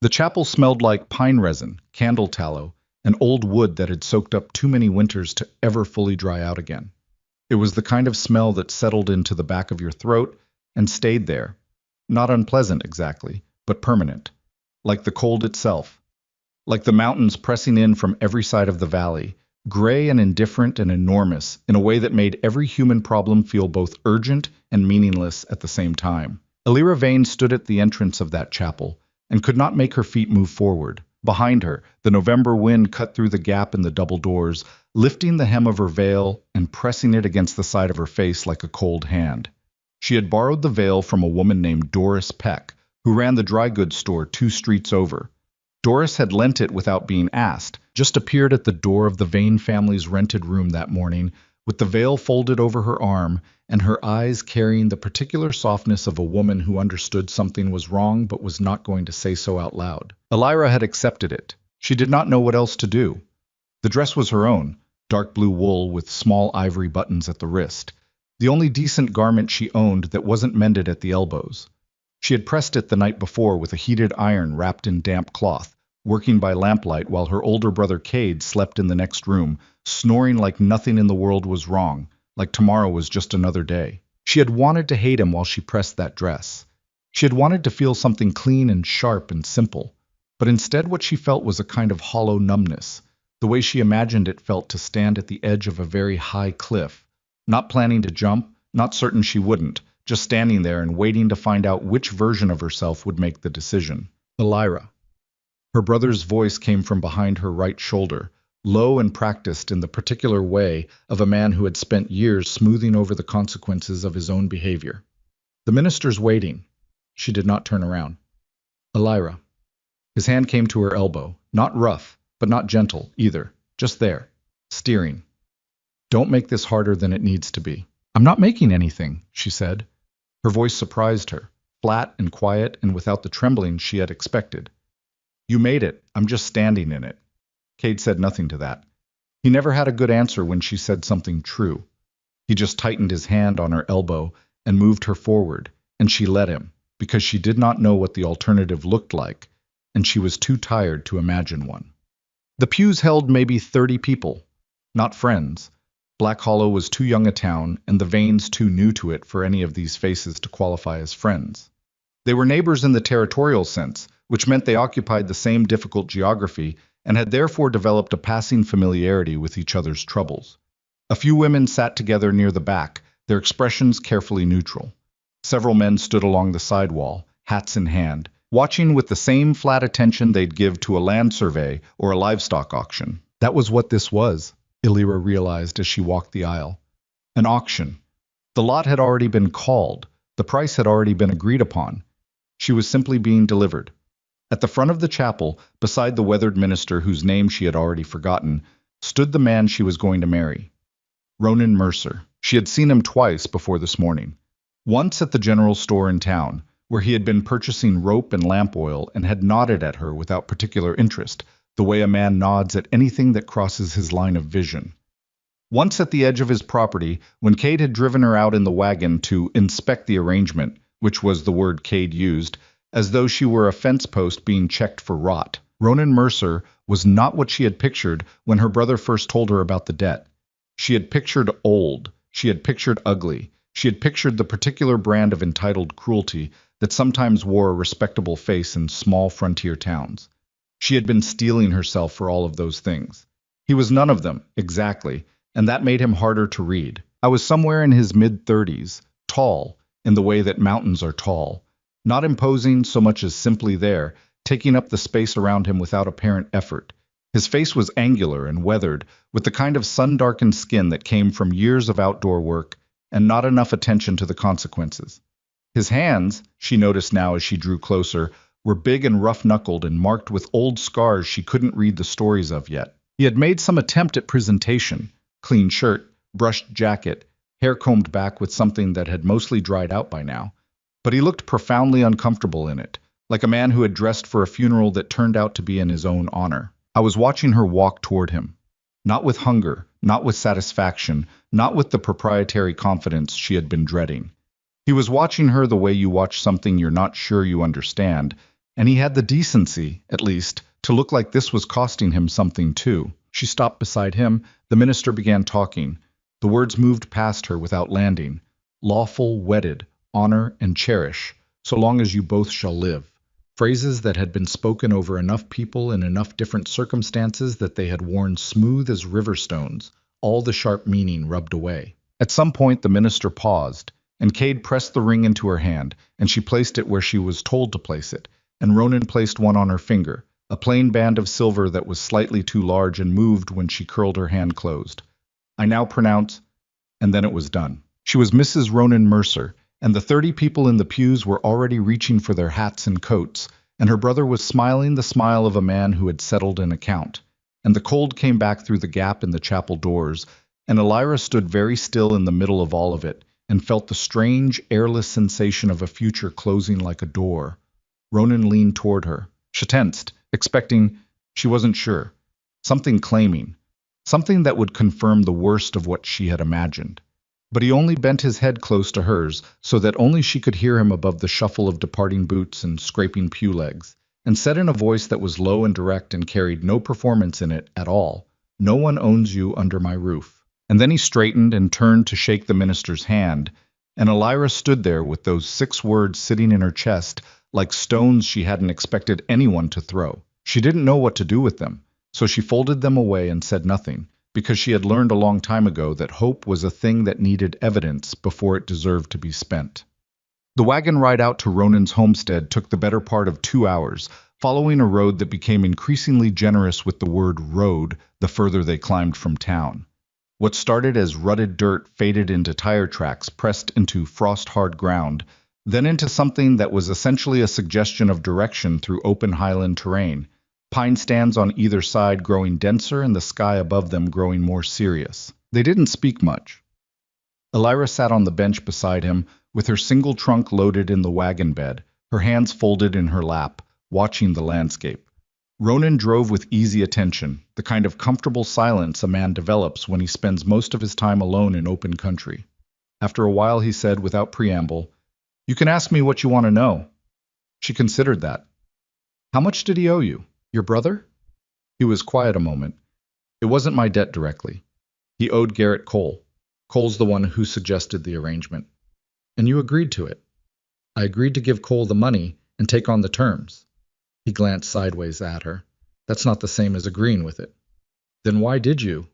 The chapel smelled like pine resin, candle tallow, and old wood that had soaked up too many winters to ever fully dry out again. It was the kind of smell that settled into the back of your throat and stayed there. Not unpleasant exactly, but permanent. Like the cold itself. Like the mountains pressing in from every side of the valley, gray and indifferent and enormous in a way that made every human problem feel both urgent and meaningless at the same time. Elira Vane stood at the entrance of that chapel and could not make her feet move forward. Behind her, the November wind cut through the gap in the double doors, lifting the hem of her veil and pressing it against the side of her face like a cold hand. She had borrowed the veil from a woman named Doris Peck, who ran the dry goods store 2 streets over. Doris had lent it without being asked, just appeared at the door of the Vane family's rented room that morning, with the veil folded over her arm and her eyes carrying the particular softness of a woman who understood something was wrong but was not going to say so out loud. Elira had accepted it. She did not know what else to do. The dress was her own, dark blue wool with small ivory buttons at the wrist, the only decent garment she owned that wasn't mended at the elbows. She had pressed it the night before with a heated iron wrapped in damp cloth, working by lamplight while her older brother Cade slept in the next room, snoring like nothing in the world was wrong, like tomorrow was just another day. She had wanted to hate him while she pressed that dress. She had wanted to feel something clean and sharp and simple, but instead what she felt was a kind of hollow numbness, the way she imagined it felt to stand at the edge of a very high cliff, not planning to jump, not certain she wouldn't, just standing there and waiting to find out which version of herself would make the decision. Elira. Her brother's voice came from behind her right shoulder, low and practiced in the particular way of a man who had spent years smoothing over the consequences of his own behavior. The minister's waiting. She did not turn around. Elira. His hand came to her elbow, not rough, but not gentle either, just there, steering. Don't make this harder than it needs to be. I'm not making anything, she said. Her voice surprised her, flat and quiet and without the trembling she had expected. You made it. I'm just standing in it. Cade said nothing to that. He never had a good answer when she said something true. He just tightened his hand on her elbow and moved her forward, and she let him, because she did not know what the alternative looked like, and she was too tired to imagine one. The pews held maybe 30 people, not friends. Black Hollow was too young a town, and the Vanes too new to it for any of these faces to qualify as friends. They were neighbors in the territorial sense, which meant they occupied the same difficult geography and had therefore developed a passing familiarity with each other's troubles. A few women sat together near the back, their expressions carefully neutral. Several men stood along the side wall, hats in hand, watching with the same flat attention they'd give to a land survey or a livestock auction. That was what this was, Elira realized as she walked the aisle. An auction. The lot had already been called. The price had already been agreed upon. She was simply being delivered. At the front of the chapel, beside the weathered minister whose name she had already forgotten, stood the man she was going to marry. Ronan Mercer. She had seen him twice before this morning. Once at the general store in town, where he had been purchasing rope and lamp oil and had nodded at her without particular interest, the way a man nods at anything that crosses his line of vision. Once at the edge of his property, when Cade had driven her out in the wagon to inspect the arrangement, which was the word Cade used, as though she were a fence post being checked for rot. Ronan Mercer was not what she had pictured when her brother first told her about the debt. She had pictured old. She had pictured ugly. She had pictured the particular brand of entitled cruelty that sometimes wore a respectable face in small frontier towns. She had been steeling herself for all of those things. He was none of them, exactly, and that made him harder to read. I was somewhere in his mid-30s, tall, in the way that mountains are tall, not imposing so much as simply there, taking up the space around him without apparent effort. His face was angular and weathered, with the kind of sun-darkened skin that came from years of outdoor work and not enough attention to the consequences. His hands, she noticed now as she drew closer, were big and rough-knuckled and marked with old scars she couldn't read the stories of yet. He had made some attempt at presentation, clean shirt, brushed jacket, hair combed back with something that had mostly dried out by now. But he looked profoundly uncomfortable in it, like a man who had dressed for a funeral that turned out to be in his own honor. I was watching her walk toward him, not with hunger, not with satisfaction, not with the proprietary confidence she had been dreading. He was watching her the way you watch something you're not sure you understand, and he had the decency, at least, to look like this was costing him something too. She stopped beside him. The minister began talking. The words moved past her without landing. Lawful, wedded, honor, and cherish, so long as you both shall live. Phrases that had been spoken over enough people in enough different circumstances that they had worn smooth as river stones, all the sharp meaning rubbed away. At some point the minister paused, and Cade pressed the ring into her hand, and she placed it where she was told to place it, and Ronan placed one on her finger, a plain band of silver that was slightly too large and moved when she curled her hand closed. I now pronounce, and then it was done. She was Mrs. Ronan Mercer, and the 30 people in the pews were already reaching for their hats and coats, and her brother was smiling the smile of a man who had settled an account. And the cold came back through the gap in the chapel doors, and Elira stood very still in the middle of all of it, and felt the strange, airless sensation of a future closing like a door. Ronan leaned toward her. She tensed, expecting, she wasn't sure, something claiming, something that would confirm the worst of what she had imagined. But he only bent his head close to hers, so that only she could hear him above the shuffle of departing boots and scraping pew legs, and said in a voice that was low and direct and carried no performance in it at all, "No one owns you under my roof." And then he straightened and turned to shake the minister's hand, and Elira stood there with those 6 words sitting in her chest like stones she hadn't expected anyone to throw. She didn't know what to do with them, so she folded them away and said nothing, because she had learned a long time ago that hope was a thing that needed evidence before it deserved to be spent. The wagon ride out to Ronan's homestead took the better part of 2 hours, following a road that became increasingly generous with the word road the further they climbed from town. What started as rutted dirt faded into tire tracks pressed into frost-hard ground, then into something that was essentially a suggestion of direction through open highland terrain, pine stands on either side growing denser and the sky above them growing more serious. They didn't speak much. Elira sat on the bench beside him, with her single trunk loaded in the wagon bed, her hands folded in her lap, watching the landscape. Ronan drove with easy attention, the kind of comfortable silence a man develops when he spends most of his time alone in open country. After a while he said, without preamble, "You can ask me what you want to know." She considered that. "How much did he owe you? Your brother?" He was quiet a moment. "It wasn't my debt directly. He owed Garrett Cole. Cole's the one who suggested the arrangement. And you agreed to it." "I agreed to give Cole the money and take on the terms." He glanced sideways at her. "That's not the same as agreeing with it." "Then why did you?"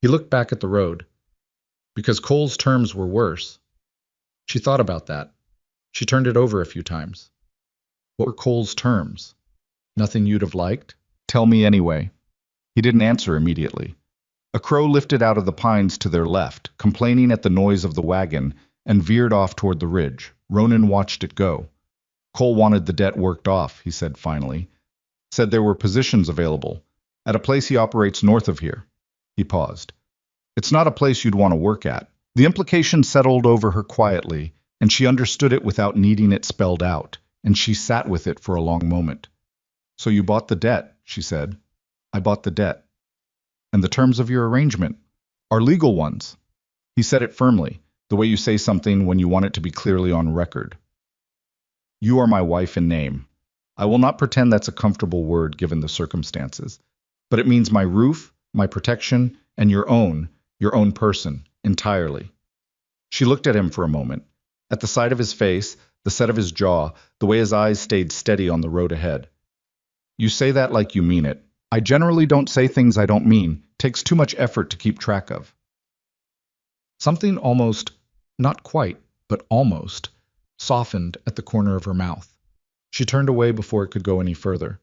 He looked back at the road. "Because Cole's terms were worse." She thought about that. She turned it over a few times. "What were Cole's terms? Nothing you'd have liked?" "Tell me anyway." He didn't answer immediately. A crow lifted out of the pines to their left, complaining at the noise of the wagon, and veered off toward the ridge. Ronan watched it go. "Cole wanted the debt worked off," he said finally. "Said there were positions available, at a place he operates north of here." He paused. "It's not a place you'd want to work at." The implication settled over her quietly, and she understood it without needing it spelled out, and she sat with it for a long moment. "So you bought the debt," she said. "I bought the debt." "And the terms of your arrangement?" "Are legal ones." He said it firmly, the way you say something when you want it to be clearly on record. "You are my wife in name. I will not pretend that's a comfortable word given the circumstances, but it means my roof, my protection, and your own person, entirely." She looked at him for a moment, at the side of his face, the set of his jaw, the way his eyes stayed steady on the road ahead. "You say that like you mean it. I generally don't say things I don't mean. Takes too much effort to keep track of." Something almost, not quite, but almost, softened at the corner of her mouth. She turned away before it could go any further.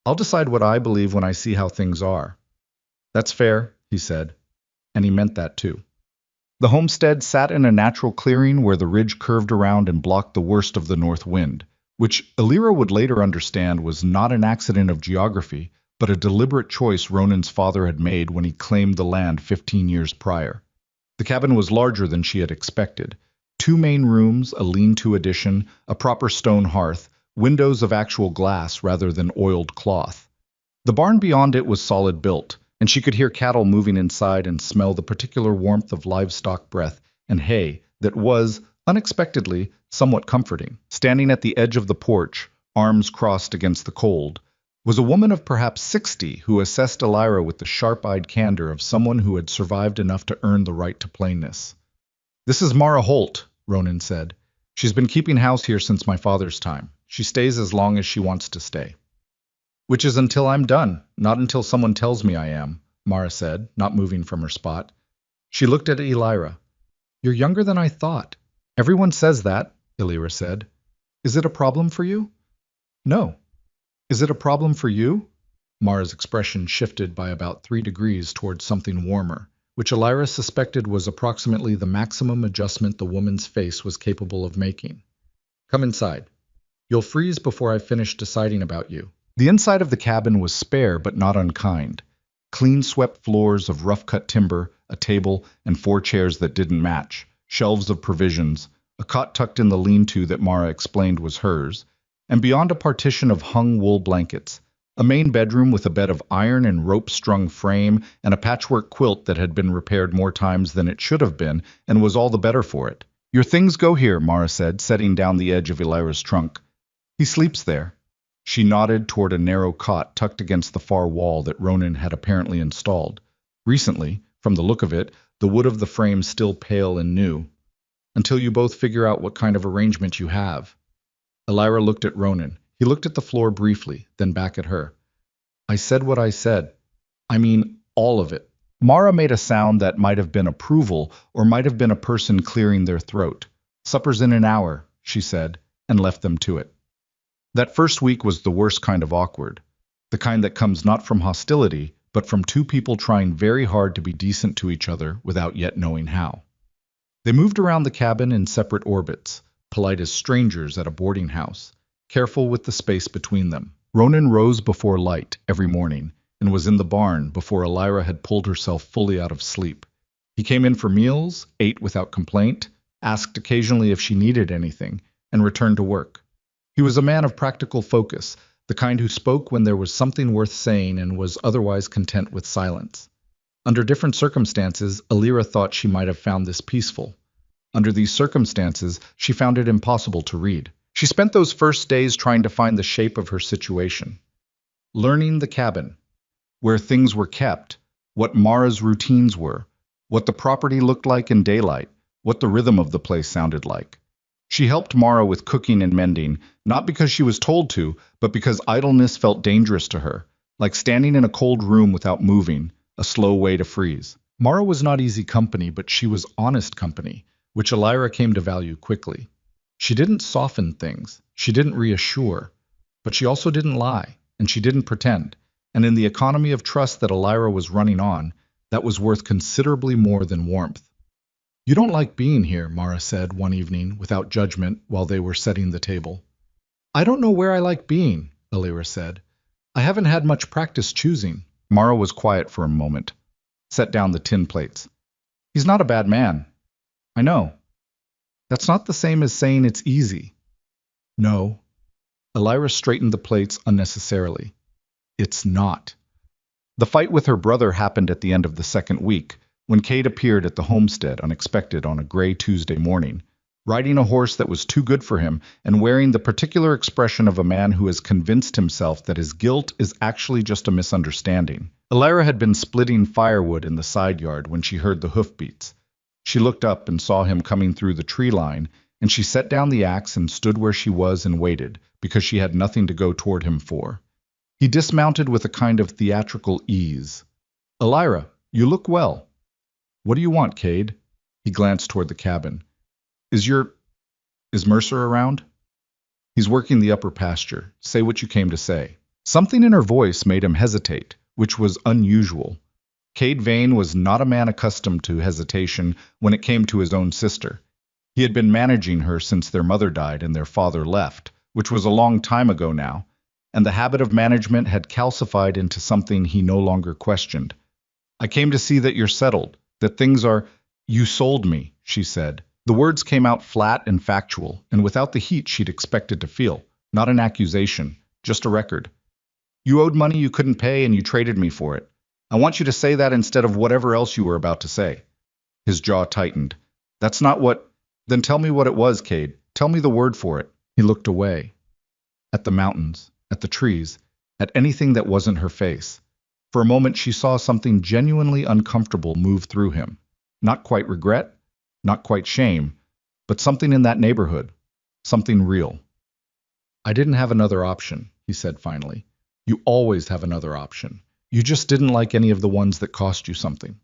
"I'll decide what I believe when I see how things are." "That's fair," he said, and he meant that too. The homestead sat in a natural clearing where the ridge curved around and blocked the worst of the north wind, which Elira would later understand was not an accident of geography, but a deliberate choice Ronan's father had made when he claimed the land 15 years prior. The cabin was larger than she had expected. 2 main rooms, a lean-to addition, a proper stone hearth, windows of actual glass rather than oiled cloth. The barn beyond it was solid built, and she could hear cattle moving inside and smell the particular warmth of livestock breath and hay that was, unexpectedly, somewhat comforting. Standing at the edge of the porch, arms crossed against the cold, was a woman of perhaps 60 who assessed Elira with the sharp-eyed candor of someone who had survived enough to earn the right to plainness. "This is Mara Holt," Ronan said. "She's been keeping house here since my father's time. She stays as long as she wants to stay." "Which is until I'm done, not until someone tells me I am," Mara said, not moving from her spot. She looked at Elira. "You're younger than I thought." "Everyone says that," Elira said. "Is it a problem for you?" "No." "Is it a problem for you?" Mara's expression shifted by about 3 degrees towards something warmer, which Elira suspected was approximately the maximum adjustment the woman's face was capable of making. "Come inside. You'll freeze before I finish deciding about you." The inside of the cabin was spare but not unkind. Clean swept floors of rough-cut timber, a table, and 4 chairs that didn't match, shelves of provisions, a cot tucked in the lean-to that Mara explained was hers, and beyond a partition of hung wool blankets, a main bedroom with a bed of iron and rope-strung frame and a patchwork quilt that had been repaired more times than it should have been and was all the better for it. "Your things go here," Mara said, setting down the edge of Elira's trunk. "He sleeps there." She nodded toward a narrow cot tucked against the far wall that Ronan had apparently installed. Recently, from the look of it, the wood of the frame still pale and new. "Until you both figure out what kind of arrangement you have." Elira looked at Ronan. He looked at the floor briefly, then back at her. "I said what I said. I mean, all of it." Mara made a sound that might have been approval or might have been a person clearing their throat. "Supper's in an hour," she said, and left them to it. That first week was the worst kind of awkward. The kind that comes not from hostility, but from 2 people trying very hard to be decent to each other without yet knowing how. They moved around the cabin in separate orbits, polite as strangers at a boarding house, careful with the space between them. Ronan rose before light every morning and was in the barn before Elira had pulled herself fully out of sleep. He came in for meals, ate without complaint, asked occasionally if she needed anything, and returned to work. He was a man of practical focus, the kind who spoke when there was something worth saying and was otherwise content with silence. Under different circumstances, Elira thought she might have found this peaceful. Under these circumstances, she found it impossible to read. She spent those first days trying to find the shape of her situation. Learning the cabin, where things were kept, what Mara's routines were, what the property looked like in daylight, what the rhythm of the place sounded like. She helped Mara with cooking and mending, not because she was told to, but because idleness felt dangerous to her, like standing in a cold room without moving, a slow way to freeze. Mara was not easy company, but she was honest company, which Elira came to value quickly. She didn't soften things, she didn't reassure, but she also didn't lie, and she didn't pretend, and in the economy of trust that Elira was running on, that was worth considerably more than warmth. "You don't like being here," Mara said one evening, without judgment, while they were setting the table. "I don't know where I like being," Elira said. "I haven't had much practice choosing." Mara was quiet for a moment, set down the tin plates. "He's not a bad man." "I know." "That's not the same as saying it's easy." "No." Elira straightened the plates unnecessarily. "It's not." The fight with her brother happened at the end of the second week, when Cade appeared at the homestead unexpected on a gray Tuesday morning, riding a horse that was too good for him and wearing the particular expression of a man who has convinced himself that his guilt is actually just a misunderstanding. Elira had been splitting firewood in the side yard when she heard the hoofbeats. She looked up and saw him coming through the tree line, and she set down the axe and stood where she was and waited, because she had nothing to go toward him for. He dismounted with a kind of theatrical ease. "Elira, you look well." "What do you want, Cade?" He glanced toward the cabin. Is Mercer around?" "He's working the upper pasture. Say what you came to say." Something in her voice made him hesitate, which was unusual. Cade Vane was not a man accustomed to hesitation when it came to his own sister. He had been managing her since their mother died and their father left, which was a long time ago now, and the habit of management had calcified into something he no longer questioned. "I came to see that you're settled, that things are—" "You sold me," she said. The words came out flat and factual, and without the heat she'd expected to feel. Not an accusation, just a record. "You owed money you couldn't pay and you traded me for it. I want you to say that instead of whatever else you were about to say." His jaw tightened. "That's not what—" "Then tell me what it was, Cade. Tell me the word for it." He looked away. at the mountains, at the trees, at anything that wasn't her face. For a moment she saw something genuinely uncomfortable move through him. Not quite regret, not quite shame, but something in that neighborhood, something real. I didn't have another option, he said finally. You always have another option. You just didn't like any of the ones that cost you something.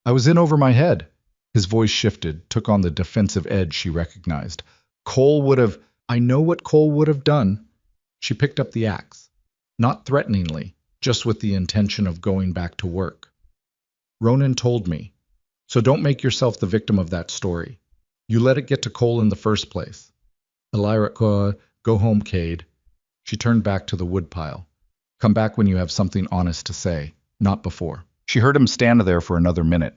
I was in over my head. His voice shifted, took on the defensive edge she recognized. Cole would have... I know what Cole would have done. She picked up the axe. Not threateningly, just with the intention of going back to work. Ronan told me. So don't make yourself the victim of that story. You let it get to Cole in the first place. Elira, go home, Cade. She turned back to the woodpile. Come back when you have something honest to say, not before. She heard him stand there for another minute.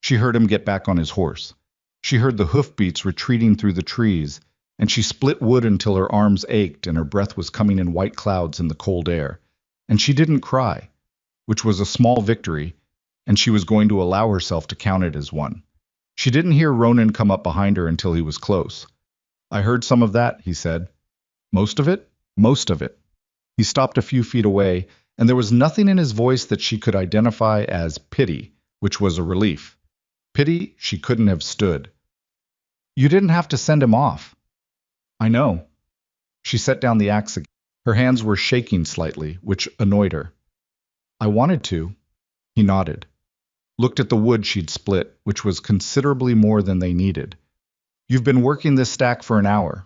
She heard him get back on his horse. She heard the hoofbeats retreating through the trees, and she split wood until her arms ached and her breath was coming in white clouds in the cold air. And she didn't cry, which was a small victory, and she was going to allow herself to count it as one. She didn't hear Ronan come up behind her until he was close. I heard some of that, he said. Most of it? Most of it. He stopped a few feet away, and there was nothing in his voice that she could identify as pity, which was a relief. Pity she couldn't have stood. You didn't have to send him off. I know. She set down the axe again. Her hands were shaking slightly, which annoyed her. I wanted to. He nodded. Looked at the wood she'd split, which was considerably more than they needed. You've been working this stack for an hour.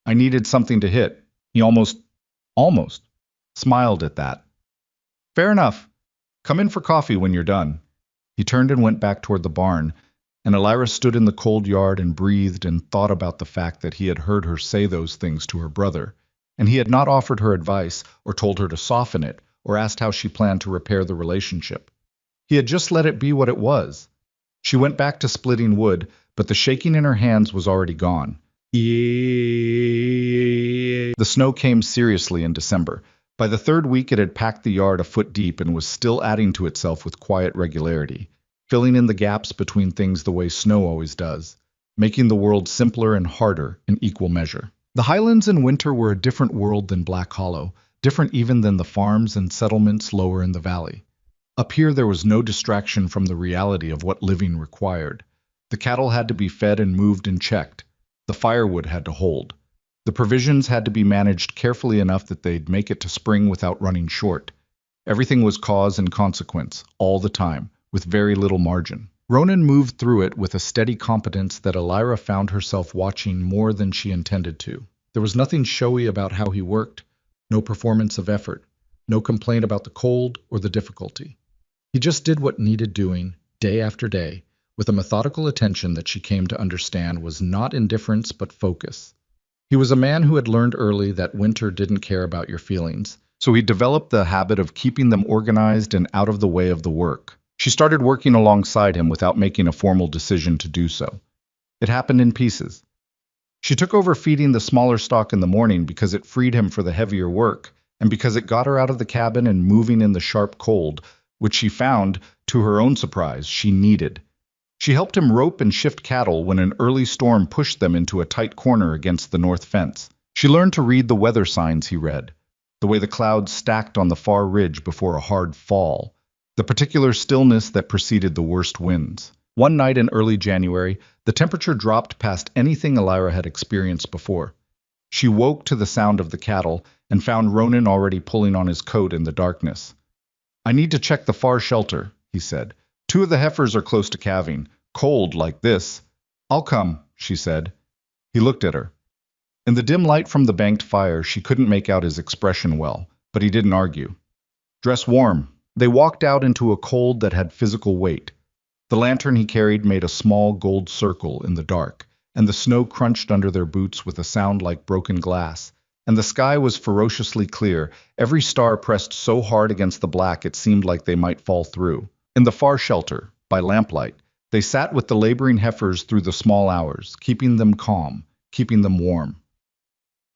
I needed something to hit. He almost smiled at that. Fair enough. Come in for coffee when you're done. He turned and went back toward the barn, and Elira stood in the cold yard and breathed and thought about the fact that he had heard her say those things to her brother, and he had not offered her advice or told her to soften it or asked how she planned to repair the relationship. He had just let it be what it was. She went back to splitting wood, but the shaking in her hands was already gone. The snow came seriously in December. By the third week it had packed the yard a foot deep and was still adding to itself with quiet regularity, filling in the gaps between things the way snow always does, making the world simpler and harder in equal measure. The Highlands in winter were a different world than Black Hollow, different even than the farms and settlements lower in the valley. Up here there was no distraction from the reality of what living required. The cattle had to be fed and moved and checked. The firewood had to hold. The provisions had to be managed carefully enough that they'd make it to spring without running short. Everything was cause and consequence, all the time, with very little margin. Ronan moved through it with a steady competence that Elira found herself watching more than she intended to. There was nothing showy about how he worked, no performance of effort, no complaint about the cold or the difficulty. He just did what needed doing, day after day, with a methodical attention that she came to understand was not indifference but focus. He was a man who had learned early that winter didn't care about your feelings, so he developed the habit of keeping them organized and out of the way of the work. She started working alongside him without making a formal decision to do so. It happened in pieces. She took over feeding the smaller stock in the morning because it freed him for the heavier work, and because it got her out of the cabin and moving in the sharp cold, which she found, to her own surprise, she needed. She helped him rope and shift cattle when an early storm pushed them into a tight corner against the north fence. She learned to read the weather signs he read, the way the clouds stacked on the far ridge before a hard fall, the particular stillness that preceded the worst winds. One night in early January, the temperature dropped past anything Elira had experienced before. She woke to the sound of the cattle and found Ronan already pulling on his coat in the darkness. I need to check the far shelter, he said. 2 of the heifers are close to calving. Cold like this. I'll come, she said. He looked at her. In the dim light from the banked fire, she couldn't make out his expression well, but he didn't argue. Dress warm. They walked out into a cold that had physical weight. The lantern he carried made a small gold circle in the dark, and the snow crunched under their boots with a sound like broken glass, and the sky was ferociously clear, every star pressed so hard against the black it seemed like they might fall through. In the far shelter, by lamplight, they sat with the laboring heifers through the small hours, keeping them calm, keeping them warm.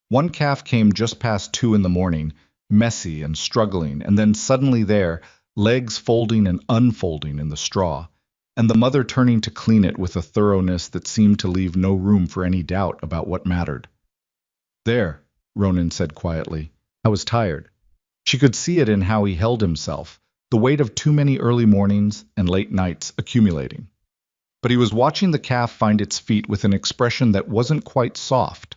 One calf came just past 2 in the morning, messy and struggling, and then suddenly there, legs folding and unfolding in the straw, and the mother turning to clean it with a thoroughness that seemed to leave no room for any doubt about what mattered. There, Ronan said quietly. I was tired. She could see it in how he held himself, the weight of too many early mornings and late nights accumulating. But he was watching the calf find its feet with an expression that wasn't quite soft.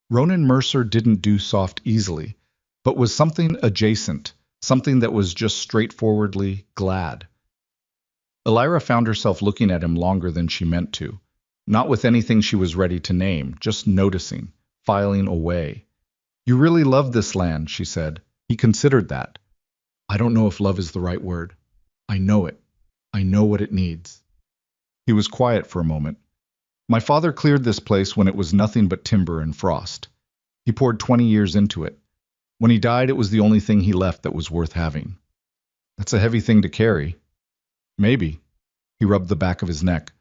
Ronan Mercer didn't do soft easily, but was something adjacent, something that was just straightforwardly glad. Elira found herself looking at him longer than she meant to, not with anything she was ready to name, just noticing, filing away. You really love this land, she said. He considered that. I don't know if love is the right word. I know it. I know what it needs. He was quiet for a moment. My father cleared this place when it was nothing but timber and frost. He poured 20 years into it. When he died, it was the only thing he left that was worth having. That's a heavy thing to carry. Maybe. He rubbed the back of his neck.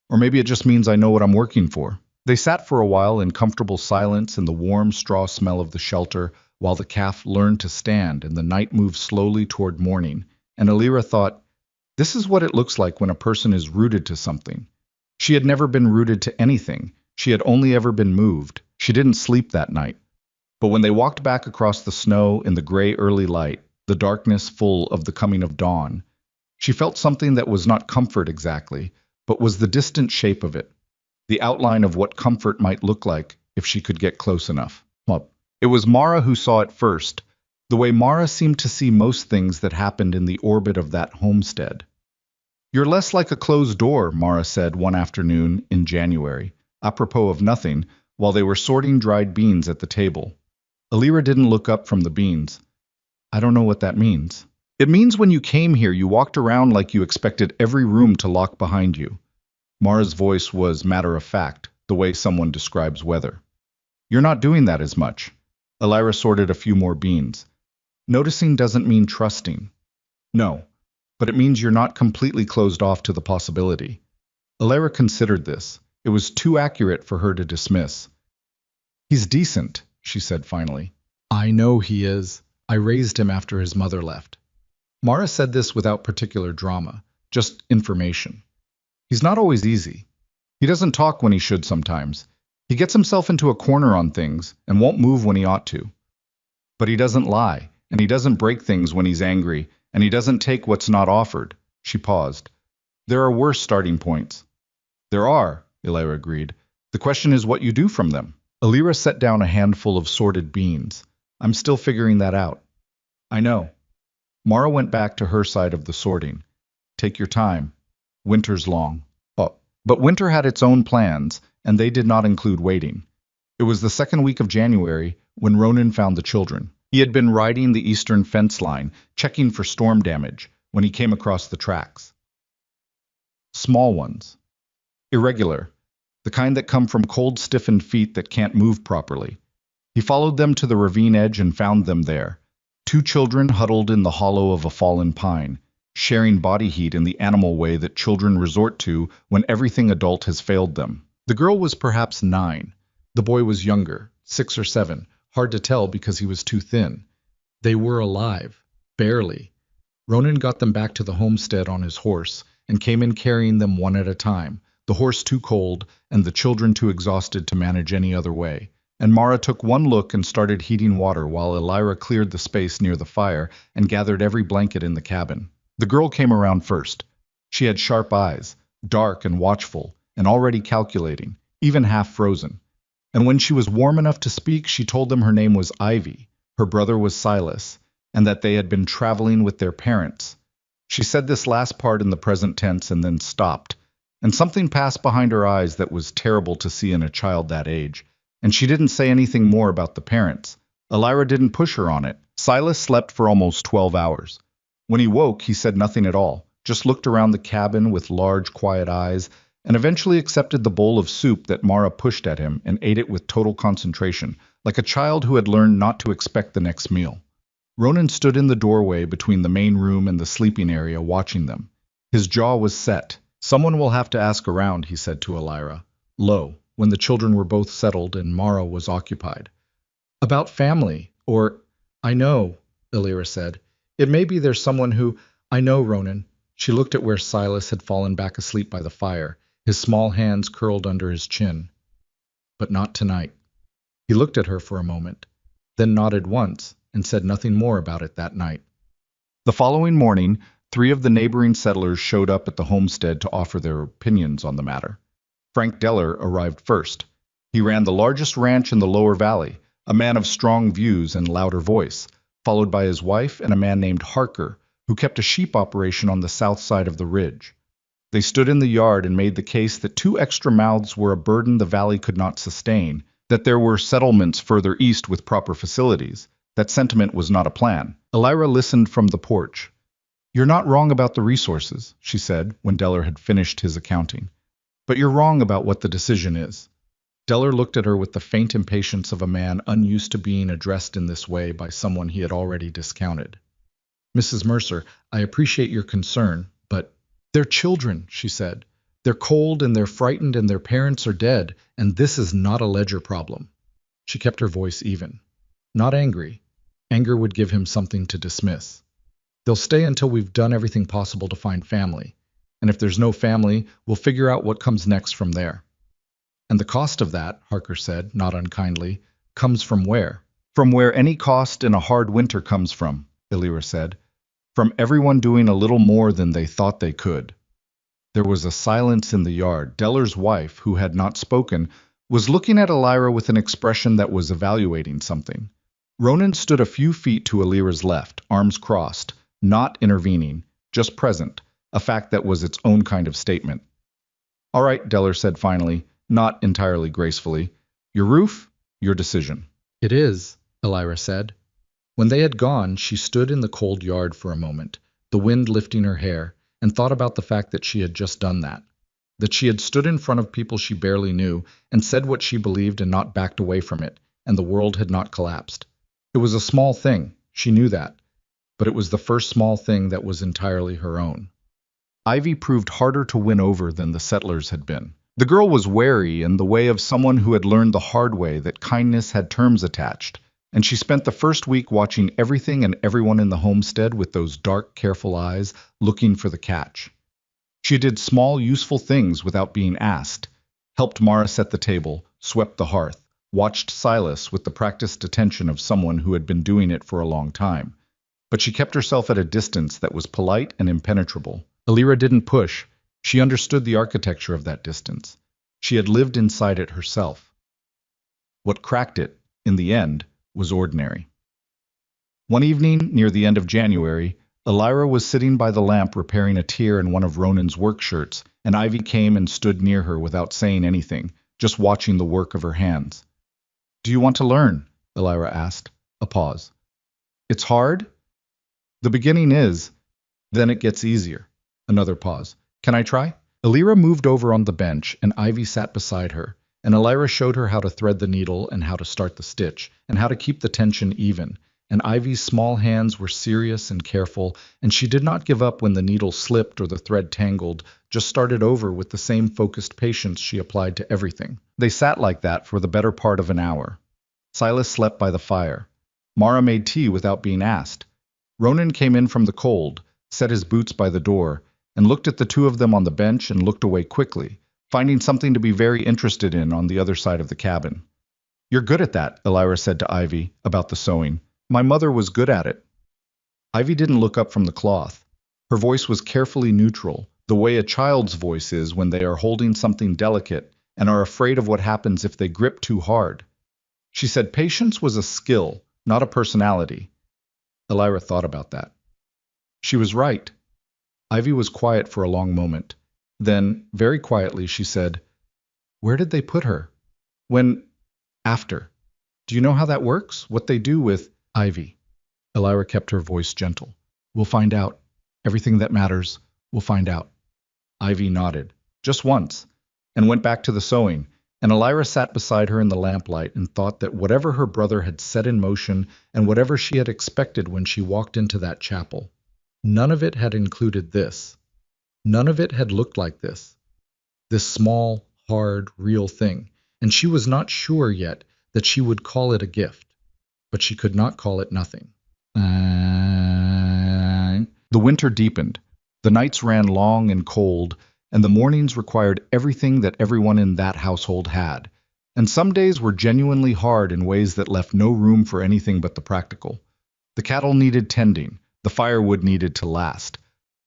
Or maybe it just means I know what I'm working for. They sat for a while in comfortable silence in the warm straw smell of the shelter, while the calf learned to stand and the night moved slowly toward morning, and Elira thought, this is what it looks like when a person is rooted to something. She had never been rooted to anything. She had only ever been moved. She didn't sleep that night. But when they walked back across the snow in the gray early light, the darkness full of the coming of dawn, she felt something that was not comfort exactly, but was the distant shape of it, the outline of what comfort might look like if she could get close enough. Well, it was Mara who saw it first, the way Mara seemed to see most things that happened in the orbit of that homestead. You're less like a closed door, Mara said one afternoon in January, apropos of nothing, while they were sorting dried beans at the table. Elira didn't look up from the beans. I don't know what that means. It means when you came here, you walked around like you expected every room to lock behind you. Mara's voice was matter of fact, the way someone describes weather. You're not doing that as much. Elira sorted a few more beans. Noticing doesn't mean trusting. No, but it means you're not completely closed off to the possibility. Elira considered this. It was too accurate for her to dismiss. He's decent, she said finally. I know he is. I raised him after his mother left. Mara said this without particular drama, just information. He's not always easy. He doesn't talk when he should sometimes. He gets himself into a corner on things and won't move when he ought to. But he doesn't lie, and he doesn't break things when he's angry, and he doesn't take what's not offered. She paused. There are worse starting points. There are, Elira agreed. The question is what you do from them. Elira set down a handful of sorted beans. I'm still figuring that out. I know. Mara went back to her side of the sorting. Take your time. Winter's long. Oh, but winter had its own plans, and they did not include waiting. It was the second week of January when Ronan found the children. He had been riding the eastern fence line, checking for storm damage, when he came across the tracks. Small ones. Irregular. The kind that come from cold, stiffened feet that can't move properly. He followed them to the ravine edge and found them there. Two children huddled in the hollow of a fallen pine, sharing body heat in the animal way that children resort to when everything adult has failed them. The girl was perhaps 9. The boy was younger, 6 or 7, hard to tell because he was too thin. They were alive, barely. Ronan got them back to the homestead on his horse and came in carrying them one at a time, the horse too cold and the children too exhausted to manage any other way. And Mara took one look and started heating water while Elira cleared the space near the fire and gathered every blanket in the cabin. The girl came around first. She had sharp eyes, dark and watchful, and already calculating, even half frozen. And when she was warm enough to speak, she told them her name was Ivy, her brother was Silas, and that they had been traveling with their parents. She said this last part in the present tense and then stopped, and something passed behind her eyes that was terrible to see in a child that age. And she didn't say anything more about the parents. Elira didn't push her on it. Silas slept for almost 12 hours. When he woke, he said nothing at all, just looked around the cabin with large, quiet eyes, and eventually accepted the bowl of soup that Mara pushed at him and ate it with total concentration, like a child who had learned not to expect the next meal. Ronan stood in the doorway between the main room and the sleeping area watching them. His jaw was set. Someone will have to ask around, he said to Elira, low, when the children were both settled and Mara was occupied. About family, or, I know, Elira said. It may be there's someone who, I know, Ronan. She looked at where Silas had fallen back asleep by the fire, his small hands curled under his chin. But not tonight. He looked at her for a moment. then nodded once and said nothing more about it that night. The following morning, 3 of the neighboring settlers showed up at the homestead to offer their opinions on the matter. Frank Deller arrived first. He ran the largest ranch in the lower valley, a man of strong views and louder voice, followed by his wife and a man named Harker, who kept a sheep operation on the south side of the ridge. They stood in the yard and made the case that 2 extra mouths were a burden the valley could not sustain, that there were settlements further east with proper facilities. That sentiment was not a plan. Elira listened from the porch. "You're not wrong about the resources," she said when Deller had finished his accounting. "But you're wrong about what the decision is." Deller looked at her with the faint impatience of a man unused to being addressed in this way by someone he had already discounted. "Mrs. Mercer, I appreciate your concern, but they're children," she said. "They're cold and they're frightened and their parents are dead, and this is not a ledger problem." She kept her voice even. Not angry. Anger would give him something to dismiss. "They'll stay until we've done everything possible to find family. And if there's no family, we'll figure out what comes next from there." "And the cost of that," Harker said, not unkindly, "comes from where?" "From where any cost in a hard winter comes from," Elira said. "From everyone doing a little more than they thought they could." There was a silence in the yard. Deller's wife, who had not spoken, was looking at Elira with an expression that was evaluating something. Ronan stood a few feet to Elira's left, arms crossed, not intervening, just present, a fact that was its own kind of statement. "All right," Deller said finally, not entirely gracefully. "Your roof, your decision." "It is," Elira said. When they had gone, she stood in the cold yard for a moment, the wind lifting her hair, and thought about the fact that she had just done that she had stood in front of people she barely knew and said what she believed and not backed away from it, and the world had not collapsed. It was a small thing, she knew that, but it was the first small thing that was entirely her own. Ivy proved harder to win over than the settlers had been. The girl was wary in the way of someone who had learned the hard way that kindness had terms attached, and she spent the first week watching everything and everyone in the homestead with those dark, careful eyes, looking for the catch. She did small, useful things without being asked, helped Mara set the table, swept the hearth, watched Silas with the practiced attention of someone who had been doing it for a long time. But she kept herself at a distance that was polite and impenetrable. Elira didn't push. She understood the architecture of that distance. She had lived inside it herself. What cracked it, in the end, was ordinary. One evening, near the end of January, Elira was sitting by the lamp repairing a tear in one of Ronan's work shirts, and Ivy came and stood near her without saying anything, just watching the work of her hands. "Do you want to learn?" Elira asked. A pause. "It's hard?" "The beginning is. Then it gets easier." Another pause. "Can I try?" Elira moved over on the bench, and Ivy sat beside her, and Elira showed her how to thread the needle and how to start the stitch, and how to keep the tension even, and Ivy's small hands were serious and careful, and she did not give up when the needle slipped or the thread tangled, just started over with the same focused patience she applied to everything. They sat like that for the better part of an hour. Silas slept by the fire. Mara made tea without being asked. Ronan came in from the cold, set his boots by the door, and looked at the 2 of them on the bench and looked away quickly, finding something to be very interested in on the other side of the cabin. "You're good at that," Elira said to Ivy, about the sewing. "My mother was good at it." Ivy didn't look up from the cloth. Her voice was carefully neutral, the way a child's voice is when they are holding something delicate and are afraid of what happens if they grip too hard. She said patience was a skill, not a personality. Elira thought about that. She was right. Ivy was quiet for a long moment. Then, very quietly, she said, "Where did they put her?" After. Do you know how that works? What they do with Ivy?" Elira kept her voice gentle. "We'll find out. Everything that matters, we'll find out." Ivy nodded, just once, and went back to the sewing, and Elira sat beside her in the lamplight and thought that whatever her brother had set in motion and whatever she had expected when she walked into that chapel, none of it had included this. None of it had looked like this. This small, hard, real thing, and she was not sure yet that she would call it a gift, but she could not call it nothing. The winter deepened. The nights ran long and cold, and the mornings required everything that everyone in that household had: And some days were genuinely hard in ways that left no room for anything but the practical. The cattle needed tending, the firewood needed to last.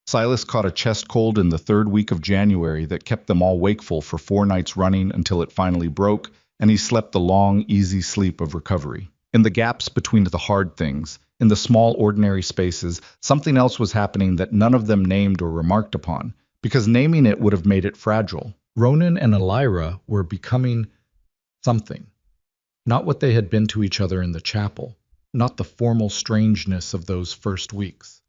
Silas caught a chest cold in the third week of January that kept them all wakeful for 4 nights running until it finally broke, and he slept the long, easy sleep of recovery. In the gaps between the hard things, in the small, ordinary spaces, something else was happening that none of them named or remarked upon, because naming it would have made it fragile. Ronan and Elira were becoming something. Not what they had been to each other in the chapel, not the formal strangeness of those first weeks.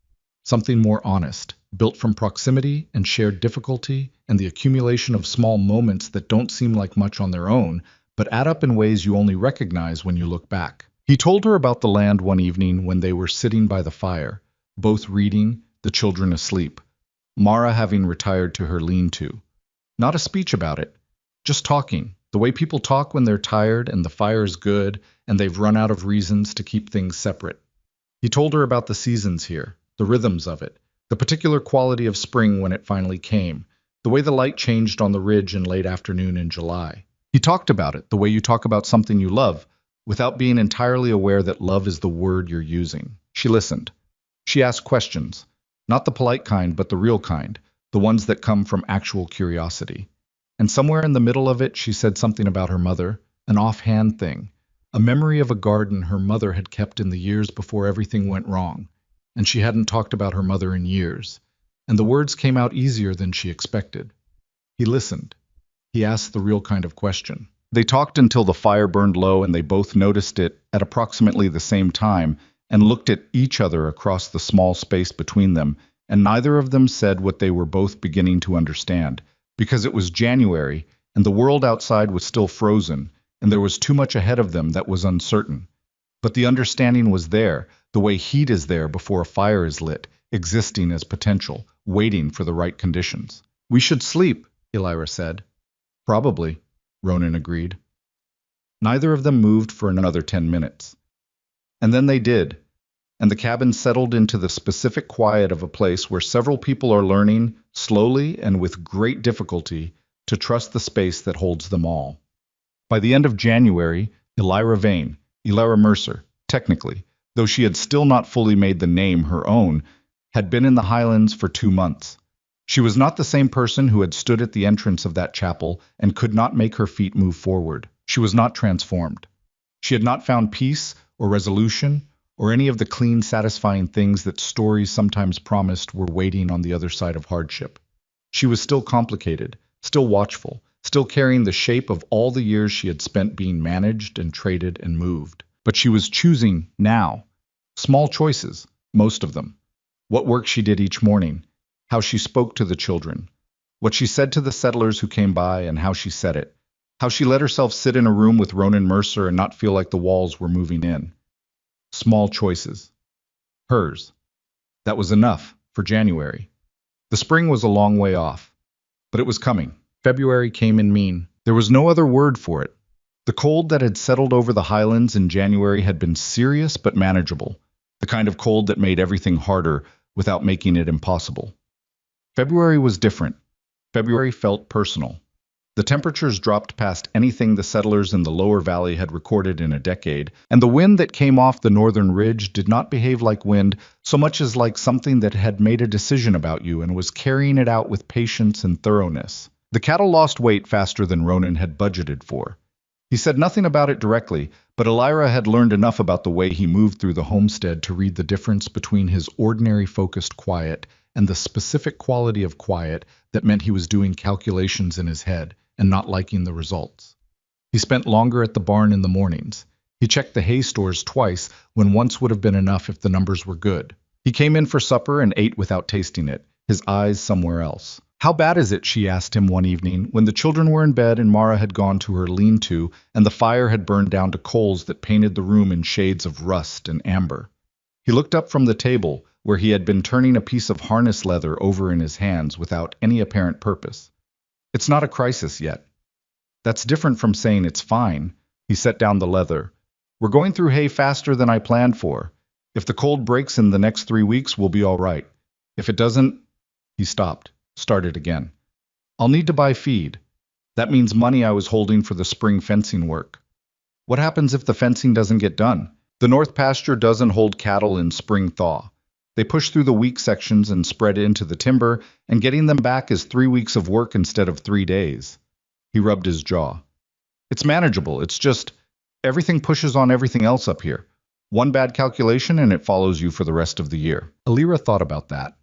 Something more honest, built from proximity and shared difficulty and the accumulation of small moments that don't seem like much on their own, but add up in ways you only recognize when you look back. He told her about the land one evening when they were sitting by the fire, both reading, the children asleep, Mara having retired to her lean-to. Not a speech about it, just talking, the way people talk when they're tired and the fire's good and they've run out of reasons to keep things separate. He told her about the seasons here, the rhythms of it, the particular quality of spring when it finally came, the way the light changed on the ridge in late afternoon in July. He talked about it the way you talk about something you love, without being entirely aware that love is the word you're using. She listened. She asked questions, not the polite kind, but the real kind, the ones that come from actual curiosity. And somewhere in the middle of it, she said something about her mother, an offhand thing, a memory of a garden her mother had kept in the years before everything went wrong, and she hadn't talked about her mother in years, and the words came out easier than she expected. He listened. He asked the real kind of question. They talked until the fire burned low and they both noticed it at approximately the same time and looked at each other across the small space between them, and neither of them said what they were both beginning to understand, because it was January and the world outside was still frozen and there was too much ahead of them that was uncertain. But the understanding was there, the way heat is there before a fire is lit, existing as potential, waiting for the right conditions. "We should sleep," Elira said. "Probably," Ronan agreed. Neither of them moved for another 10 minutes. And then they did, and the cabin settled into the specific quiet of a place where several people are learning, slowly and with great difficulty, to trust the space that holds them all. By the end of January, Elira Mercer, technically, though she had still not fully made the name her own, had been in the Highlands for 2 months. She was not the same person who had stood at the entrance of that chapel and could not make her feet move forward. She was not transformed. She had not found peace or resolution or any of the clean, satisfying things that stories sometimes promised were waiting on the other side of hardship. She was still complicated, still watchful, still carrying the shape of all the years she had spent being managed and traded and moved. But she was choosing now. Small choices, most of them. What work she did each morning, how she spoke to the children, what she said to the settlers who came by and how she said it, how she let herself sit in a room with Ronan Mercer and not feel like the walls were moving in. Small choices. Hers. That was enough for January. The spring was a long way off, but it was coming. February came in mean. There was no other word for it. The cold that had settled over the Highlands in January had been serious but manageable, the kind of cold that made everything harder without making it impossible. February was different. February felt personal. The temperatures dropped past anything the settlers in the lower valley had recorded in a decade, and the wind that came off the northern ridge did not behave like wind so much as like something that had made a decision about you and was carrying it out with patience and thoroughness. The cattle lost weight faster than Ronan had budgeted for. He said nothing about it directly, but Elira had learned enough about the way he moved through the homestead to read the difference between his ordinary focused quiet and the specific quality of quiet that meant he was doing calculations in his head and not liking the results. He spent longer at the barn in the mornings. He checked the hay stores twice when once would have been enough if the numbers were good. He came in for supper and ate without tasting it, his eyes somewhere else. "How bad is it?" she asked him one evening when the children were in bed and Mara had gone to her lean-to and the fire had burned down to coals that painted the room in shades of rust and amber. He looked up from the table, where he had been turning a piece of harness leather over in his hands without any apparent purpose. "It's not a crisis yet." "That's different from saying it's fine." He set down the leather. "We're going through hay faster than I planned for. If the cold breaks in the next 3 weeks, we'll be all right. If it doesn't—" He stopped, started again. "I'll need to buy feed." That means money I was holding for the spring fencing work. What happens if the fencing doesn't get done? The north pasture doesn't hold cattle in spring thaw. They push through the weak sections and spread into the timber, and getting them back is 3 weeks of work instead of 3 days. He rubbed his jaw. It's manageable. It's just everything pushes on everything else up here. One bad calculation and it follows you for the rest of the year. Alira thought about that.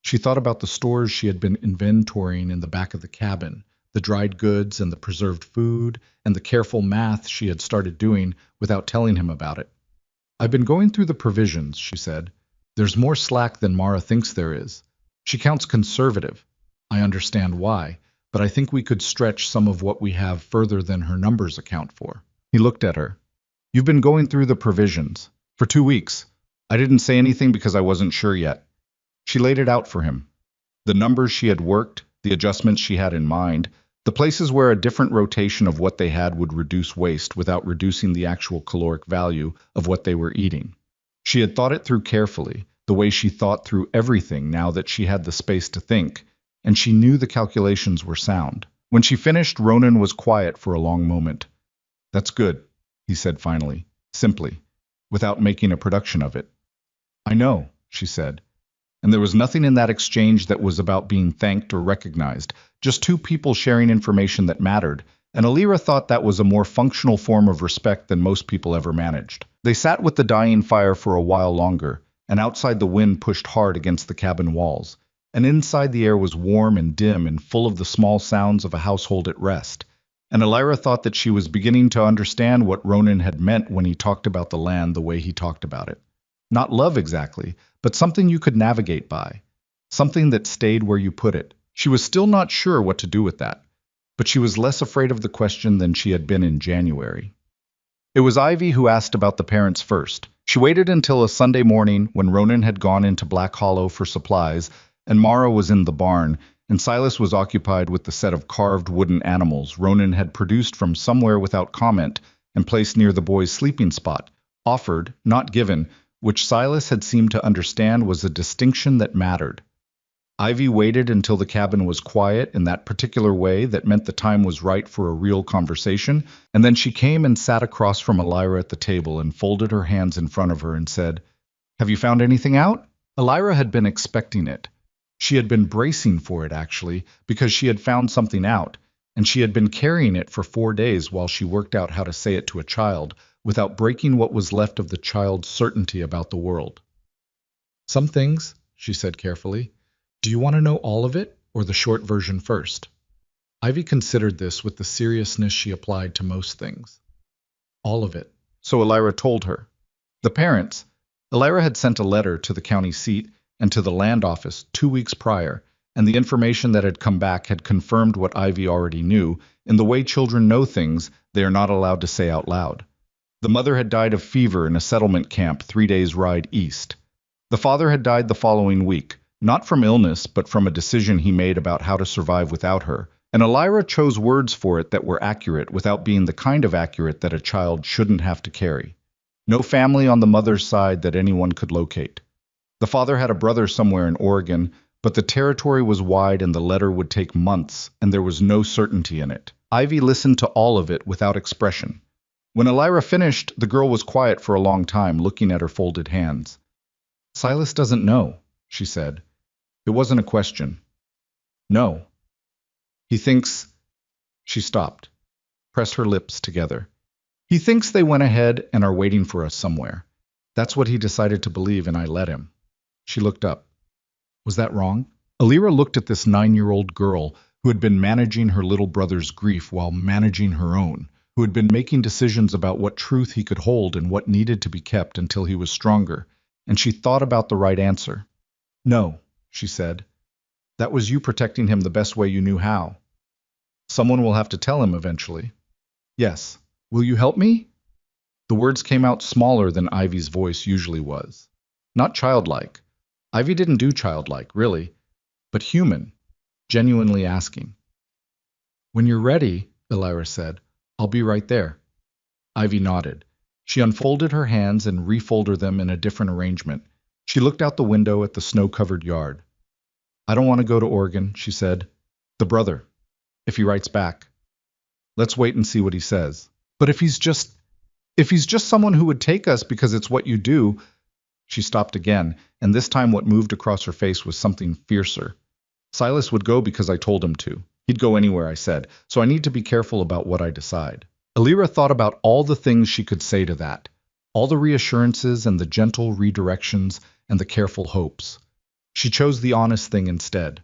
She thought about the stores she had been inventorying in the back of the cabin, the dried goods and the preserved food, and the careful math she had started doing without telling him about it. I've been going through the provisions, she said. There's more slack than Mara thinks there is. She counts conservative. I understand why, but I think we could stretch some of what we have further than her numbers account for. He looked at her. You've been going through the provisions. For 2 weeks. I didn't say anything because I wasn't sure yet. She laid it out for him. The numbers she had worked, the adjustments she had in mind, the places where a different rotation of what they had would reduce waste without reducing the actual caloric value of what they were eating. She had thought it through carefully, the way she thought through everything now that she had the space to think, and she knew the calculations were sound. When she finished, Ronan was quiet for a long moment. That's good, he said finally, simply, without making a production of it. I know, she said. And there was nothing in that exchange that was about being thanked or recognized, just two people sharing information that mattered, and Alira thought that was a more functional form of respect than most people ever managed. They sat with the dying fire for a while longer, and outside the wind pushed hard against the cabin walls, and inside the air was warm and dim and full of the small sounds of a household at rest. And Alira thought that she was beginning to understand what Ronan had meant when he talked about the land the way he talked about it. Not love exactly, but something you could navigate by. Something that stayed where you put it. She was still not sure what to do with that, but she was less afraid of the question than she had been in January. It was Ivy who asked about the parents first. She waited until a Sunday morning when Ronan had gone into Black Hollow for supplies, and Mara was in the barn, and Silas was occupied with the set of carved wooden animals Ronan had produced from somewhere without comment and placed near the boy's sleeping spot, offered, not given, which Silas had seemed to understand was a distinction that mattered. Ivy waited until the cabin was quiet in that particular way that meant the time was right for a real conversation, and then she came and sat across from Alira at the table and folded her hands in front of her and said, "Have you found anything out?" Alira had been expecting it. She had been bracing for it, actually, because she had found something out, and she had been carrying it for 4 days while she worked out how to say it to a child, without breaking what was left of the child's certainty about the world. "Some things," she said carefully. "Do you want to know all of it, or the short version first?" Ivy considered this with the seriousness she applied to most things. All of it. So Alira told her. The parents. Alira had sent a letter to the county seat and to the land office 2 weeks prior, and the information that had come back had confirmed what Ivy already knew. In the way children know things they are not allowed to say out loud. The mother had died of fever in a settlement camp 3 days' ride east. The father had died the following week, not from illness, but from a decision he made about how to survive without her, and Alira chose words for it that were accurate without being the kind of accurate that a child shouldn't have to carry. No family on the mother's side that anyone could locate. The father had a brother somewhere in Oregon, but the territory was wide and the letter would take months, and there was no certainty in it. Ivy listened to all of it without expression. When Alira finished, the girl was quiet for a long time, looking at her folded hands. "Silas doesn't know," she said. It wasn't a question. "No. He thinks—" She stopped, pressed her lips together. "He thinks they went ahead and are waiting for us somewhere. That's what he decided to believe, and I let him." She looked up. Was that wrong? Alira looked at this 9-year-old girl who had been managing her little brother's grief while managing her own, who had been making decisions about what truth he could hold and what needed to be kept until he was stronger, and she thought about the right answer. "No," she said. "That was you protecting him the best way you knew how. Someone will have to tell him eventually." "Yes. Will you help me?" The words came out smaller than Ivy's voice usually was. Not childlike. Ivy didn't do childlike, really, but human, genuinely asking. "When you're ready," Alira said, "I'll be right there." Ivy nodded. She unfolded her hands and refolded them in a different arrangement. She looked out the window at the snow-covered yard. "I don't want to go to Oregon," she said. "The brother. If he writes back." Let's wait and see what he says. But if he's just someone who would take us because it's what you do. She stopped again, and this time what moved across her face was something fiercer. Silas would go because I told him to. He'd go anywhere I said, so I need to be careful about what I decide. Alira thought about all the things she could say to that, all the reassurances and the gentle redirections and the careful hopes. She chose the honest thing instead.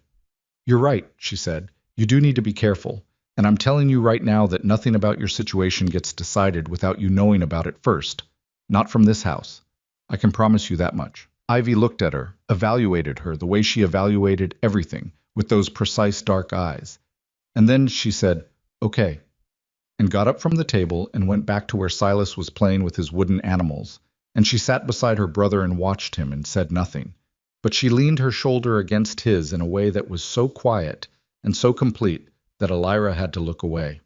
You're right, she said. You do need to be careful, and I'm telling you right now that nothing about your situation gets decided without you knowing about it first. Not from this house. I can promise you that much. Ivy looked at her, evaluated her the way she evaluated everything, with those precise dark eyes. And then she said, "Okay," and got up from the table and went back to where Silas was playing with his wooden animals, and she sat beside her brother and watched him and said nothing. But she leaned her shoulder against his in a way that was so quiet and so complete that Alira had to look away.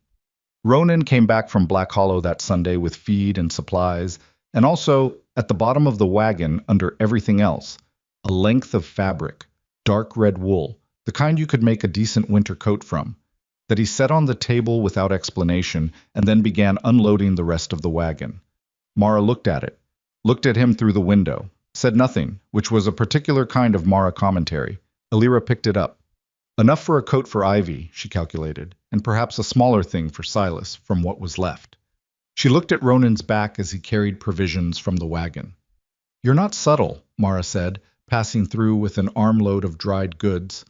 Ronan came back from Black Hollow that Sunday with feed and supplies, and also, at the bottom of the wagon, under everything else, a length of fabric, dark red wool, the kind you could make a decent winter coat from, that he set on the table without explanation and then began unloading the rest of the wagon. Mara looked at him through the window, said nothing, which was a particular kind of Mara commentary. Alira picked it up. Enough for a coat for Ivy, she calculated, and perhaps a smaller thing for Silas from what was left. She looked at Ronan's back as he carried provisions from the wagon. You're not subtle, Mara said, passing through with an armload of dried goods.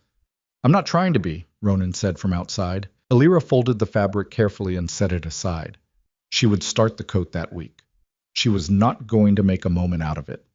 I'm not trying to be, Ronan said from outside. Alira folded the fabric carefully and set it aside. She would start the coat that week. She was not going to make a moment out of it.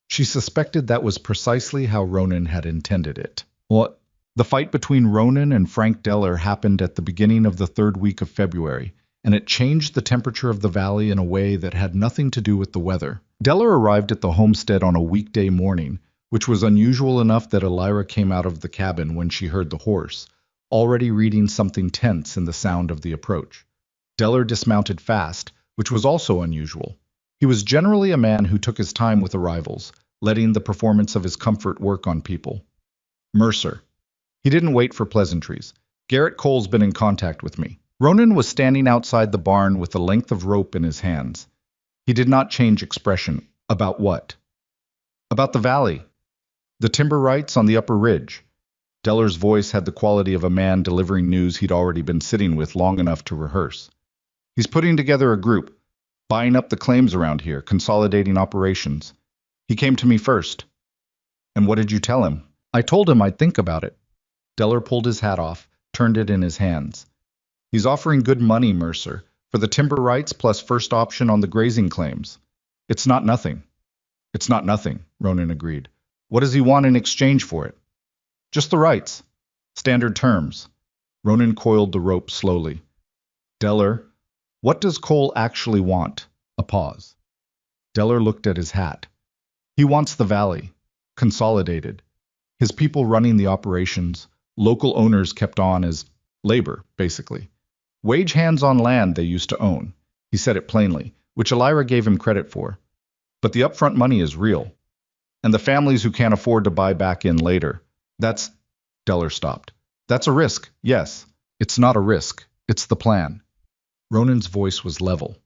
She suspected that was precisely how Ronan had intended it. What? The fight between Ronan and Frank Deller happened at the beginning of the third week of February, and it changed the temperature of the valley in a way that had nothing to do with the weather. Deller arrived at the homestead on a weekday morning, which was unusual enough that Alira came out of the cabin when she heard the horse, already reading something tense in the sound of the approach. Deller dismounted fast, which was also unusual. He was generally a man who took his time with arrivals, letting the performance of his comfort work on people. Mercer. He didn't wait for pleasantries. Garrett Cole's been in contact with me. Ronan was standing outside the barn with a length of rope in his hands. He did not change expression. About what? About the valley. The timber rights on the upper ridge. Deller's voice had the quality of a man delivering news he'd already been sitting with long enough to rehearse. He's putting together a group, buying up the claims around here, consolidating operations. He came to me first. And what did you tell him? I told him I'd think about it. Deller pulled his hat off, turned it in his hands. He's offering good money, Mercer, for the timber rights plus first option on the grazing claims. It's not nothing. It's not nothing, Ronan agreed. What does he want in exchange for it? Just the rights. Standard terms. Ronan coiled the rope slowly. Deller, what does Cole actually want? A pause. Deller looked at his hat. He wants the valley. Consolidated. His people running the operations, local owners kept on as labor, basically. Wage hands on land they used to own. He said it plainly, which Alira gave him credit for. But the upfront money is real. And the families who can't afford to buy back in later. That's... Deller stopped. That's a risk, yes. It's not a risk. It's the plan. Ronan's voice was level,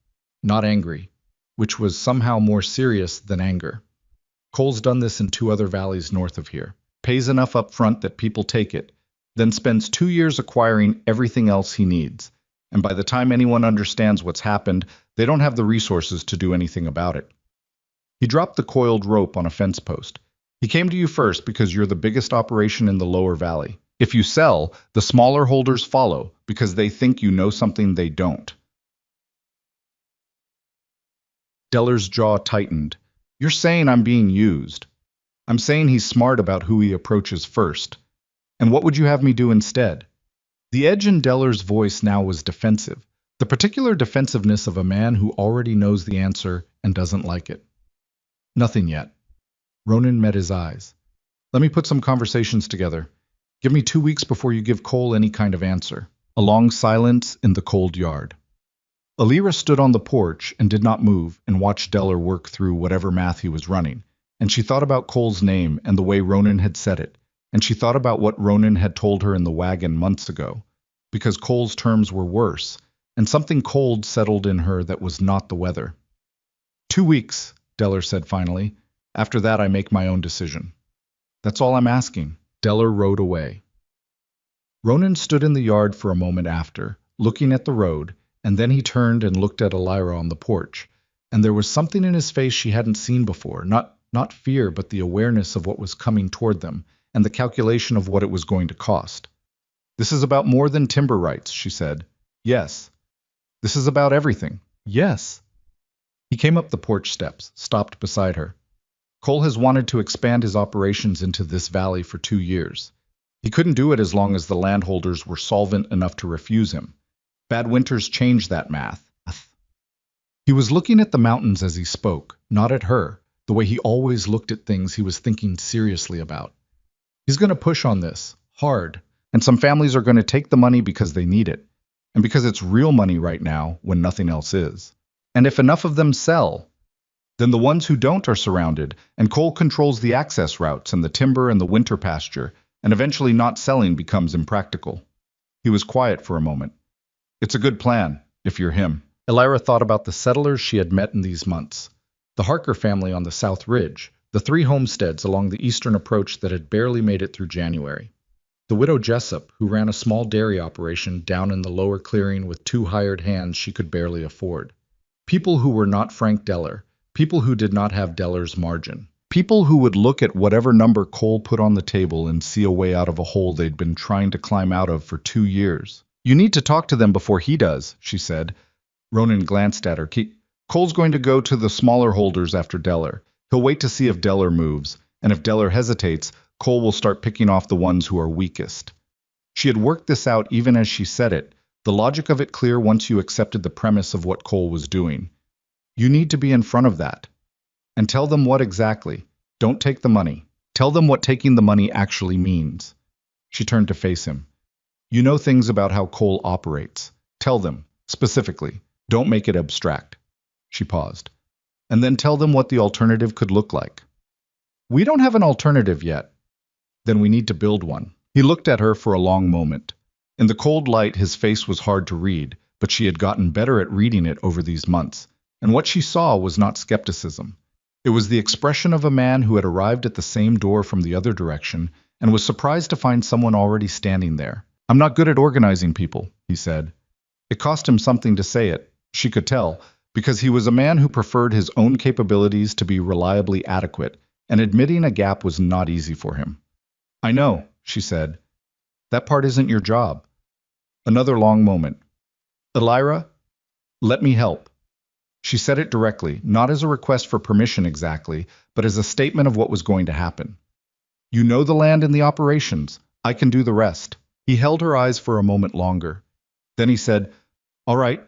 not angry, which was somehow more serious than anger. Cole's done this in 2 other valleys north of here. Pays enough up front that people take it, then spends 2 years acquiring everything else he needs. And by the time anyone understands what's happened, they don't have the resources to do anything about it. He dropped the coiled rope on a fence post. He came to you first because you're the biggest operation in the lower valley. If you sell, the smaller holders follow because they think you know something they don't. Deller's jaw tightened. You're saying I'm being used. I'm saying he's smart about who he approaches first. And what would you have me do instead? The edge in Deller's voice now was defensive, the particular defensiveness of a man who already knows the answer and doesn't like it. Nothing yet. Ronan met his eyes. Let me put some conversations together. Give me 2 weeks before you give Cole any kind of answer. A long silence in the cold yard. Alira stood on the porch and did not move and watched Deller work through whatever math he was running, and she thought about Cole's name and the way Ronan had said it, and she thought about what Ronan had told her in the wagon months ago, because Cole's terms were worse, and something cold settled in her that was not the weather. 2 weeks, Deller said finally. After that, I make my own decision. That's all I'm asking. Deller rode away. Ronan stood in the yard for a moment after, looking at the road, and then he turned and looked at Elira on the porch, and there was something in his face she hadn't seen before, not fear, but the awareness of what was coming toward them, and the calculation of what it was going to cost. This is about more than timber rights, she said. Yes. This is about everything. Yes. He came up the porch steps, stopped beside her. Cole has wanted to expand his operations into this valley for 2 years. He couldn't do it as long as the landholders were solvent enough to refuse him. Bad winters changed that math. He was looking at the mountains as he spoke, not at her, the way he always looked at things he was thinking seriously about. He's going to push on this, hard, and some families are going to take the money because they need it, and because it's real money right now when nothing else is. And if enough of them sell, then the ones who don't are surrounded, and Cole controls the access routes and the timber and the winter pasture, and eventually not selling becomes impractical. He was quiet for a moment. It's a good plan, if you're him. Elira thought about the settlers she had met in these months. The Harker family on the South Ridge, the 3 homesteads along the eastern approach that had barely made it through January. The widow Jessup, who ran a small dairy operation down in the lower clearing with 2 hired hands she could barely afford. People who were not Frank Deller, people who did not have Deller's margin. People who would look at whatever number Cole put on the table and see a way out of a hole they'd been trying to climb out of for 2 years. You need to talk to them before he does, she said. Ronan glanced at her. Cole's going to go to the smaller holders after Deller. He'll wait to see if Deller moves, and if Deller hesitates, Cole will start picking off the ones who are weakest. She had worked this out even as she said it, the logic of it clear once you accepted the premise of what Cole was doing. You need to be in front of that. And tell them what exactly. Don't take the money. Tell them what taking the money actually means. She turned to face him. You know things about how Cole operates. Tell them, specifically. Don't make it abstract. She paused. And then tell them what the alternative could look like. We don't have an alternative yet. Then we need to build one. He looked at her for a long moment. In the cold light, his face was hard to read, but she had gotten better at reading it over these months. And what she saw was not skepticism. It was the expression of a man who had arrived at the same door from the other direction and was surprised to find someone already standing there. I'm not good at organizing people, he said. It cost him something to say it, she could tell, because he was a man who preferred his own capabilities to be reliably adequate, and admitting a gap was not easy for him. I know, she said. That part isn't your job. Another long moment. Elira, let me help. She said it directly, not as a request for permission exactly, but as a statement of what was going to happen. You know the land and the operations. I can do the rest. He held her eyes for a moment longer. Then he said, all right,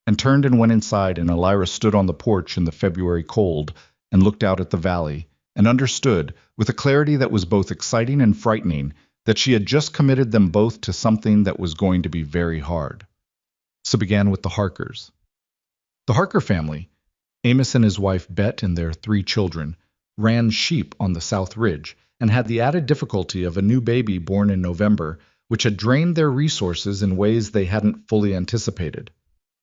and turned and went inside, and Elira stood on the porch in the February cold and looked out at the valley, and understood, with a clarity that was both exciting and frightening, that she had just committed them both to something that was going to be very hard. So began with the Harkers. The Harker family, Amos and his wife Bet and their 3 children, ran sheep on the South Ridge and had the added difficulty of a new baby born in November, which had drained their resources in ways they hadn't fully anticipated.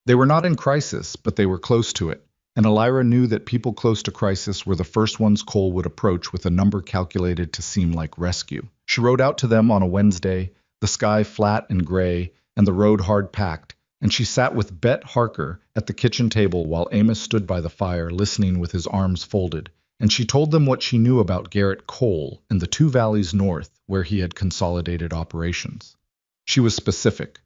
They were not in crisis, but they were close to it, and Elira knew that people close to crisis were the first ones Cole would approach with a number calculated to seem like rescue. She rode out to them on a Wednesday, the sky flat and gray, and the road hard-packed, and she sat with Bet Harker at the kitchen table while Amos stood by the fire listening with his arms folded, and she told them what she knew about Garrett Cole and the 2 valleys north where he had consolidated operations. She was specific.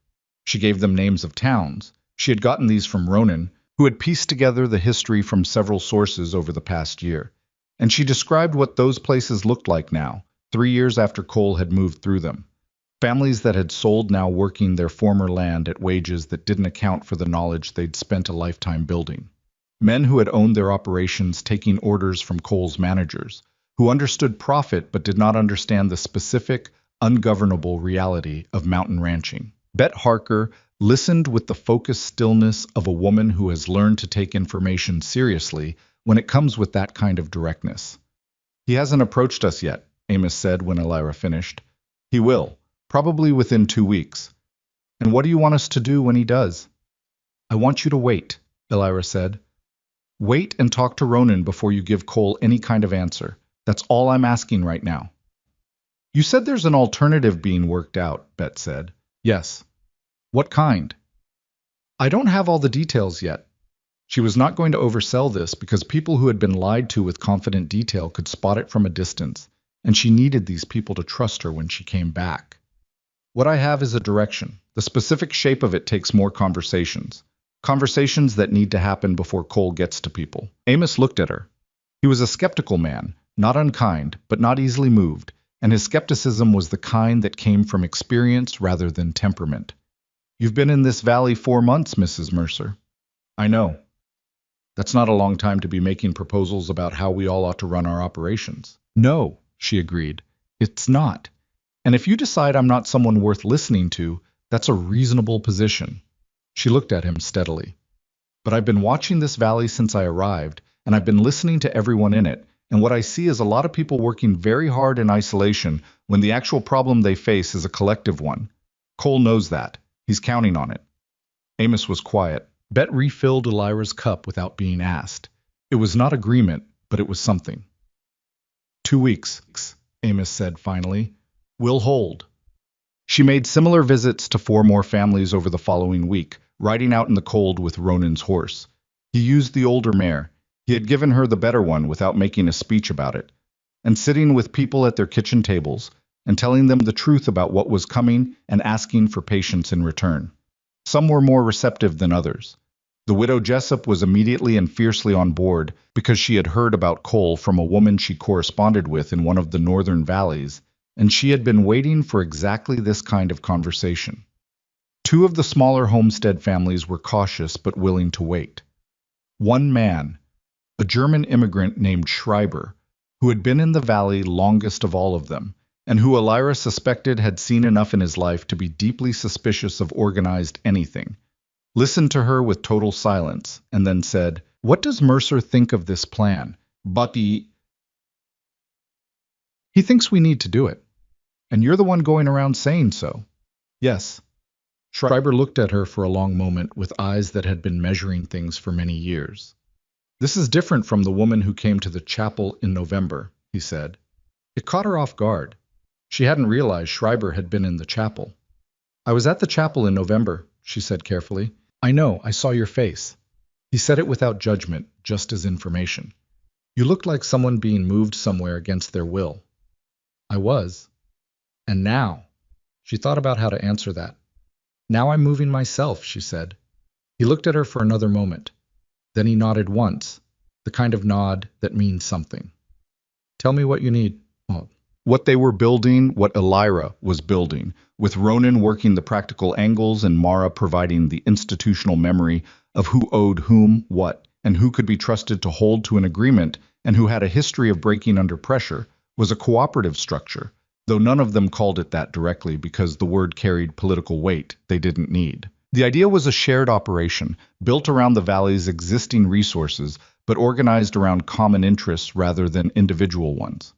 She gave them names of towns. She had gotten these from Ronan, who had pieced together the history from several sources over the past year, and she described what those places looked like now, 3 years after Cole had moved through them. Families that had sold now working their former land at wages that didn't account for the knowledge they'd spent a lifetime building. Men who had owned their operations taking orders from Cole's managers, who understood profit but did not understand the specific, ungovernable reality of mountain ranching. Bet Harker listened with the focused stillness of a woman who has learned to take information seriously when it comes with that kind of directness. He hasn't approached us yet, Amos said when Elira finished. He will. Probably within 2 weeks. And what do you want us to do when he does? I want you to wait, Elira said. Wait and talk to Ronan before you give Cole any kind of answer. That's all I'm asking right now. You said there's an alternative being worked out, Bet said. Yes. What kind? I don't have all the details yet. She was not going to oversell this because people who had been lied to with confident detail could spot it from a distance, and she needed these people to trust her when she came back. What I have is a direction. The specific shape of it takes more conversations. Conversations that need to happen before Cole gets to people. Amos looked at her. He was a skeptical man, not unkind, but not easily moved, and his skepticism was the kind that came from experience rather than temperament. You've been in this valley 4 months, Mrs. Mercer. I know. That's not a long time to be making proposals about how we all ought to run our operations. No, she agreed. It's not. And if you decide I'm not someone worth listening to, that's a reasonable position. She looked at him steadily. But I've been watching this valley since I arrived, and I've been listening to everyone in it, and what I see is a lot of people working very hard in isolation when the actual problem they face is a collective one. Cole knows that. He's counting on it. Amos was quiet. Bet refilled Elira's cup without being asked. It was not agreement, but it was something. 2 weeks, Amos said finally. We'll hold. She made similar visits to 4 more families over the following week, riding out in the cold with Ronan's horse. He used the older mare. He had given her the better one without making a speech about it, and sitting with people at their kitchen tables and telling them the truth about what was coming and asking for patience in return. Some were more receptive than others. The widow Jessup was immediately and fiercely on board because she had heard about Cole from a woman she corresponded with in one of the northern valleys, and she had been waiting for exactly this kind of conversation. 2 of the smaller homestead families were cautious but willing to wait. One man, a German immigrant named Schreiber, who had been in the valley longest of all of them, and who Elira suspected had seen enough in his life to be deeply suspicious of organized anything, listened to her with total silence, and then said, "What does Mercer think of this plan? But he thinks we need to do it. And you're the one going around saying so." Yes. Schreiber looked at her for a long moment with eyes that had been measuring things for many years. "This is different from the woman who came to the chapel in November," he said. It caught her off guard. She hadn't realized Schreiber had been in the chapel. "I was at the chapel in November," she said carefully. "I know, I saw your face." He said it without judgment, just as information. "You looked like someone being moved somewhere against their will." "I was. And now?" She thought about how to answer that. "Now I'm moving myself," she said. He looked at her for another moment. Then he nodded once, the kind of nod that means something. "Tell me what you need." What they were building, what Elira was building, with Ronan working the practical angles and Mara providing the institutional memory of who owed whom what, and who could be trusted to hold to an agreement and who had a history of breaking under pressure, was a cooperative structure, though none of them called it that directly because the word carried political weight they didn't need. The idea was a shared operation, built around the valley's existing resources, but organized around common interests rather than individual ones.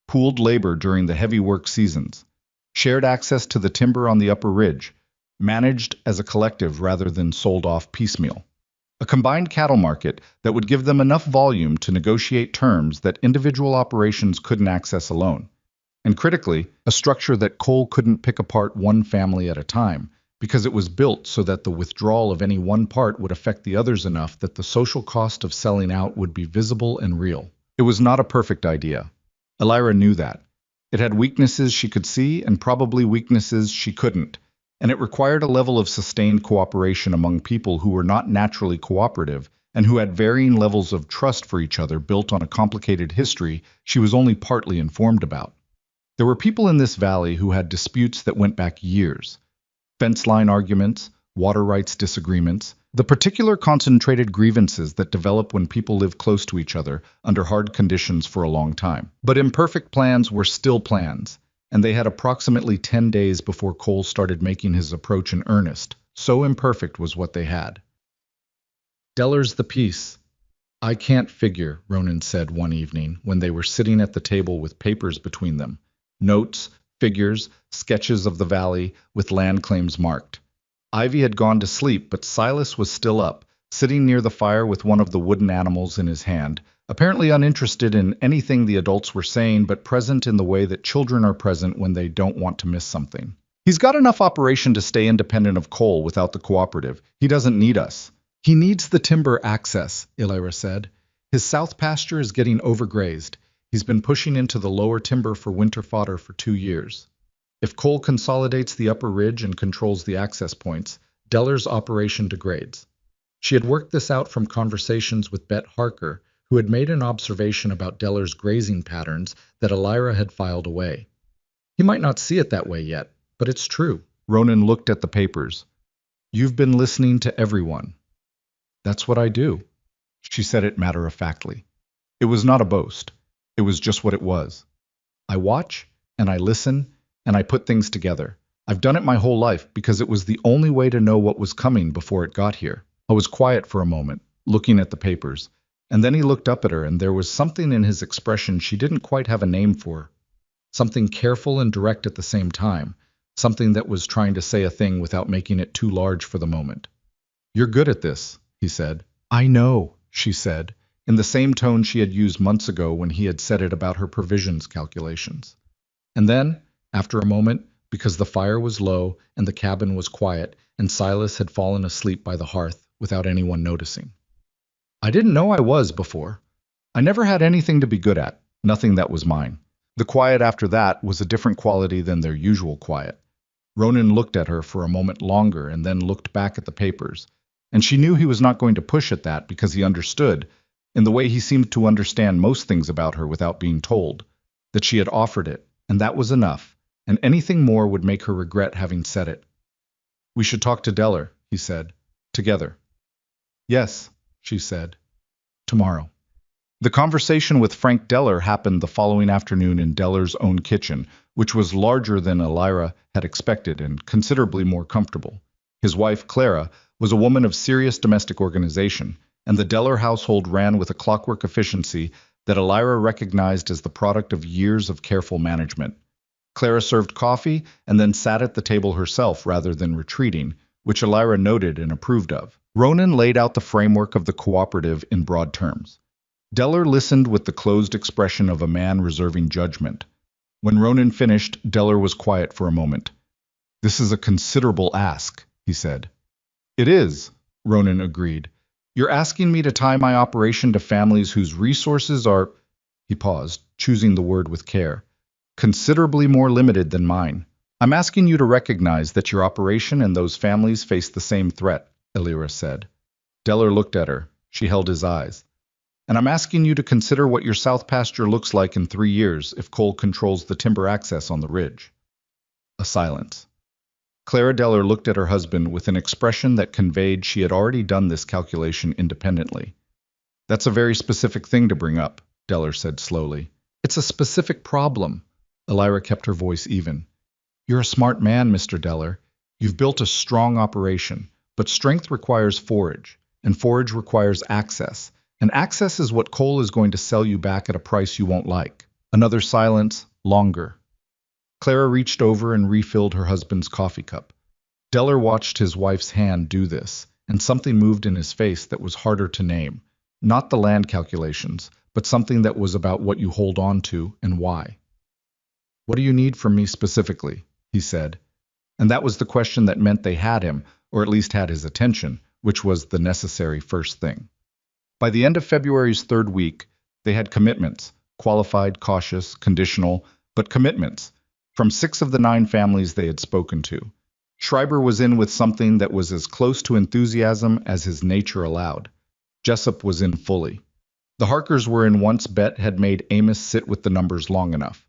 Pooled labor during the heavy work seasons, shared access to the timber on the upper ridge, managed as a collective rather than sold off piecemeal. A combined cattle market that would give them enough volume to negotiate terms that individual operations couldn't access alone. And critically, a structure that Cole couldn't pick apart one family at a time, because it was built so that the withdrawal of any one part would affect the others enough that the social cost of selling out would be visible and real. It was not a perfect idea. Elira knew that. It had weaknesses she could see and probably weaknesses she couldn't, and it required a level of sustained cooperation among people who were not naturally cooperative and who had varying levels of trust for each other built on a complicated history she was only partly informed about. There were people in this valley who had disputes that went back years. Fence line arguments, water rights disagreements, the particular concentrated grievances that develop when people live close to each other under hard conditions for a long time. But imperfect plans were still plans, and they had approximately 10 days before Cole started making his approach in earnest. So imperfect was what they had. "Deller's the piece. I can't figure," Ronan said one evening when they were sitting at the table with papers between them. Notes, figures, sketches of the valley with land claims marked. Ivy had gone to sleep, but Silas was still up, sitting near the fire with one of the wooden animals in his hand, apparently uninterested in anything the adults were saying, but present in the way that children are present when they don't want to miss something. He's got enough operation to stay independent of Cole without the cooperative. He doesn't need us. He needs the timber access, Illyra said. His south pasture is getting overgrazed. He's been pushing into the lower timber for winter fodder for 2 years. If Cole consolidates the upper ridge and controls the access points, Deller's operation degrades. She had worked this out from conversations with Bet Harker, who had made an observation about Deller's grazing patterns that Illyra had filed away. He might not see it that way yet, but it's true. Ronan looked at the papers. You've been listening to everyone. That's what I do. She said it matter-of-factly. It was not a boast. It was just what it was. I watch, and I listen, and I put things together. I've done it my whole life because it was the only way to know what was coming before it got here. I was quiet for a moment, looking at the papers, and then he looked up at her, and there was something in his expression she didn't quite have a name for. Something careful and direct at the same time, something that was trying to say a thing without making it too large for the moment. You're good at this, he said. I know, she said, in the same tone she had used months ago when he had said it about her provisions calculations. And then, after a moment, because the fire was low and the cabin was quiet and Silas had fallen asleep by the hearth without anyone noticing. I didn't know I was before. I never had anything to be good at, nothing that was mine. The quiet after that was a different quality than their usual quiet. Ronan looked at her for a moment longer and then looked back at the papers, and she knew he was not going to push at that because he understood, in the way he seemed to understand most things about her without being told, that she had offered it, and that was enough, and anything more would make her regret having said it. We should talk to Deller, he said, together. Yes, she said. Tomorrow. The conversation with Frank Deller happened the following afternoon in Deller's own kitchen, which was larger than Illyra had expected and considerably more comfortable. His wife, Clara, was a woman of serious domestic organization, and the Deller household ran with a clockwork efficiency that Illyra recognized as the product of years of careful management. Clara served coffee and then sat at the table herself rather than retreating, which Illyra noted and approved of. Ronan laid out the framework of the cooperative in broad terms. Deller listened with the closed expression of a man reserving judgment. When Ronan finished, Deller was quiet for a moment. This is a considerable ask, he said. It is, Ronan agreed. You're asking me to tie my operation to families whose resources are, he paused, choosing the word with care, considerably more limited than mine. I'm asking you to recognize that your operation and those families face the same threat, Illyra said. Deller looked at her. She held his eyes. And I'm asking you to consider what your south pasture looks like in 3 years if Cole controls the timber access on the ridge. A silence. Clara Deller looked at her husband with an expression that conveyed she had already done this calculation independently. That's a very specific thing to bring up, Deller said slowly. It's a specific problem. Illyra kept her voice even. You're a smart man, Mr. Deller. You've built a strong operation, but strength requires forage, and forage requires access. And access is what Cole is going to sell you back at a price you won't like. Another silence, longer. Clara reached over and refilled her husband's coffee cup. Deller watched his wife's hand do this, and something moved in his face that was harder to name. Not the land calculations, but something that was about what you hold on to and why. What do you need from me specifically? He said. And that was the question that meant they had him, or at least had his attention, which was the necessary first thing. By the end of February's 3rd week, they had commitments, qualified, cautious, conditional, but commitments, from 6 of the 9 families they had spoken to. Schreiber was in with something that was as close to enthusiasm as his nature allowed. Jessup was in fully. The Harkers were in once Bet had made Amos sit with the numbers long enough.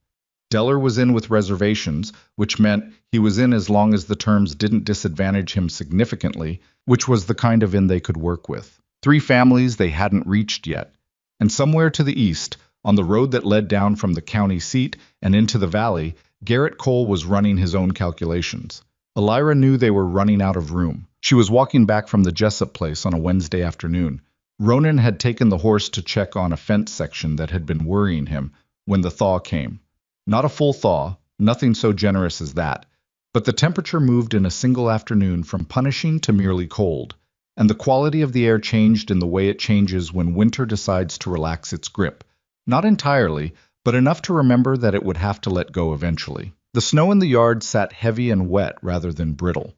Deller was in with reservations, which meant he was in as long as the terms didn't disadvantage him significantly, which was the kind of in they could work with. 3 families they hadn't reached yet, and somewhere to the east, on the road that led down from the county seat and into the valley, Garrett Cole was running his own calculations. Illyra knew they were running out of room. She was walking back from the Jessup place on a Wednesday afternoon. Ronan had taken the horse to check on a fence section that had been worrying him when the thaw came. Not a full thaw, nothing so generous as that, But the temperature moved in a single afternoon from punishing to merely cold, and the quality of the air changed in the way it changes when winter decides to relax its grip. Not entirely, but enough to remember that it would have to let go eventually. The snow in the yard sat heavy and wet rather than brittle.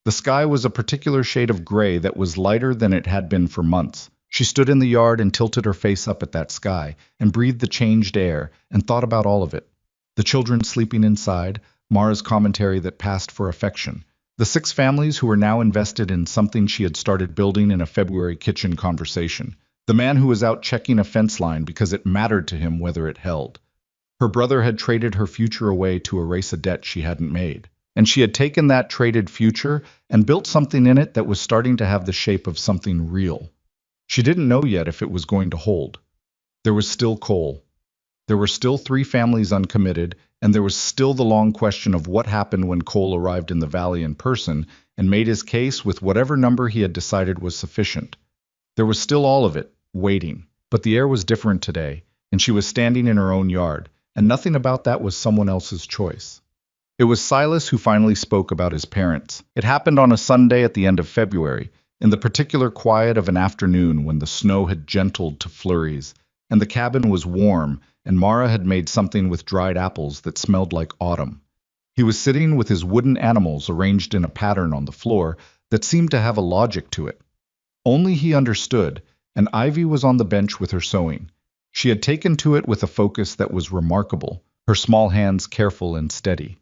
The sky was a particular shade of gray that was lighter than it had been for months. She stood in the yard and tilted her face up at that sky, and breathed the changed air, and thought about all of it. The children sleeping inside, Mara's commentary that passed for affection, the 6 families who were now invested in something she had started building in a February kitchen conversation, the man who was out checking a fence line because it mattered to him whether it held. Her brother had traded her future away to erase a debt she hadn't made, and she had taken that traded future and built something in it that was starting to have the shape of something real. She didn't know yet if it was going to hold. There was still Cole. There were still 3 families uncommitted, and there was still the long question of what happened when Cole arrived in the valley in person and made his case with whatever number he had decided was sufficient. There was still all of it, waiting. But the air was different today, and she was standing in her own yard, and nothing about that was someone else's choice. It was Silas who finally spoke about his parents. It happened on a Sunday at the end of February, in the particular quiet of an afternoon when the snow had gentled to flurries, and the cabin was warm, and Mara had made something with dried apples that smelled like autumn. He was sitting with his wooden animals arranged in a pattern on the floor that seemed to have a logic to it. Only he understood, and Ivy was on the bench with her sewing. She had taken to it with a focus that was remarkable, her small hands careful and steady.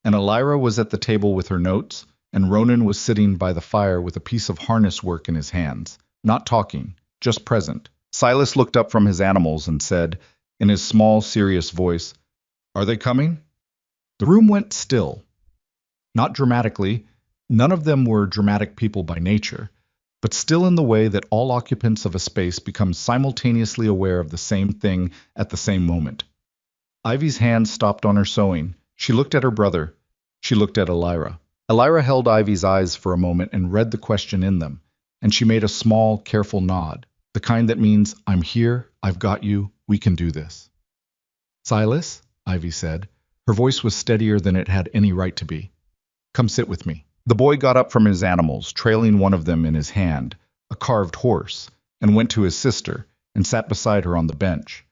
And Elira was at the table with her notes, and Ronan was sitting by the fire with a piece of harness work in his hands, not talking, just present. Silas looked up from his animals and said, in his small, serious voice, "Are they coming?" The room went still. Not dramatically, none of them were dramatic people by nature, but still in the way that all occupants of a space become simultaneously aware of the same thing at the same moment. Ivy's hand stopped on her sewing. She looked at her brother. She looked at Elira. Elira held Ivy's eyes for a moment and read the question in them, and she made a small, careful nod, the kind that means, "I'm here, I've got you, we can do this." "Silas," Ivy said. Her voice was steadier than it had any right to be. "Come sit with me." The boy got up from his animals, trailing one of them in his hand, a carved horse, and went to his sister, and sat beside her on the bench.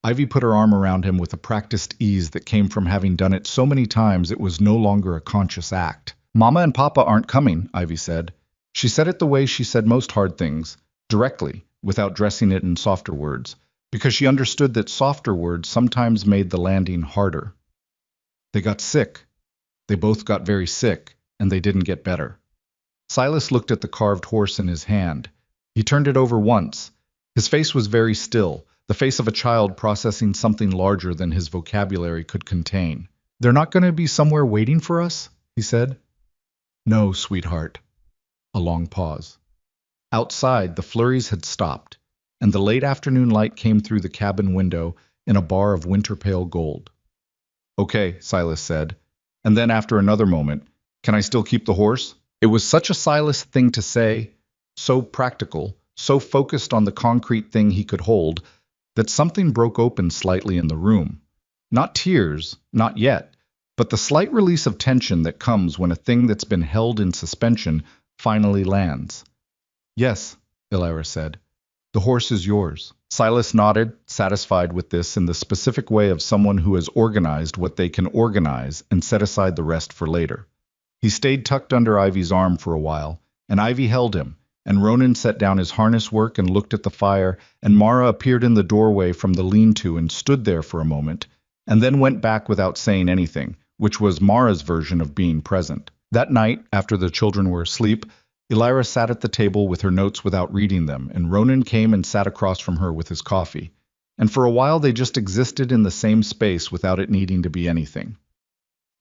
Ivy put her arm around him with a practiced ease that came from having done it so many times it was no longer a conscious act. "Mama and Papa aren't coming," Ivy said. She said it the way she said most hard things, directly, without dressing it in softer words, because she understood that softer words sometimes made the landing harder. "They got sick. They both got very sick, and they didn't get better." Silas looked at the carved horse in his hand. He turned it over once. His face was very still, the face of a child processing something larger than his vocabulary could contain. "They're not going to be somewhere waiting for us?" he said. "No, sweetheart." A long pause. Outside, the flurries had stopped, and the late afternoon light came through the cabin window in a bar of winter-pale gold. "Okay," Silas said, and then after another moment, "Can I still keep the horse?" It was such a Silas thing to say, so practical, so focused on the concrete thing he could hold, that something broke open slightly in the room. Not tears, not yet, but the slight release of tension that comes when a thing that's been held in suspension finally lands. "Yes," Elira said. "The horse is yours." Silas nodded, satisfied with this in the specific way of someone who has organized what they can organize and set aside the rest for later. He stayed tucked under Ivy's arm for a while, and Ivy held him, and Ronan set down his harness work and looked at the fire, and Mara appeared in the doorway from the lean-to and stood there for a moment, and then went back without saying anything, which was Mara's version of being present. That night, after the children were asleep, Elira sat at the table with her notes without reading them, and Ronan came and sat across from her with his coffee. And for a while they just existed in the same space without it needing to be anything.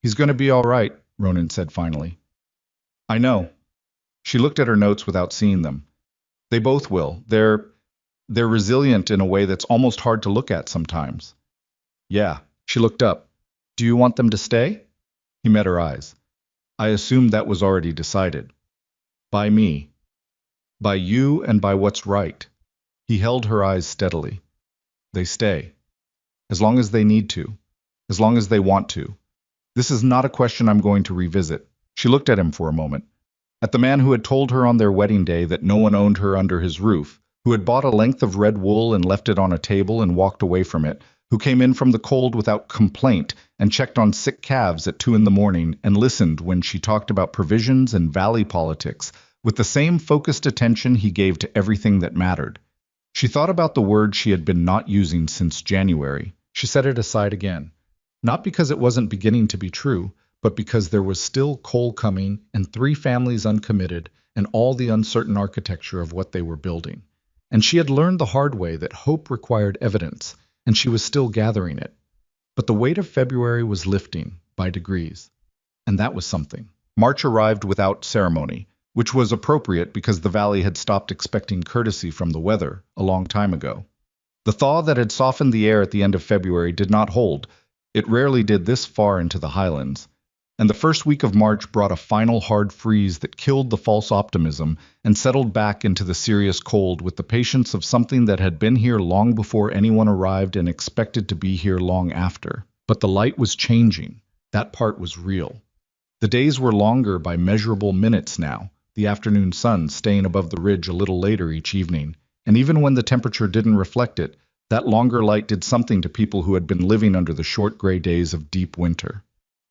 "He's going to be all right," Ronan said finally. "I know." She looked at her notes without seeing them. "They both will. They're resilient in a way that's almost hard to look at sometimes." "Yeah." She looked up. "Do you want them to stay?" He met her eyes. "I assumed that was already decided." "By me. By you and by what's right." He held her eyes steadily. "They stay. As long as they need to. As long as they want to. This is not a question I'm going to revisit. She looked at him for a moment. At the man who had told her on their wedding day that no one owned her under his roof, who had bought a length of red wool and left it on a table and walked away from it, who came in from the cold without complaint and checked on sick calves at 2 in the morning and listened when she talked about provisions and valley politics with the same focused attention he gave to everything that mattered. She thought about the word she had been not using since January. She set it aside again, not because it wasn't beginning to be true, but because there was still coal coming and 3 families uncommitted and all the uncertain architecture of what they were building. And she had learned the hard way that hope required evidence, and she was still gathering it. But the weight of February was lifting, by degrees. And that was something. March arrived without ceremony, which was appropriate because the valley had stopped expecting courtesy from the weather a long time ago. The thaw that had softened the air at the end of February did not hold. It rarely did this far into the highlands. And the first week of March brought a final hard freeze that killed the false optimism and settled back into the serious cold with the patience of something that had been here long before anyone arrived and expected to be here long after. But the light was changing. That part was real. The days were longer by measurable minutes now, the afternoon sun staying above the ridge a little later each evening, and even when the temperature didn't reflect it, that longer light did something to people who had been living under the short gray days of deep winter.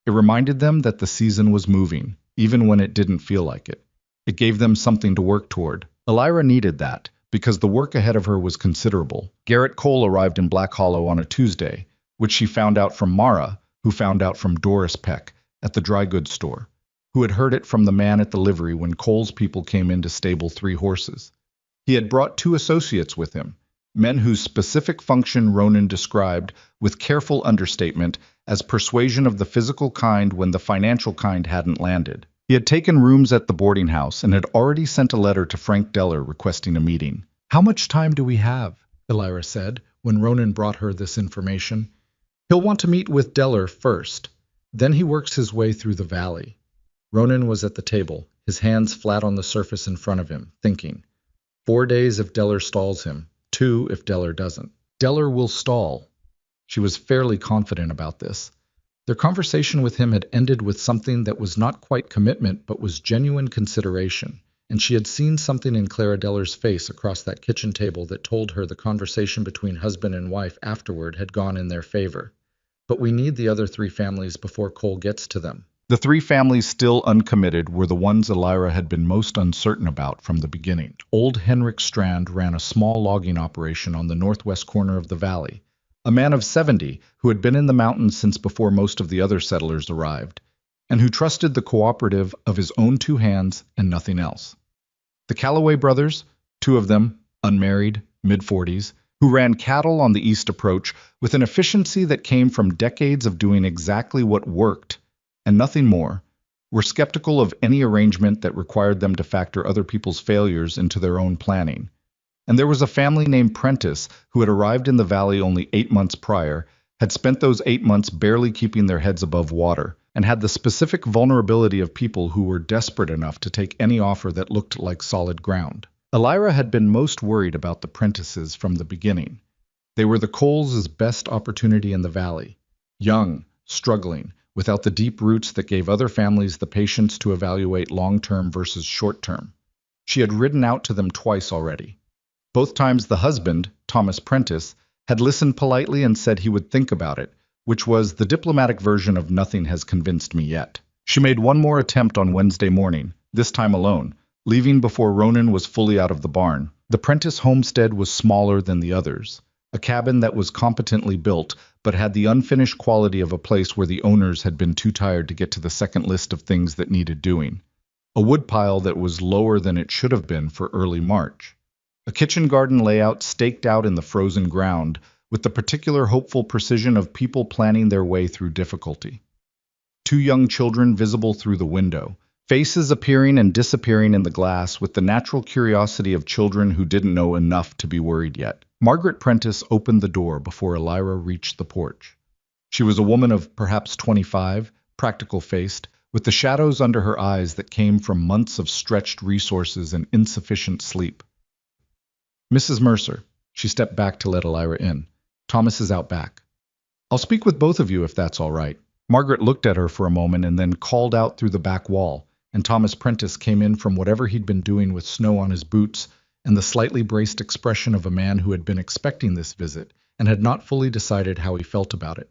It reminded them that the season was moving, even when it didn't feel like it. It gave them something to work toward. Elira needed that, because the work ahead of her was considerable. Garrett Cole arrived in Black Hollow on a Tuesday, which she found out from Mara, who found out from Doris Peck at the dry goods store, who had heard it from the man at the livery when Cole's people came in to stable 3 horses. He had brought 2 associates with him, men whose specific function Ronan described, with careful understatement, as persuasion of the physical kind when the financial kind hadn't landed. He had taken rooms at the boarding house and had already sent a letter to Frank Deller requesting a meeting. "How much time do we have?" Elira said, when Ronan brought her this information. "He'll want to meet with Deller first. Then he works his way through the valley." Ronan was at the table, his hands flat on the surface in front of him, thinking. 4 days if Deller stalls him. 2 if Deller doesn't. Deller will stall. She was fairly confident about this. Their conversation with him had ended with something that was not quite commitment but was genuine consideration, and she had seen something in Clara Deller's face across that kitchen table that told her the conversation between husband and wife afterward had gone in their favor. But we need the other 3 families before Cole gets to them. The 3 families still uncommitted were the ones Elira had been most uncertain about from the beginning. Old Henrik Strand ran a small logging operation on the northwest corner of the valley, a man of 70 who had been in the mountains since before most of the other settlers arrived, and who trusted the cooperative of his own 2 hands and nothing else. The Calloway brothers, 2 of them, unmarried, mid-40s, who ran cattle on the east approach with an efficiency that came from decades of doing exactly what worked, and nothing more, were skeptical of any arrangement that required them to factor other people's failures into their own planning. And there was a family named Prentice who had arrived in the valley only 8 months prior, had spent those 8 months barely keeping their heads above water, and had the specific vulnerability of people who were desperate enough to take any offer that looked like solid ground. Elira had been most worried about the Prentices from the beginning. They were the Coles' best opportunity in the valley. Young, struggling, without the deep roots that gave other families the patience to evaluate long-term versus short-term. She had ridden out to them twice already. Both times the husband, Thomas Prentice, had listened politely and said he would think about it, which was the diplomatic version of "nothing has convinced me yet." She made one more attempt on Wednesday morning, this time alone, leaving before Ronan was fully out of the barn. The Prentice homestead was smaller than the others, a cabin that was competently built, but had the unfinished quality of a place where the owners had been too tired to get to the second list of things that needed doing. A woodpile that was lower than it should have been for early March. A kitchen garden layout staked out in the frozen ground, with the particular hopeful precision of people planning their way through difficulty. 2 young children visible through the window, faces appearing and disappearing in the glass with the natural curiosity of children who didn't know enough to be worried yet. Margaret Prentice opened the door before Elira reached the porch. She was a woman of perhaps 25, practical-faced, with the shadows under her eyes that came from months of stretched resources and insufficient sleep. "Mrs. Mercer," she stepped back to let Elira in. "Thomas is out back. I'll speak with both of you if that's all right." Margaret looked at her for a moment and then called out through the back wall, and Thomas Prentice came in from whatever he'd been doing with snow on his boots and the slightly braced expression of a man who had been expecting this visit and had not fully decided how he felt about it.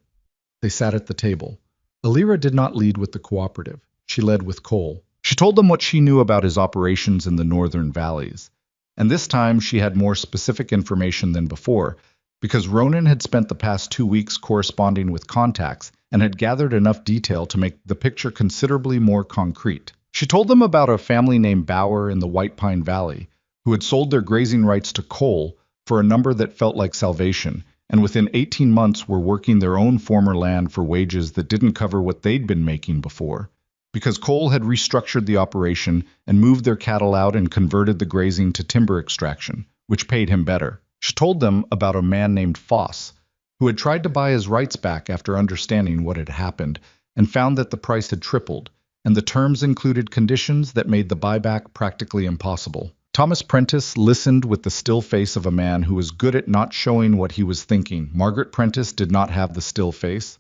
They sat at the table. Elira did not lead with the cooperative. She led with Cole. She told them what she knew about his operations in the northern valleys. And this time she had more specific information than before, because Ronan had spent the past 2 weeks corresponding with contacts and had gathered enough detail to make the picture considerably more concrete. She told them about a family named Bauer in the White Pine Valley, who had sold their grazing rights to Cole for a number that felt like salvation, and within 18 months were working their own former land for wages that didn't cover what they'd been making before, because Cole had restructured the operation and moved their cattle out and converted the grazing to timber extraction, which paid him better. She told them about a man named Foss, who had tried to buy his rights back after understanding what had happened, and found that the price had tripled, and the terms included conditions that made the buyback practically impossible. Thomas Prentice listened with the still face of a man who was good at not showing what he was thinking. Margaret Prentice did not have the still face.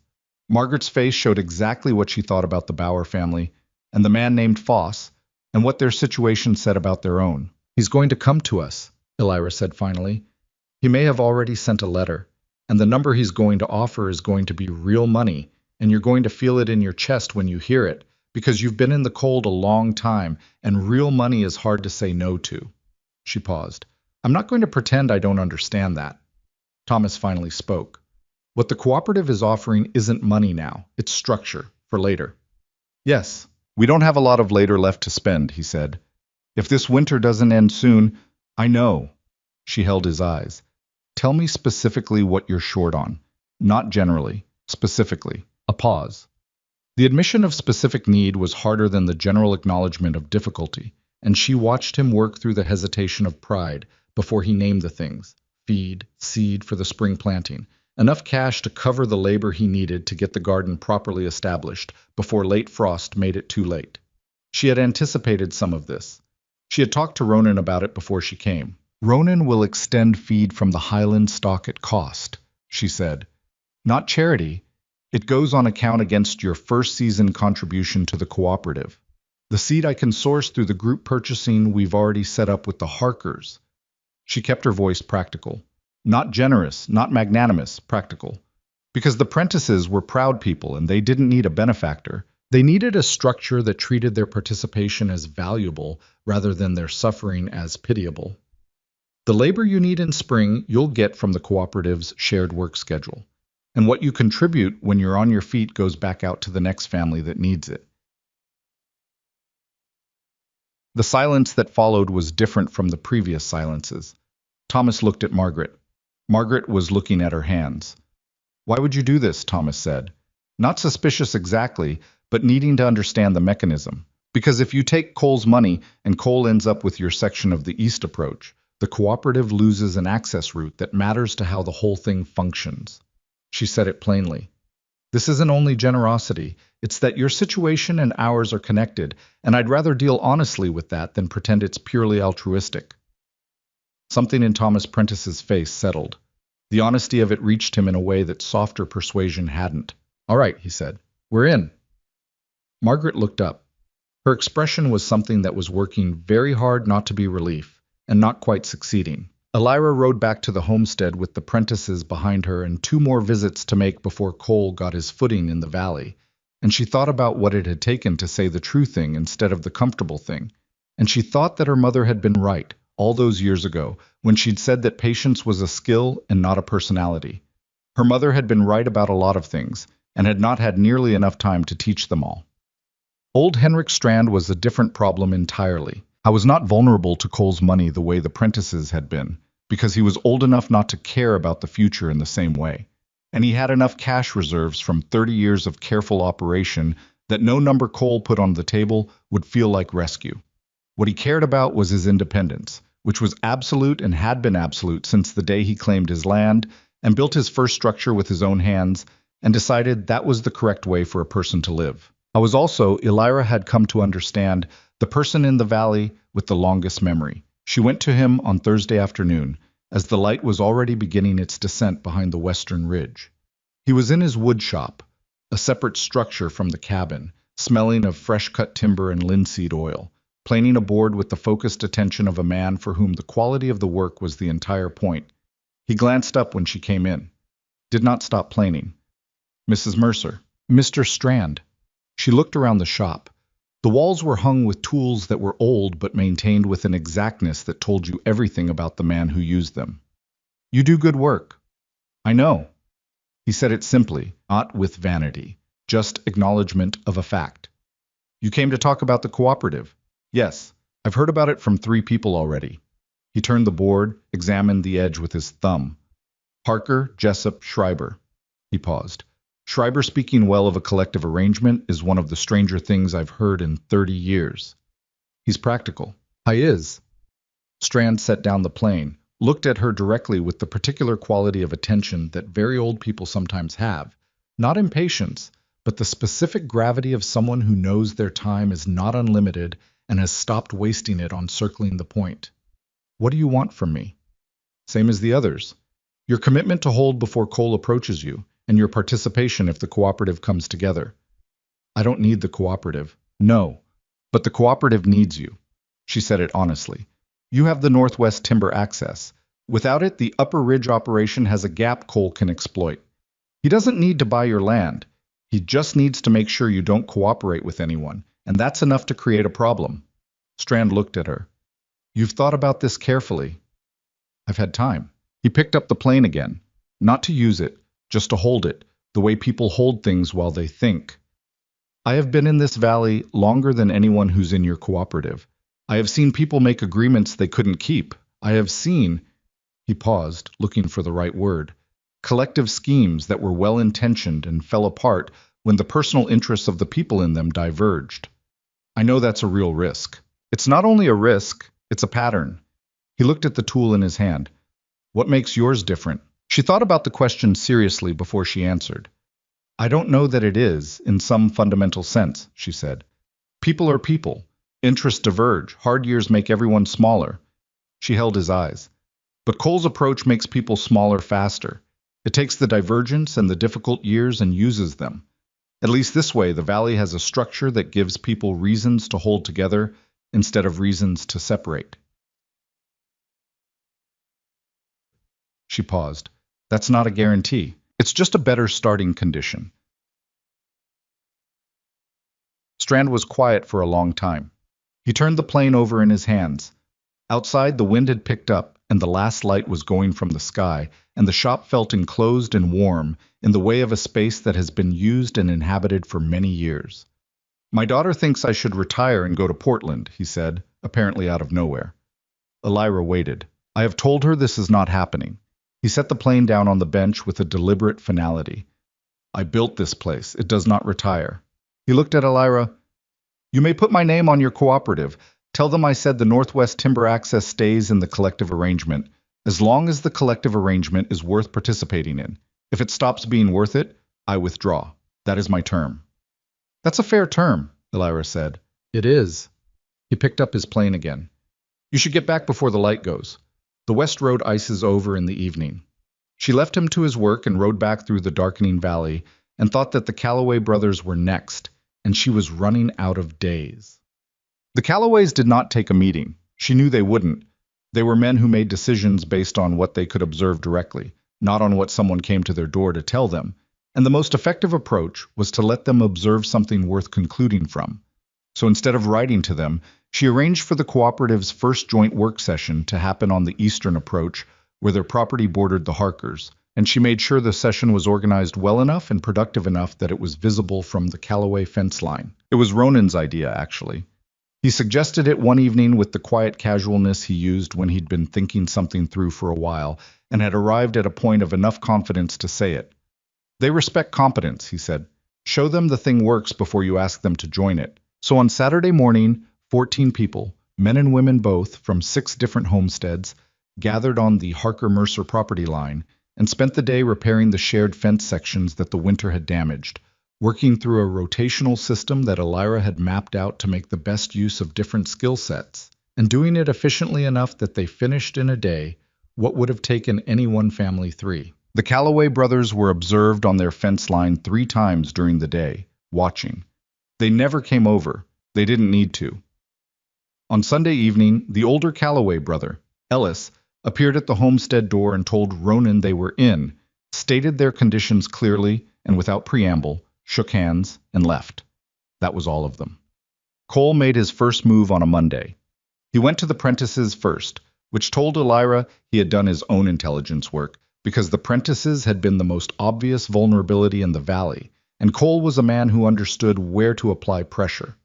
Margaret's face showed exactly what she thought about the Bauer family, and the man named Foss, and what their situation said about their own. "He's going to come to us," Elira said finally. "He may have already sent a letter, and the number he's going to offer is going to be real money, and you're going to feel it in your chest when you hear it, because you've been in the cold a long time, and real money is hard to say no to." She paused. "I'm not going to pretend I don't understand that." Thomas finally spoke. "What the cooperative is offering isn't money now, it's structure, for later." "Yes, we don't have a lot of later left to spend," he said. "If this winter doesn't end soon, I know." She held his eyes. "Tell me specifically what you're short on. Not generally, specifically." A pause. The admission of specific need was harder than the general acknowledgement of difficulty, and she watched him work through the hesitation of pride before he named the things: feed, seed for the spring planting, enough cash to cover the labor he needed to get the garden properly established before late frost made it too late. She had anticipated some of this. She had talked to Ronan about it before she came. "Ronan will extend feed from the Highland stock at cost," she said. "Not charity. It goes on account against your first season contribution to the cooperative. The seed I can source through the group purchasing we've already set up with the Harkers." She kept her voice practical. Not generous, not magnanimous, practical. Because the Prentices were proud people and they didn't need a benefactor. They needed a structure that treated their participation as valuable rather than their suffering as pitiable. "The labor you need in spring you'll get from the cooperative's shared work schedule. And what you contribute when you're on your feet goes back out to the next family that needs it." The silence that followed was different from the previous silences. Thomas looked at Margaret. Margaret was looking at her hands. "Why would you do this?" Thomas said. Not suspicious exactly, but needing to understand the mechanism. "Because if you take Cole's money and Cole ends up with your section of the East approach, the cooperative loses an access route that matters to how the whole thing functions." She said it plainly. "This isn't only generosity, it's that your situation and ours are connected, and I'd rather deal honestly with that than pretend it's purely altruistic." Something in Thomas Prentice's face settled. The honesty of it reached him in a way that softer persuasion hadn't. "All right," he said. "We're in." Margaret looked up. Her expression was something that was working very hard not to be relief, and not quite succeeding. Elira rode back to the homestead with the Prentices behind her and 2 more visits to make before Cole got his footing in the valley, and she thought about what it had taken to say the true thing instead of the comfortable thing, and she thought that her mother had been right all those years ago when she'd said that patience was a skill and not a personality. Her mother had been right about a lot of things, and had not had nearly enough time to teach them all. Old Henrik Strand was a different problem entirely. I was not vulnerable to Cole's money the way the Prentices had been, because he was old enough not to care about the future in the same way. And he had enough cash reserves from 30 years of careful operation that no number Cole put on the table would feel like rescue. What he cared about was his independence, which was absolute and had been absolute since the day he claimed his land and built his first structure with his own hands and decided that was the correct way for a person to live. I was also, Elira had come to understand, the person in the valley with the longest memory. She went to him on Thursday afternoon, as the light was already beginning its descent behind the western ridge. He was in his wood shop, a separate structure from the cabin, smelling of fresh-cut timber and linseed oil, planing a board with the focused attention of a man for whom the quality of the work was the entire point. He glanced up when she came in. Did not stop planing. Mrs. Mercer. Mr. Strand. She looked around the shop. The walls were hung with tools that were old but maintained with an exactness that told you everything about the man who used them. You do good work. I know. He said it simply, not with vanity, just acknowledgement of a fact. You came to talk about the cooperative. Yes, I've heard about it from 3 people already. He turned the board, examined the edge with his thumb. Harker, Jessup, Schreiber. He paused. Schreiber speaking well of a collective arrangement is one of the stranger things I've heard in 30 years. He's practical. I is. Strand set down the plane, looked at her directly with the particular quality of attention that very old people sometimes have. Not impatience, but the specific gravity of someone who knows their time is not unlimited and has stopped wasting it on circling the point. What do you want from me? Same as the others. Your commitment to hold before Cole approaches you, and your participation if the cooperative comes together. I don't need the cooperative. No. But the cooperative needs you. She said it honestly. You have the Northwest Timber access. Without it, the Upper Ridge operation has a gap Cole can exploit. He doesn't need to buy your land. He just needs to make sure you don't cooperate with anyone, and that's enough to create a problem. Strand looked at her. You've thought about this carefully. I've had time. He picked up the plane again. Not to use it, just to hold it, the way people hold things while they think. I have been in this valley longer than anyone who's in your cooperative. I have seen people make agreements they couldn't keep. I have seen, he paused, looking for the right word, collective schemes that were well-intentioned and fell apart when the personal interests of the people in them diverged. I know that's a real risk. It's not only a risk, it's a pattern. He looked at the tool in his hand. What makes yours different? She thought about the question seriously before she answered. I don't know that it is, in some fundamental sense, she said. People are people. Interests diverge. Hard years make everyone smaller. She held his eyes. But Cole's approach makes people smaller faster. It takes the divergence and the difficult years and uses them. At least this way, the valley has a structure that gives people reasons to hold together instead of reasons to separate. She paused. That's not a guarantee. It's just a better starting condition. Strand was quiet for a long time. He turned the plane over in his hands. Outside, the wind had picked up, and the last light was going from the sky, and the shop felt enclosed and warm in the way of a space that has been used and inhabited for many years. My daughter thinks I should retire and go to Portland, he said, apparently out of nowhere. Elira waited. I have told her this is not happening. He set the plane down on the bench with a deliberate finality. I built this place. It does not retire. He looked at Elira. You may put my name on your cooperative. Tell them I said the Northwest Timber access stays in the collective arrangement, as long as the collective arrangement is worth participating in. If it stops being worth it, I withdraw. That is my term. That's a fair term, Elira said. It is. He picked up his plane again. You should get back before the light goes. The West Road ices over in the evening. She left him to his work and rode back through the darkening valley and thought that the Calloway brothers were next, and she was running out of days. The Calloways did not take a meeting. She knew they wouldn't. They were men who made decisions based on what they could observe directly, not on what someone came to their door to tell them, and the most effective approach was to let them observe something worth concluding from. So instead of writing to them, she arranged for the cooperative's first joint work session to happen on the eastern approach, where their property bordered the Harkers, and she made sure the session was organized well enough and productive enough that it was visible from the Calloway fence line. It was Ronan's idea, actually. He suggested it one evening with the quiet casualness he used when he'd been thinking something through for a while and had arrived at a point of enough confidence to say it. They respect competence, he said. Show them the thing works before you ask them to join it. So on Saturday morning, 14 people, men and women both, from 6 different homesteads, gathered on the Harker-Mercer property line and spent the day repairing the shared fence sections that the winter had damaged, working through a rotational system that Elira had mapped out to make the best use of different skill sets, and doing it efficiently enough that they finished in a day what would have taken any one family 3. The Calloway brothers were observed on their fence line 3 times during the day, watching. They never came over. They didn't need to. On Sunday evening, the older Calloway brother, Ellis, appeared at the homestead door and told Ronan they were in, stated their conditions clearly and without preamble, shook hands, and left. That was all of them. Cole made his first move on a Monday. He went to the Prentices first, which told Elira he had done his own intelligence work, because the Prentices had been the most obvious vulnerability in the valley, and Cole was a man who understood where to apply pressure.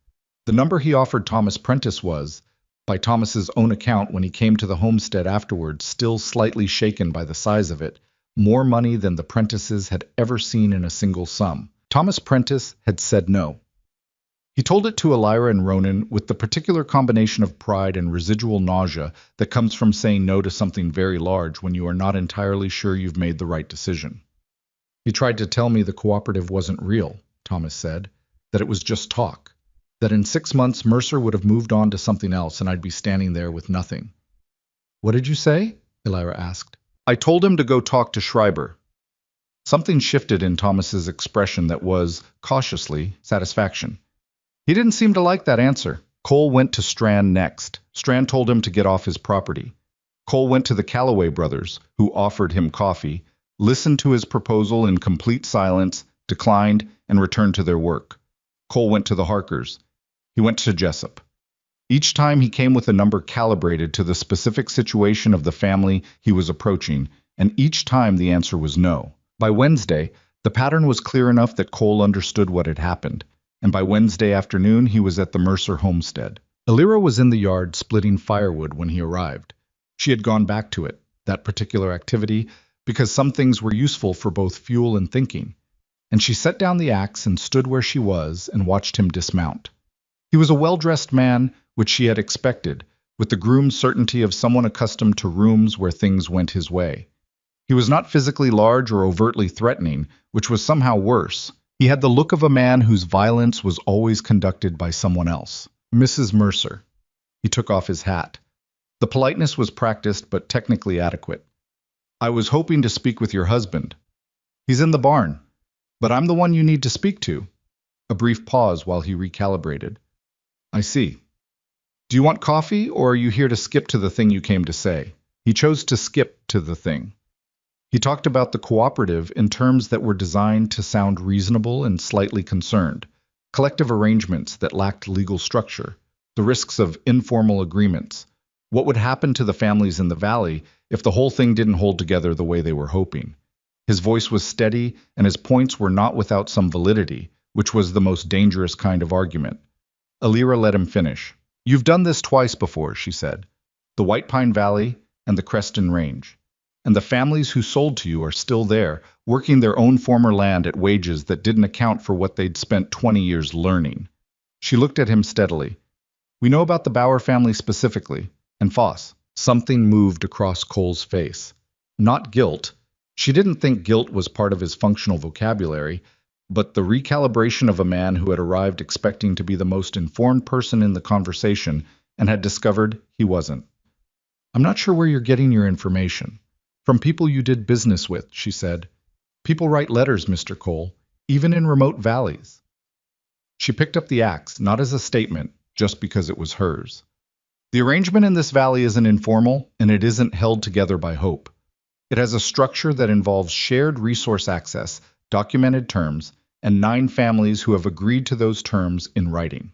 The number he offered Thomas Prentice was, by Thomas's own account when he came to the homestead afterwards, still slightly shaken by the size of it, more money than the Prentices had ever seen in a single sum. Thomas Prentice had said no. He told it to Elira and Ronan with the particular combination of pride and residual nausea that comes from saying no to something very large when you are not entirely sure you've made the right decision. He tried to tell me the cooperative wasn't real, Thomas said, that it was just talk, that in 6 months Mercer would have moved on to something else and I'd be standing there with nothing. What did you say? Elira asked. I told him to go talk to Schreiber. Something shifted in Thomas's expression that was, cautiously, satisfaction. He didn't seem to like that answer. Cole went to Strand next. Strand told him to get off his property. Cole went to the Calloway brothers, who offered him coffee, listened to his proposal in complete silence, declined, and returned to their work. Cole went to the Harkers. He went to Jessup. Each time he came with a number calibrated to the specific situation of the family he was approaching, and each time the answer was no. By Wednesday, the pattern was clear enough that Cole understood what had happened, and by Wednesday afternoon he was at the Mercer homestead. Elira was in the yard splitting firewood when he arrived. She had gone back to it, that particular activity, because some things were useful for both fuel and thinking, and she set down the axe and stood where she was and watched him dismount. He was a well-dressed man, which she had expected, with the groomed certainty of someone accustomed to rooms where things went his way. He was not physically large or overtly threatening, which was somehow worse. He had the look of a man whose violence was always conducted by someone else. Mrs. Mercer. He took off his hat. The politeness was practiced but technically adequate. I was hoping to speak with your husband. He's in the barn. But I'm the one you need to speak to. A brief pause while he recalibrated. I see. Do you want coffee, or are you here to skip to the thing you came to say? He chose to skip to the thing. He talked about the cooperative in terms that were designed to sound reasonable and slightly concerned, collective arrangements that lacked legal structure, the risks of informal agreements, what would happen to the families in the valley if the whole thing didn't hold together the way they were hoping. His voice was steady, and his points were not without some validity, which was the most dangerous kind of argument. Elira let him finish. You've done this twice before, she said. The White Pine Valley and the Creston Range. And the families who sold to you are still there, working their own former land at wages that didn't account for what they'd spent 20 years learning. She looked at him steadily. We know about the Bauer family specifically, and Foss. Something moved across Cole's face. Not guilt. She didn't think guilt was part of his functional vocabulary, but the recalibration of a man who had arrived expecting to be the most informed person in the conversation and had discovered he wasn't. I'm not sure where you're getting your information. From people you did business with, she said. People write letters, Mr. Cole, even in remote valleys. She picked up the axe, not as a statement, just because it was hers. The arrangement in this valley isn't informal, and it isn't held together by hope. It has a structure that involves shared resource access, documented terms, and 9 families who have agreed to those terms in writing.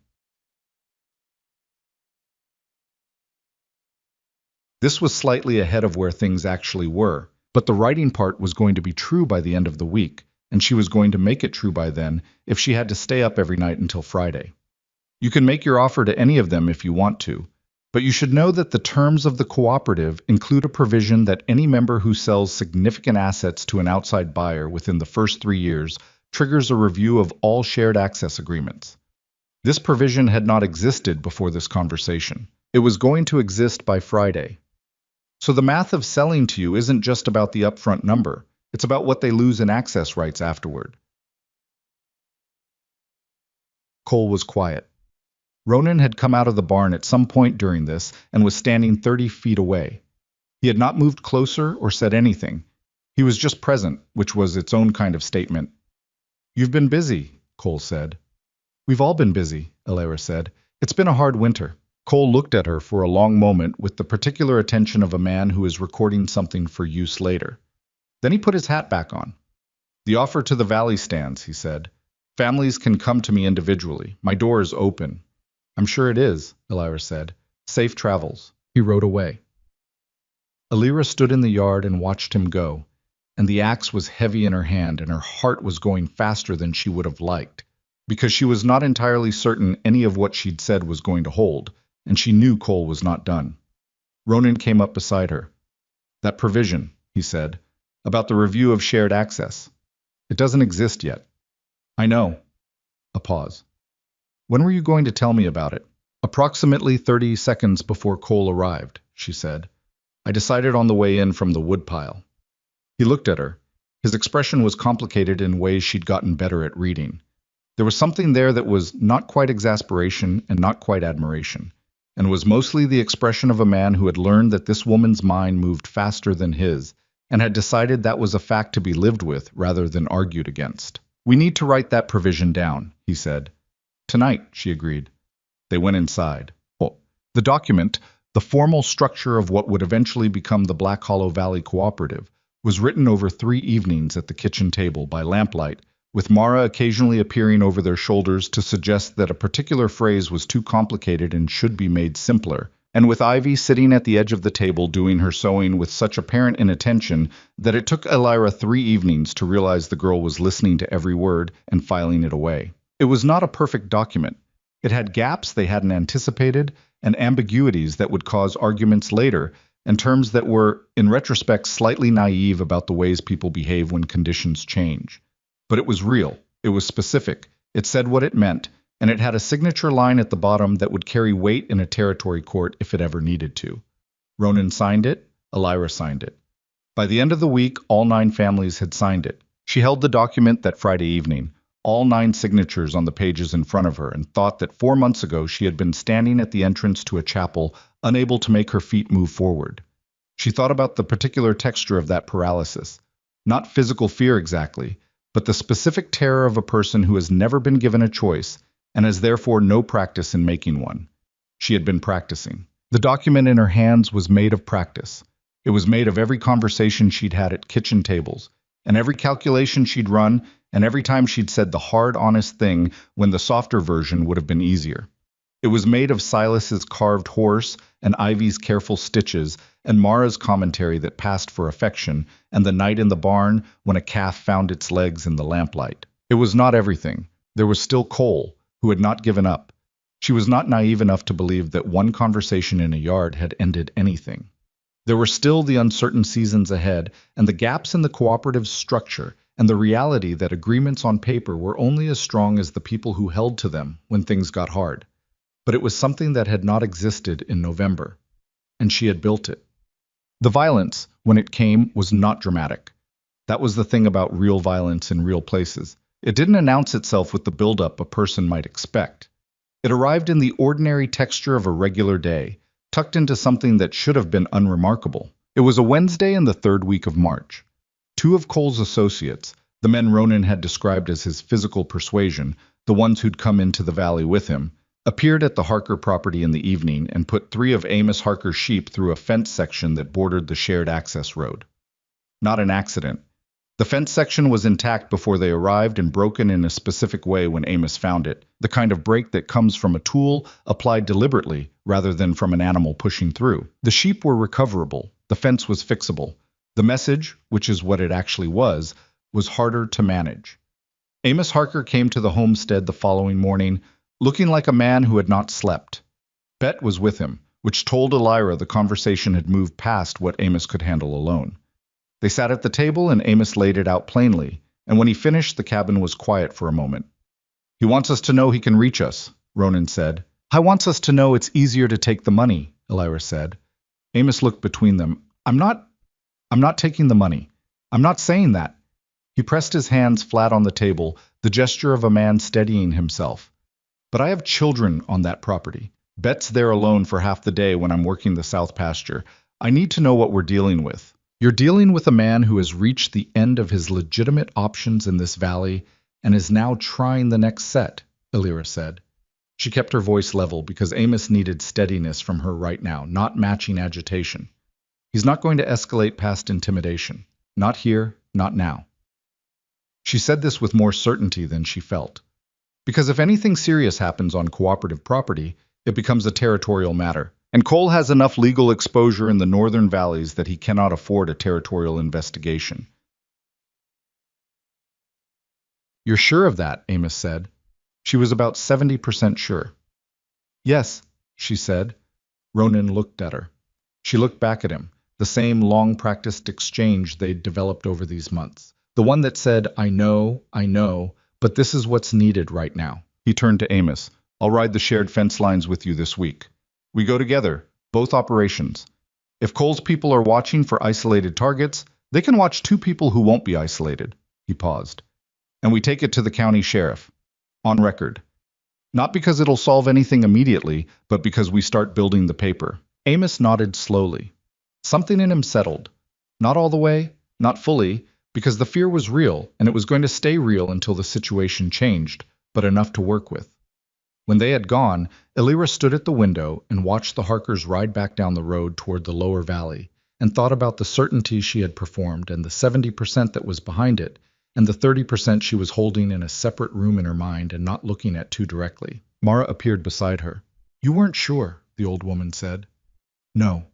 This was slightly ahead of where things actually were, but the writing part was going to be true by the end of the week, and she was going to make it true by then if she had to stay up every night until Friday. You can make your offer to any of them if you want to, but you should know that the terms of the cooperative include a provision that any member who sells significant assets to an outside buyer within the first 3 years triggers a review of all shared access agreements. This provision had not existed before this conversation. It was going to exist by Friday. So the math of selling to you isn't just about the upfront number. It's about what they lose in access rights afterward. Cole was quiet. Ronan had come out of the barn at some point during this and was standing 30 feet away. He had not moved closer or said anything. He was just present, which was its own kind of statement. You've been busy, Cole said. We've all been busy, Elira said. It's been a hard winter. Cole looked at her for a long moment with the particular attention of a man who is recording something for use later. Then he put his hat back on. The offer to the valley stands, he said. Families can come to me individually. My door is open. I'm sure it is, Elira said. Safe travels. He rode away. Elira stood in the yard and watched him go, and the axe was heavy in her hand and her heart was going faster than she would have liked, because she was not entirely certain any of what she'd said was going to hold, and she knew Cole was not done. Ronan came up beside her. That provision, he said, about the review of shared access. It doesn't exist yet. I know. A pause. When were you going to tell me about it? Approximately 30 seconds before Cole arrived, she said. I decided on the way in from the woodpile. He looked at her. His expression was complicated in ways she'd gotten better at reading. There was something there that was not quite exasperation and not quite admiration, and was mostly the expression of a man who had learned that this woman's mind moved faster than his, and had decided that was a fact to be lived with rather than argued against. We need to write that provision down, he said. Tonight, she agreed. They went inside. The document, the formal structure of what would eventually become the Black Hollow Valley Cooperative, was written over 3 evenings at the kitchen table by lamplight, with Mara occasionally appearing over their shoulders to suggest that a particular phrase was too complicated and should be made simpler, and with Ivy sitting at the edge of the table doing her sewing with such apparent inattention that it took Elira 3 evenings to realize the girl was listening to every word and filing it away. It was not a perfect document. It had gaps they hadn't anticipated, and ambiguities that would cause arguments later, and terms that were, in retrospect, slightly naive about the ways people behave when conditions change. But it was real, it was specific, it said what it meant, and it had a signature line at the bottom that would carry weight in a territory court if it ever needed to. Ronan signed it, Elira signed it. By the end of the week, all 9 families had signed it. She held the document that Friday evening, all 9 signatures on the pages in front of her, and thought that 4 months ago she had been standing at the entrance to a chapel, unable to make her feet move forward. She thought about the particular texture of that paralysis. Not physical fear exactly, but the specific terror of a person who has never been given a choice, and has therefore no practice in making one. She had been practicing. The document in her hands was made of practice. It was made of every conversation she'd had at kitchen tables, and every calculation she'd run, and every time she'd said the hard, honest thing when the softer version would have been easier. It was made of Silas's carved horse, and Ivy's careful stitches, and Mara's commentary that passed for affection, and the night in the barn when a calf found its legs in the lamplight. It was not everything. There was still Cole, who had not given up. She was not naive enough to believe that one conversation in a yard had ended anything. There were still the uncertain seasons ahead, and the gaps in the cooperative's structure, and the reality that agreements on paper were only as strong as the people who held to them when things got hard. But it was something that had not existed in November, and she had built it. The violence, when it came, was not dramatic. That was the thing about real violence in real places. It didn't announce itself with the buildup a person might expect. It arrived in the ordinary texture of a regular day, tucked into something that should have been unremarkable. It was a Wednesday in the 3rd week of March. 2 of Cole's associates, the men Ronan had described as his physical persuasion, the ones who'd come into the valley with him, appeared at the Harker property in the evening and put 3 of Amos Harker's sheep through a fence section that bordered the shared access road. Not an accident. The fence section was intact before they arrived and broken in a specific way when Amos found it, the kind of break that comes from a tool applied deliberately rather than from an animal pushing through. The sheep were recoverable. The fence was fixable. The message, which is what it actually was harder to manage. Amos Harker came to the homestead the following morning, looking like a man who had not slept. Bet was with him, which told Elira the conversation had moved past what Amos could handle alone. They sat at the table and Amos laid it out plainly, and when he finished, the cabin was quiet for a moment. He wants us to know he can reach us, Ronan said. I wants us to know it's easier to take the money, Elira said. Amos looked between them. I'm not taking the money. I'm not saying that. He pressed his hands flat on the table, the gesture of a man steadying himself. But I have children on that property. Bet's there alone for half the day when I'm working the south pasture. I need to know what we're dealing with. You're dealing with a man who has reached the end of his legitimate options in this valley and is now trying the next set, Illyra said. She kept her voice level because Amos needed steadiness from her right now, not matching agitation. He's not going to escalate past intimidation. Not here, not now. She said this with more certainty than she felt. Because if anything serious happens on cooperative property, it becomes a territorial matter. And Cole has enough legal exposure in the northern valleys that he cannot afford a territorial investigation. You're sure of that? Amos said. She was about 70% sure. Yes, she said. Ronan looked at her. She looked back at him, the same long-practiced exchange they'd developed over these months. The one that said, I know, but this is what's needed right now. He turned to Amos. I'll ride the shared fence lines with you this week. We go together, both operations. If Cole's people are watching for isolated targets, they can watch two people who won't be isolated. He paused. And we take it to the county sheriff. On record. Not because it'll solve anything immediately, but because we start building the paper. Amos nodded slowly. Something in him settled. Not all the way, not fully, because the fear was real, and it was going to stay real until the situation changed, but enough to work with. When they had gone, Illyra stood at the window and watched the Harkers ride back down the road toward the lower valley, and thought about the certainty she had performed and the 70% that was behind it, and the 30% she was holding in a separate room in her mind and not looking at too directly. Mara appeared beside her. You weren't sure, the old woman said. No.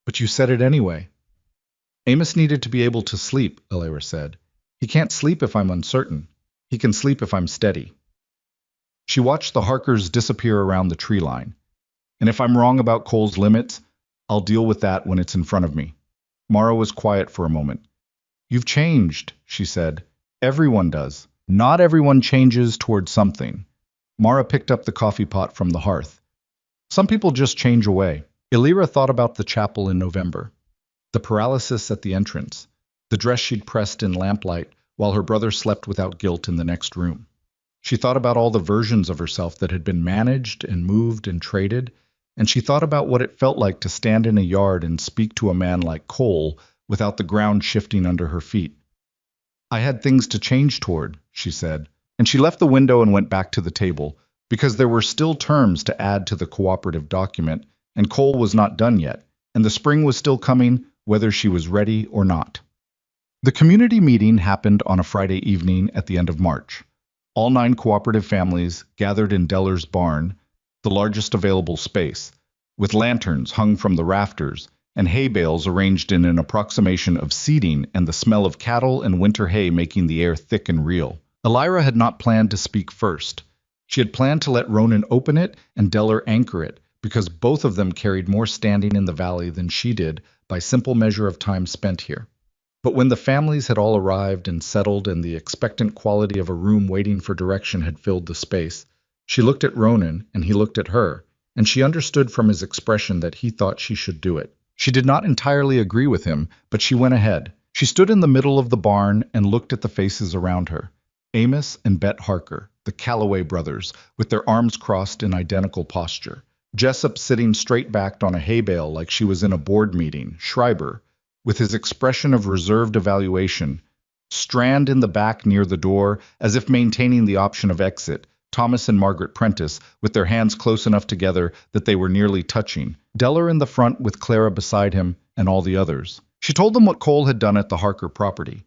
But you said it anyway. Amos needed to be able to sleep, Illyra said. He can't sleep if I'm uncertain. He can sleep if I'm steady. She watched the Harkers disappear around the tree line. And if I'm wrong about Cole's limits, I'll deal with that when it's in front of me. Mara was quiet for a moment. You've changed, she said. Everyone does. Not everyone changes toward something. Mara picked up the coffee pot from the hearth. Some people just change away. Illyra thought about the chapel in November. The paralysis at the entrance. The dress she'd pressed in lamplight while her brother slept without guilt in the next room. She thought about all the versions of herself that had been managed and moved and traded, and she thought about what it felt like to stand in a yard and speak to a man like Cole without the ground shifting under her feet. I had things to change toward, she said, and she left the window and went back to the table, because there were still terms to add to the cooperative document, and Cole was not done yet, and the spring was still coming, whether she was ready or not. The community meeting happened on a Friday evening at the end of March. All 9 cooperative families gathered in Deller's barn, the largest available space, with lanterns hung from the rafters, and hay bales arranged in an approximation of seating and the smell of cattle and winter hay making the air thick and real. Illyra had not planned to speak first. She had planned to let Ronan open it and Deller anchor it, because both of them carried more standing in the valley than she did by simple measure of time spent here. But when the families had all arrived and settled and the expectant quality of a room waiting for direction had filled the space, she looked at Ronan and he looked at her, and she understood from his expression that he thought she should do it. She did not entirely agree with him, but she went ahead. She stood in the middle of the barn and looked at the faces around her. Amos and Bet Harker, the Calloway brothers, with their arms crossed in identical posture. Jessup sitting straight-backed on a hay bale like she was in a board meeting. Schreiber, with his expression of reserved evaluation. Strand in the back near the door, as if maintaining the option of exit. Thomas and Margaret Prentice, with their hands close enough together that they were nearly touching. Deller in the front with Clara beside him, and all the others. She told them what Cole had done at the Harker property.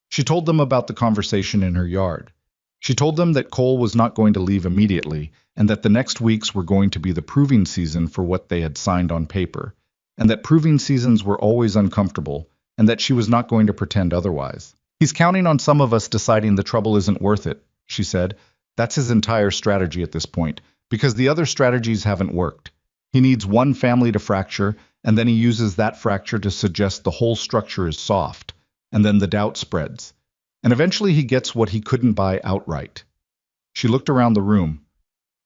She told them about the conversation in her yard. She told them that Cole was not going to leave immediately, and that the next weeks were going to be the proving season for what they had signed on paper, and that proving seasons were always uncomfortable, and that she was not going to pretend otherwise. He's counting on some of us deciding the trouble isn't worth it, she said. That's his entire strategy at this point, because the other strategies haven't worked. He needs one family to fracture, and then he uses that fracture to suggest the whole structure is soft, and then the doubt spreads. And eventually he gets what he couldn't buy outright. She looked around the room.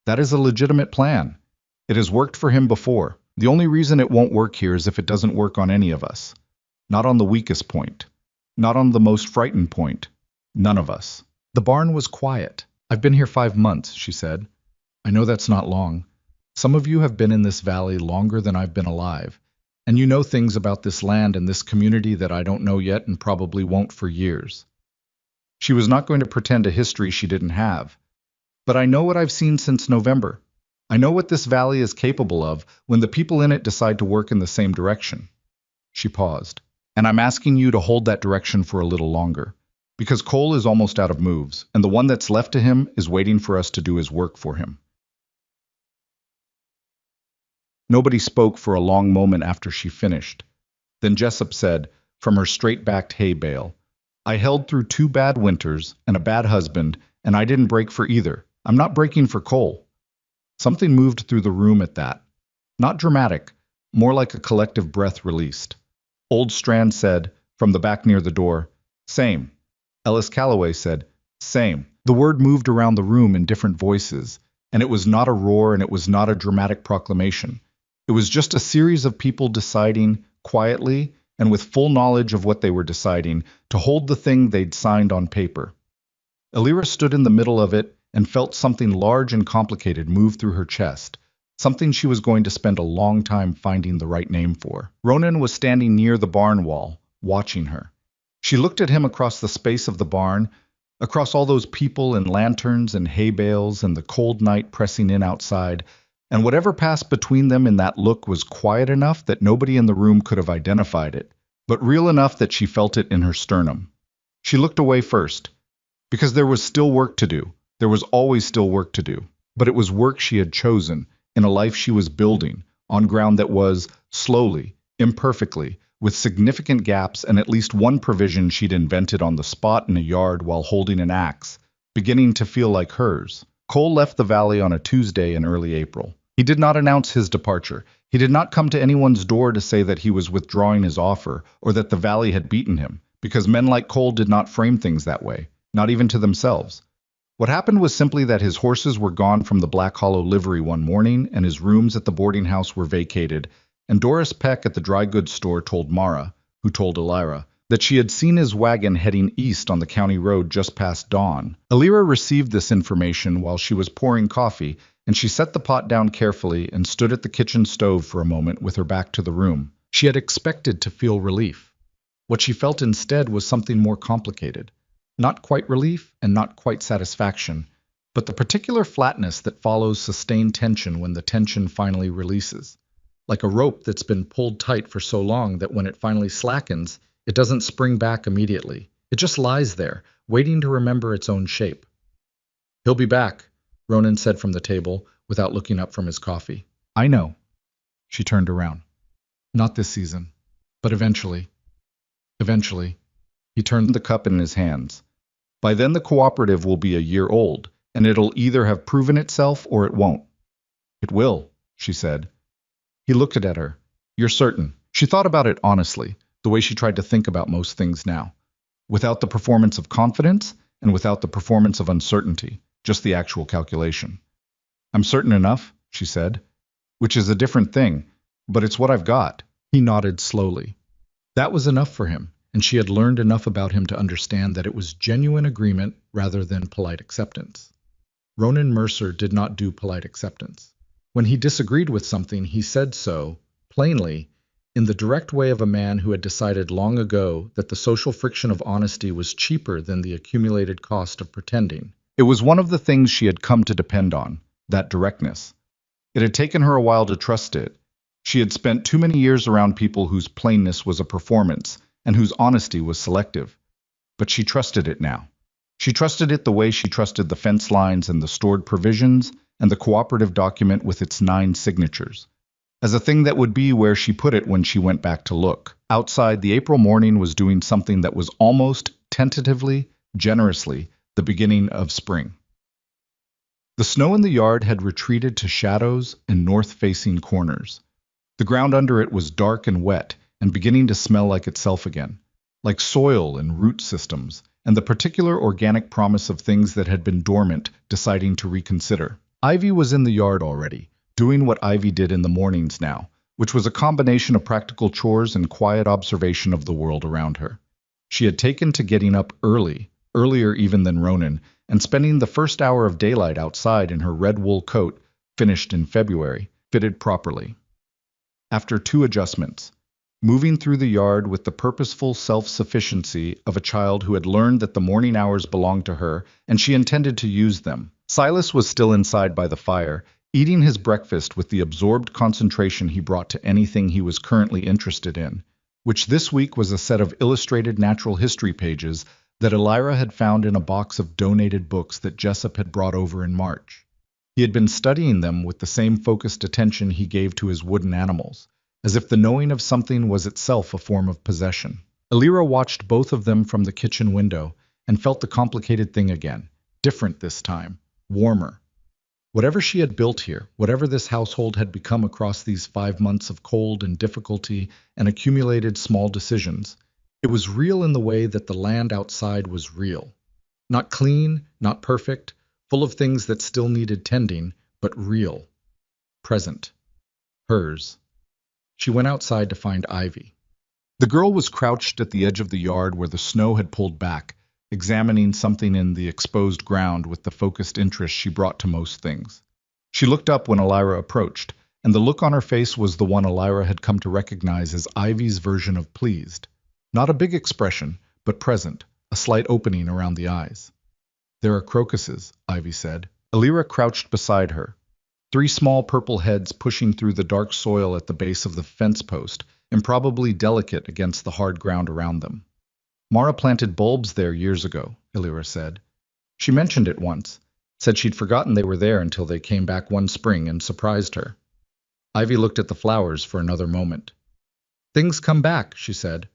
That is a legitimate plan. It has worked for him before. The only reason it won't work here is if it doesn't work on any of us. Not on the weakest point. Not on the most frightened point. None of us. The barn was quiet. I've been here 5 months, she said. I know that's not long. Some of you have been in this valley longer than I've been alive, And you know things about this land and this community that I don't know yet and probably won't for years. She was not going to pretend a history she didn't have. But I know what I've seen since November. I know what this valley is capable of when the people in it decide to work in the same direction. She paused. And I'm asking you to hold that direction for a little longer. Because Cole is almost out of moves, and the one that's left to him is waiting for us to do his work for him. Nobody spoke for a long moment after she finished. Then Jessup said, from her straight-backed hay bale, I held through 2 bad winters and a bad husband, and I didn't break for either. I'm not breaking for Cole. Something moved through the room at that. Not dramatic, more like a collective breath released. Old Strand said, from the back near the door, same. Ellis Calloway said, same. The word moved around the room in different voices, and it was not a roar and it was not a dramatic proclamation. It was just a series of people deciding, quietly, and with full knowledge of what they were deciding, to hold the thing they'd signed on paper. Elira stood in the middle of it and felt something large and complicated move through her chest, something she was going to spend a long time finding the right name for. Ronan was standing near the barn wall, watching her. She looked at him across the space of the barn, across all those people and lanterns and hay bales and the cold night pressing in outside, and whatever passed between them in that look was quiet enough that nobody in the room could have identified it, but real enough that she felt it in her sternum. She looked away first, because there was still work to do. There was always still work to do, but it was work she had chosen, in a life she was building, on ground that was, slowly, imperfectly, with significant gaps and at least one provision she'd invented on the spot in a yard while holding an axe, beginning to feel like hers. Cole left the valley on a Tuesday in early April. He did not announce his departure. He did not come to anyone's door to say that he was withdrawing his offer or that the valley had beaten him, because men like Cole did not frame things that way, not even to themselves. What happened was simply that his horses were gone from the Black Hollow livery one morning and his rooms at the boarding house were vacated, and Doris Peck at the dry goods store told Mara, who told Elira, that she had seen his wagon heading east on the county road just past dawn. Elira received this information while she was pouring coffee, and she set the pot down carefully and stood at the kitchen stove for a moment with her back to the room. She had expected to feel relief. What she felt instead was something more complicated. Not quite relief and not quite satisfaction, but the particular flatness that follows sustained tension when the tension finally releases. Like a rope that's been pulled tight for so long that when it finally slackens, it doesn't spring back immediately. It just lies there, waiting to remember its own shape. He'll be back, Ronan said from the table, without looking up from his coffee. I know. She turned around. Not this season, but eventually. Eventually. He turned the cup in his hands. By then the cooperative will be a year old, and it'll either have proven itself or it won't. It will, she said. He looked at her. You're certain. She thought about it honestly, the way she tried to think about most things now. Without the performance of confidence, and without the performance of uncertainty, just the actual calculation. I'm certain enough, she said, which is a different thing, but it's what I've got. He nodded slowly. That was enough for him, and she had learned enough about him to understand that it was genuine agreement rather than polite acceptance. Ronan Mercer did not do polite acceptance. When he disagreed with something, he said so, plainly, in the direct way of a man who had decided long ago that the social friction of honesty was cheaper than the accumulated cost of pretending. It was one of the things she had come to depend on, that directness. It had taken her a while to trust it. She had spent too many years around people whose plainness was a performance and whose honesty was selective. But she trusted it now. She trusted it the way she trusted the fence lines and the stored provisions and the cooperative document with its 9 signatures, as a thing that would be where she put it when she went back to look. Outside, the April morning was doing something that was almost, tentatively, generously, the beginning of spring. The snow in the yard had retreated to shadows and north-facing corners. The ground under it was dark and wet and beginning to smell like itself again, like soil and root systems, and the particular organic promise of things that had been dormant deciding to reconsider. Ivy was in the yard already, doing what Ivy did in the mornings now, which was a combination of practical chores and quiet observation of the world around her. She had taken to getting up early, earlier even than Ronan, and spending the first hour of daylight outside in her red wool coat, finished in February, fitted properly. after 2 adjustments. Moving through the yard with the purposeful self-sufficiency of a child who had learned that the morning hours belonged to her and she intended to use them. Silas was still inside by the fire, eating his breakfast with the absorbed concentration he brought to anything he was currently interested in, which this week was a set of illustrated natural history pages that Elira had found in a box of donated books that Jessup had brought over in March. He had been studying them with the same focused attention he gave to his wooden animals, as if the knowing of something was itself a form of possession. Elira watched both of them from the kitchen window and felt the complicated thing again, different this time, warmer. Whatever she had built here, whatever this household had become across these 5 months of cold and difficulty and accumulated small decisions, it was real in the way that the land outside was real. Not clean, not perfect, full of things that still needed tending, but real, present, hers. She went outside to find Ivy. The girl was crouched at the edge of the yard where the snow had pulled back, examining something in the exposed ground with the focused interest she brought to most things. She looked up when Elira approached, and the look on her face was the one Elira had come to recognize as Ivy's version of pleased. Not a big expression, but present, a slight opening around the eyes. "There are crocuses," Ivy said. Elira crouched beside her, 3 small purple heads pushing through the dark soil at the base of the fence post, improbably delicate against the hard ground around them. "Mara planted bulbs there years ago," Elira said. "She mentioned it once, said she'd forgotten they were there until they came back one spring and surprised her." Ivy looked at the flowers for another moment. "Things come back," she said.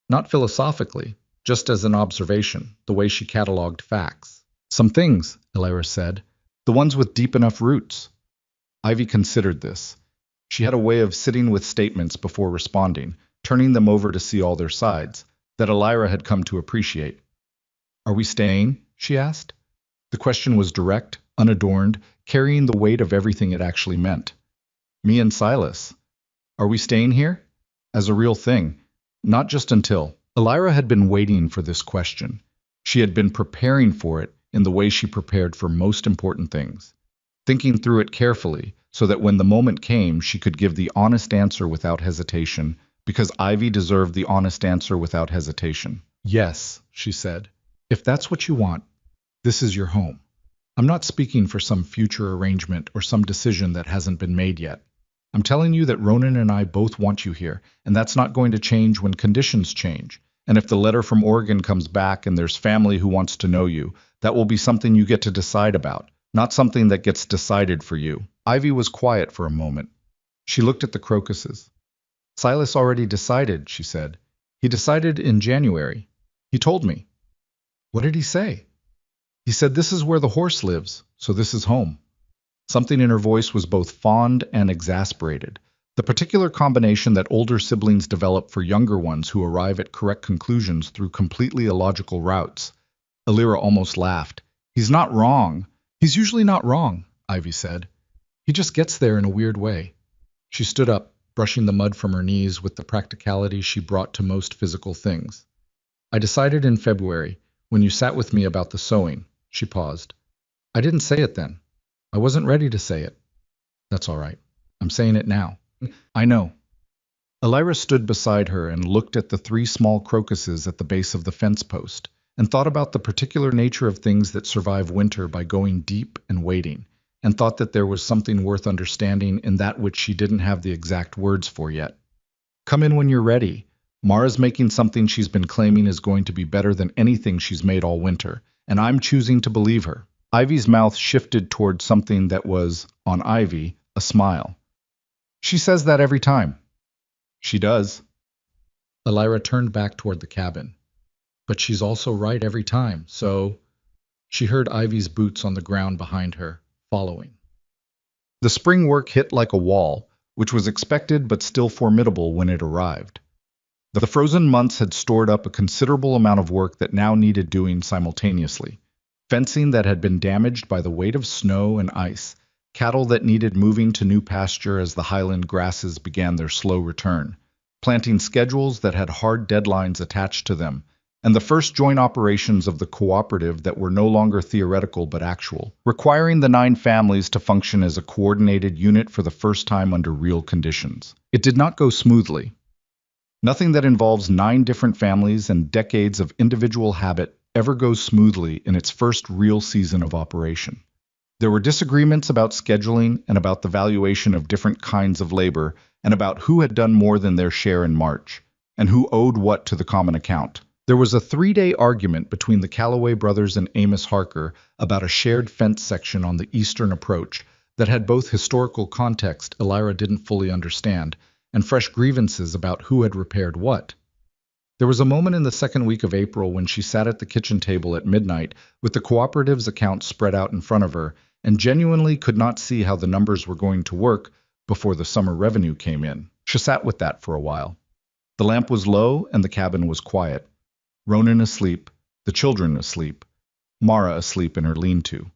Not philosophically, just as an observation, the way she catalogued facts. "Some things," Elira said, "the ones with deep enough roots." Ivy considered this. She had a way of sitting with statements before responding, turning them over to see all their sides, that Elira had come to appreciate. "Are we staying?" she asked. The question was direct, unadorned, carrying the weight of everything it actually meant. "Me and Silas. Are we staying here?" As a real thing, not just until. Elira had been waiting for this question. She had been preparing for it in the way she prepared for most important things, thinking through it carefully so that when the moment came she could give the honest answer without hesitation, because Ivy deserved the honest answer without hesitation. "Yes," she said. "If that's what you want, this is your home. I'm not speaking for some future arrangement or some decision that hasn't been made yet. I'm telling you that Ronan and I both want you here, and that's not going to change when conditions change. And if the letter from Oregon comes back and there's family who wants to know you, that will be something you get to decide about, not something that gets decided for you." Ivy was quiet for a moment. She looked at the crocuses. "Silas already decided," she said. "He decided in January. He told me." "What did he say?" "He said this is where the horse lives, so this is home." Something in her voice was both fond and exasperated, the particular combination that older siblings develop for younger ones who arrive at correct conclusions through completely illogical routes. Elira almost laughed. "He's not wrong. He's usually not wrong," Ivy said. "He just gets there in a weird way." She stood up, brushing the mud from her knees with the practicality she brought to most physical things. "I decided in February, when you sat with me about the sewing." She paused. "I didn't say it then. I wasn't ready to say it." "That's all right. I'm saying it now." "I know." Elira stood beside her and looked at the 3 small crocuses at the base of the fence post, and thought about the particular nature of things that survive winter by going deep and waiting, and thought that there was something worth understanding in that which she didn't have the exact words for yet. "Come in when you're ready. Mara's making something she's been claiming is going to be better than anything she's made all winter, and I'm choosing to believe her." Ivy's mouth shifted toward something that was, on Ivy, a smile. "She says that every time." "She does." Elira turned back toward the cabin. "But she's also right every time, so—" She heard Ivy's boots on the ground behind her, following. The spring work hit like a wall, which was expected but still formidable when it arrived. The frozen months had stored up a considerable amount of work that now needed doing simultaneously. Fencing that had been damaged by the weight of snow and ice, cattle that needed moving to new pasture as the highland grasses began their slow return, planting schedules that had hard deadlines attached to them, and the first joint operations of the cooperative that were no longer theoretical but actual, requiring the 9 families to function as a coordinated unit for the first time under real conditions. It did not go smoothly. Nothing that involves 9 different families and decades of individual habit ever goes smoothly in its first real season of operation. There were disagreements about scheduling and about the valuation of different kinds of labor and about who had done more than their share in March and who owed what to the common account. There was a 3-day argument between the Calloway brothers and Amos Harker about a shared fence section on the eastern approach that had both historical context Elira didn't fully understand and fresh grievances about who had repaired what. There was a moment in the second week of April when she sat at the kitchen table at midnight with the cooperative's accounts spread out in front of her and genuinely could not see how the numbers were going to work before the summer revenue came in. She sat with that for a while. The lamp was low and the cabin was quiet. Ronan asleep, the children asleep, Mara asleep in her lean-to.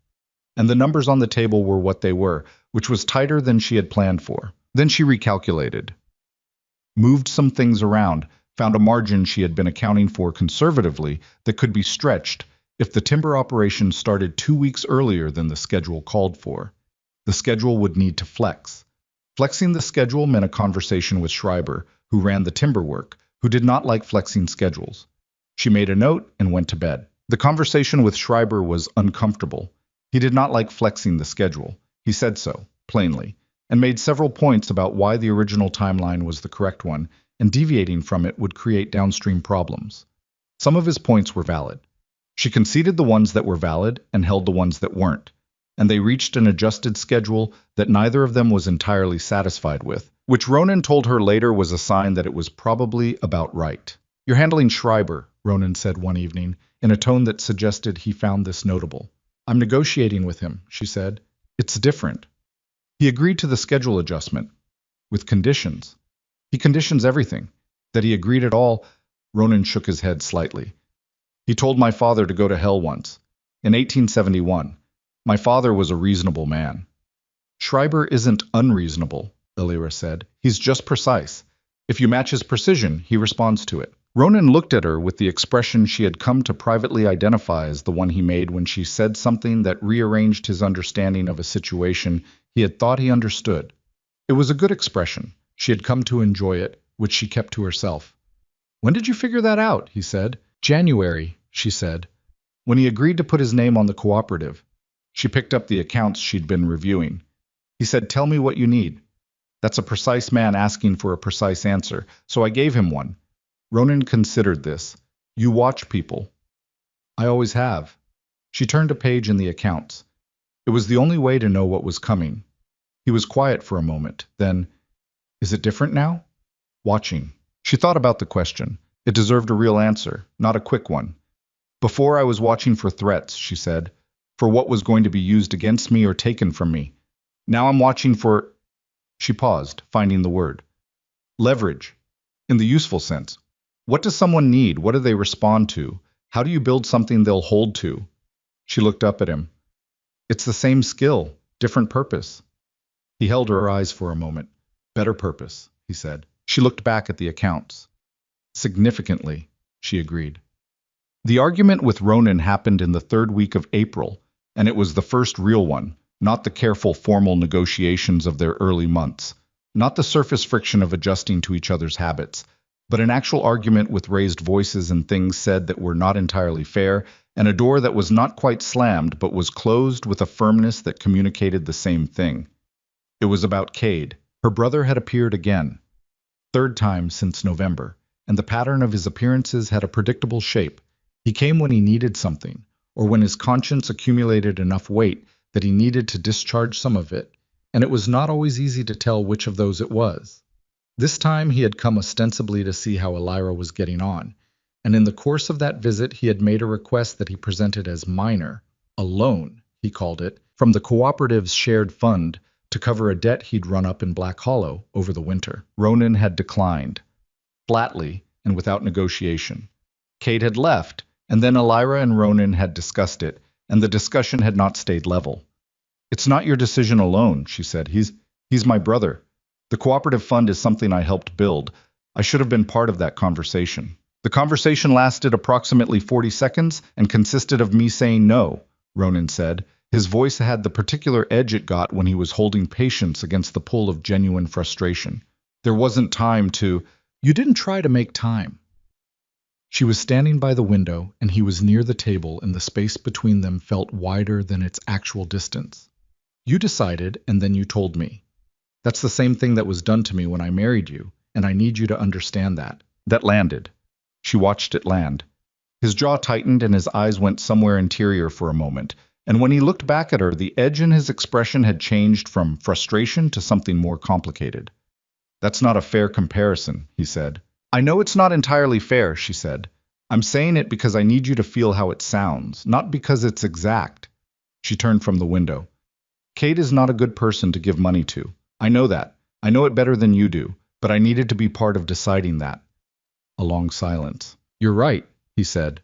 And the numbers on the table were what they were, which was tighter than she had planned for. Then she recalculated, moved some things around, found a margin she had been accounting for conservatively that could be stretched if the timber operation started 2 weeks earlier than the schedule called for. The schedule would need to flex. Flexing the schedule meant a conversation with Schreiber, who ran the timber work, who did not like flexing schedules. She made a note and went to bed. The conversation with Schreiber was uncomfortable. He did not like flexing the schedule. He said so, plainly, and made several points about why the original timeline was the correct one, and deviating from it would create downstream problems. Some of his points were valid. She conceded the ones that were valid and held the ones that weren't, and they reached an adjusted schedule that neither of them was entirely satisfied with, which Ronan told her later was a sign that it was probably about right. "You're handling Schreiber," Ronan said one evening, in a tone that suggested he found this notable. "I'm negotiating with him," she said. "It's different. He agreed to the schedule adjustment, with conditions. He conditions everything. That he agreed at all." Ronan shook his head slightly. "He told my father to go to hell once. In 1871. My father was a reasonable man." "Schreiber isn't unreasonable," Elira said. "He's just precise. If you match his precision, he responds to it." Ronan looked at her with the expression she had come to privately identify as the one he made when she said something that rearranged his understanding of a situation he had thought he understood. It was a good expression. She had come to enjoy it, which she kept to herself. "When did you figure that out?" he said. "January," she said, "when he agreed to put his name on the cooperative." She picked up the accounts she'd been reviewing. He said, "Tell me what you need." That's a precise man asking for a precise answer, so I gave him one. Ronan considered this. "You watch people." "I always have." She turned a page in the accounts. It was the only way to know what was coming. He was quiet for a moment. Then, "Is it different now?" "Watching." She thought about the question. It deserved a real answer, not a quick one. "Before I was watching for threats," she said, "for what was going to be used against me or taken from me. Now I'm watching for—" She paused, finding the word. "Leverage. In the useful sense. What does someone need? What do they respond to? How do you build something they'll hold to?" She looked up at him. "It's the same skill, different purpose." He held her eyes for a moment. "Better purpose," he said. She looked back at the accounts. "Significantly," she agreed. The argument with Ronan happened in the 3rd week of April, and it was the first real one, not the careful formal negotiations of their early months, not the surface friction of adjusting to each other's habits, but an actual argument with raised voices and things said that were not entirely fair, and a door that was not quite slammed but was closed with a firmness that communicated the same thing. It was about Cade. Her brother had appeared again, 3rd time since November, and the pattern of his appearances had a predictable shape. He came when he needed something, or when his conscience accumulated enough weight that he needed to discharge some of it, and it was not always easy to tell which of those it was. This time he had come ostensibly to see how Elira was getting on, and in the course of that visit he had made a request that he presented as minor, a loan, he called it, from the cooperative's shared fund to cover a debt he'd run up in Black Hollow over the winter. Ronan had declined, flatly and without negotiation. Cade had left, and then Elira and Ronan had discussed it, and the discussion had not stayed level. "It's not your decision alone," she said. He's my brother. The cooperative fund is something I helped build. I should have been part of that conversation." The conversation lasted approximately 40 seconds and consisted of me saying no, Ronan said. His voice had the particular edge it got when he was holding patience against the pull of genuine frustration. There wasn't time to, "You didn't try to make time." She was standing by the window, and he was near the table, and the space between them felt wider than its actual distance. "You decided, and then you told me. That's the same thing that was done to me when I married you, and I need you to understand that." That landed. She watched it land. His jaw tightened and his eyes went somewhere interior for a moment, and when he looked back at her, the edge in his expression had changed from frustration to something more complicated. "That's not a fair comparison," he said. "I know it's not entirely fair," she said. "I'm saying it because I need you to feel how it sounds, not because it's exact." She turned from the window. "Kate is not a good person to give money to. I know that. I know it better than you do, but I needed to be part of deciding that." A long silence. "You're right," he said.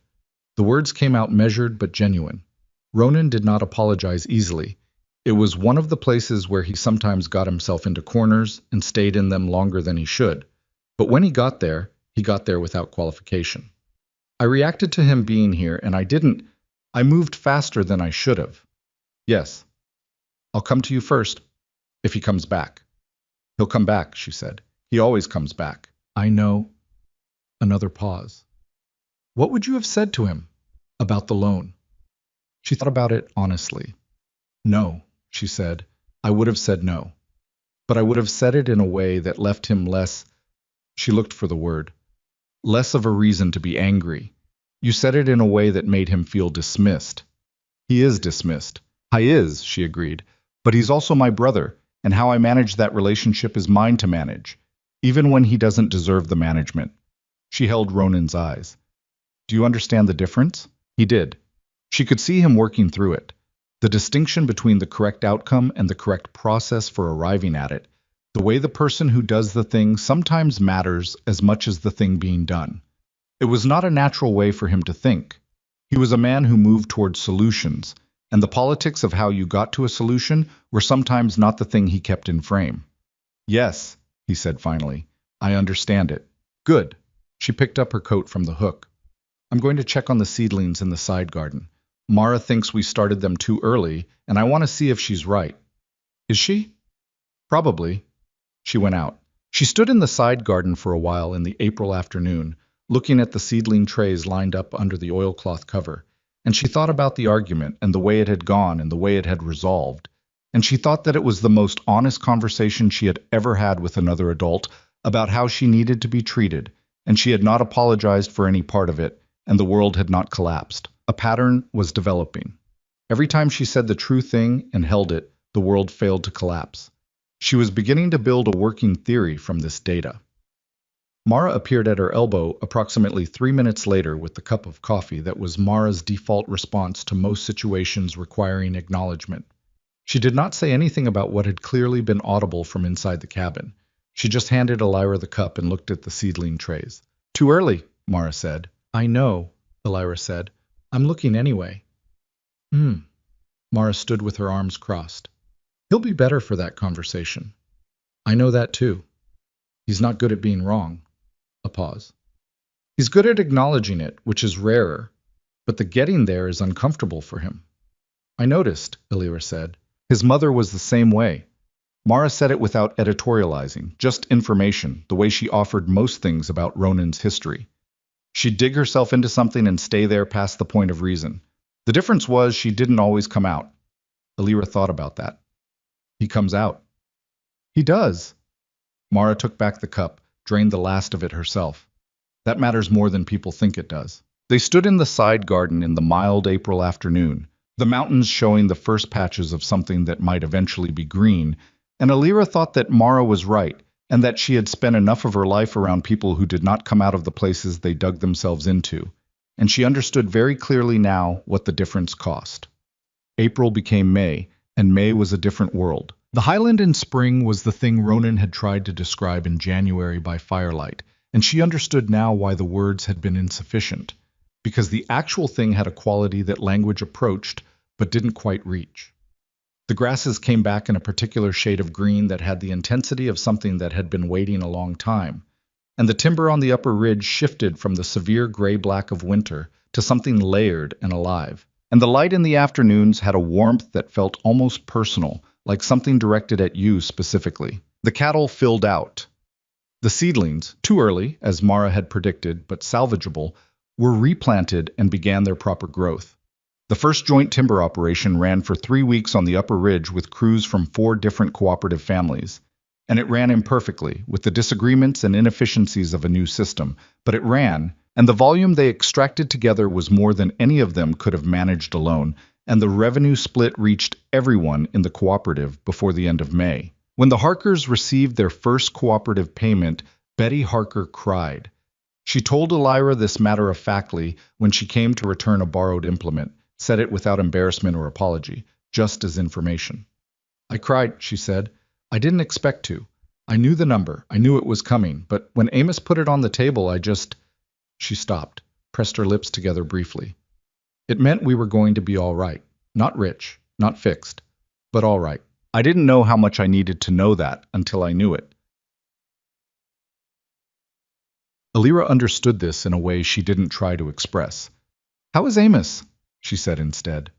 The words came out measured but genuine. Ronan did not apologize easily. It was one of the places where he sometimes got himself into corners and stayed in them longer than he should. But when he got there without qualification. "I reacted to him being here, and I moved faster than I should have." "Yes. I'll come to you first. If he comes back." "He'll come back," she said. "He always comes back." "I know." Another pause. "What would you have said to him about the loan?" She thought about it honestly. "No," she said. "I would have said no. But I would have said it in a way that left him less," she looked for the word, "less of a reason to be angry. You said it in a way that made him feel dismissed." "He is dismissed." "I is," she agreed. "But he's also my brother, and how I manage that relationship is mine to manage, even when he doesn't deserve the management." She held Ronan's eyes. "Do you understand the difference?" He did. She could see him working through it. The distinction between the correct outcome and the correct process for arriving at it. The way the person who does the thing sometimes matters as much as the thing being done. It was not a natural way for him to think. He was a man who moved towards solutions, and the politics of how you got to a solution were sometimes not the thing he kept in frame. "Yes," he said finally. "I understand it." "Good." She picked up her coat from the hook. "I'm going to check on the seedlings in the side garden. Mara thinks we started them too early, and I want to see if she's right." "Is she?" "Probably." She went out. She stood in the side garden for a while in the April afternoon, looking at the seedling trays lined up under the oilcloth cover, and she thought about the argument and the way it had gone and the way it had resolved, and she thought that it was the most honest conversation she had ever had with another adult about how she needed to be treated, and she had not apologized for any part of it, and the world had not collapsed. A pattern was developing. Every time she said the true thing and held it, the world failed to collapse. She was beginning to build a working theory from this data. Mara appeared at her elbow approximately 3 minutes later with the cup of coffee that was Mara's default response to most situations requiring acknowledgement. She did not say anything about what had clearly been audible from inside the cabin. She just handed Elira the cup and looked at the seedling trays. "Too early," Mara said. "I know," Elira said. "I'm looking anyway." Mara stood with her arms crossed. "He'll be better for that conversation." "I know that too. He's not good at being wrong." A pause. "He's good at acknowledging it, which is rarer, but the getting there is uncomfortable for him." "I noticed," Elira said. "His mother was the same way." Mara said it without editorializing, just information, the way she offered most things about Ronan's history. She'd dig herself into something and stay there past the point of reason. The difference was she didn't always come out. Elira thought about that. "He comes out." "He does." Mara took back the cup, drained the last of it herself. "That matters more than people think it does." They stood in the side garden in the mild April afternoon, the mountains showing the first patches of something that might eventually be green, and Elira thought that Mara was right, and that she had spent enough of her life around people who did not come out of the places they dug themselves into, and she understood very clearly now what the difference cost. April became May, and May was a different world. The highland in spring was the thing Ronan had tried to describe in January by firelight, and she understood now why the words had been insufficient, because the actual thing had a quality that language approached but didn't quite reach. The grasses came back in a particular shade of green that had the intensity of something that had been waiting a long time, and the timber on the upper ridge shifted from the severe gray-black of winter to something layered and alive. And the light in the afternoons had a warmth that felt almost personal, like something directed at you specifically. The cattle filled out. The seedlings, too early, as Mara had predicted, but salvageable, were replanted and began their proper growth. The first joint timber operation ran for 3 weeks on the upper ridge with crews from 4 different cooperative families. And it ran imperfectly, with the disagreements and inefficiencies of a new system, but it ran, and the volume they extracted together was more than any of them could have managed alone, and the revenue split reached everyone in the cooperative before the end of May. When the Harkers received their first cooperative payment, Betty Harker cried. She told Elira this matter-of-factly when she came to return a borrowed implement, said it without embarrassment or apology, just as information. "I cried," she said. "I didn't expect to. I knew the number, I knew it was coming, but when Amos put it on the table, I just—" She stopped, pressed her lips together briefly. "It meant we were going to be all right. Not rich, not fixed, but all right. I didn't know how much I needed to know that until I knew it." Elira understood this in a way she didn't try to express. "How is Amos?" she said instead.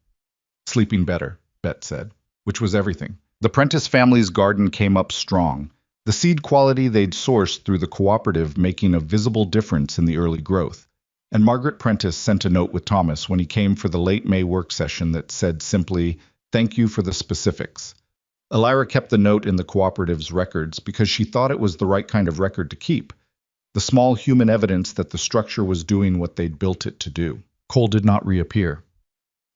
"Sleeping better," Bet said, which was everything. The Prentice family's garden came up strong, the seed quality they'd sourced through the cooperative making a visible difference in the early growth. And Margaret Prentice sent a note with Thomas when he came for the late May work session that said simply, "Thank you for the specifics." Elira kept the note in the cooperative's records because she thought it was the right kind of record to keep, the small human evidence that the structure was doing what they'd built it to do. Cole did not reappear.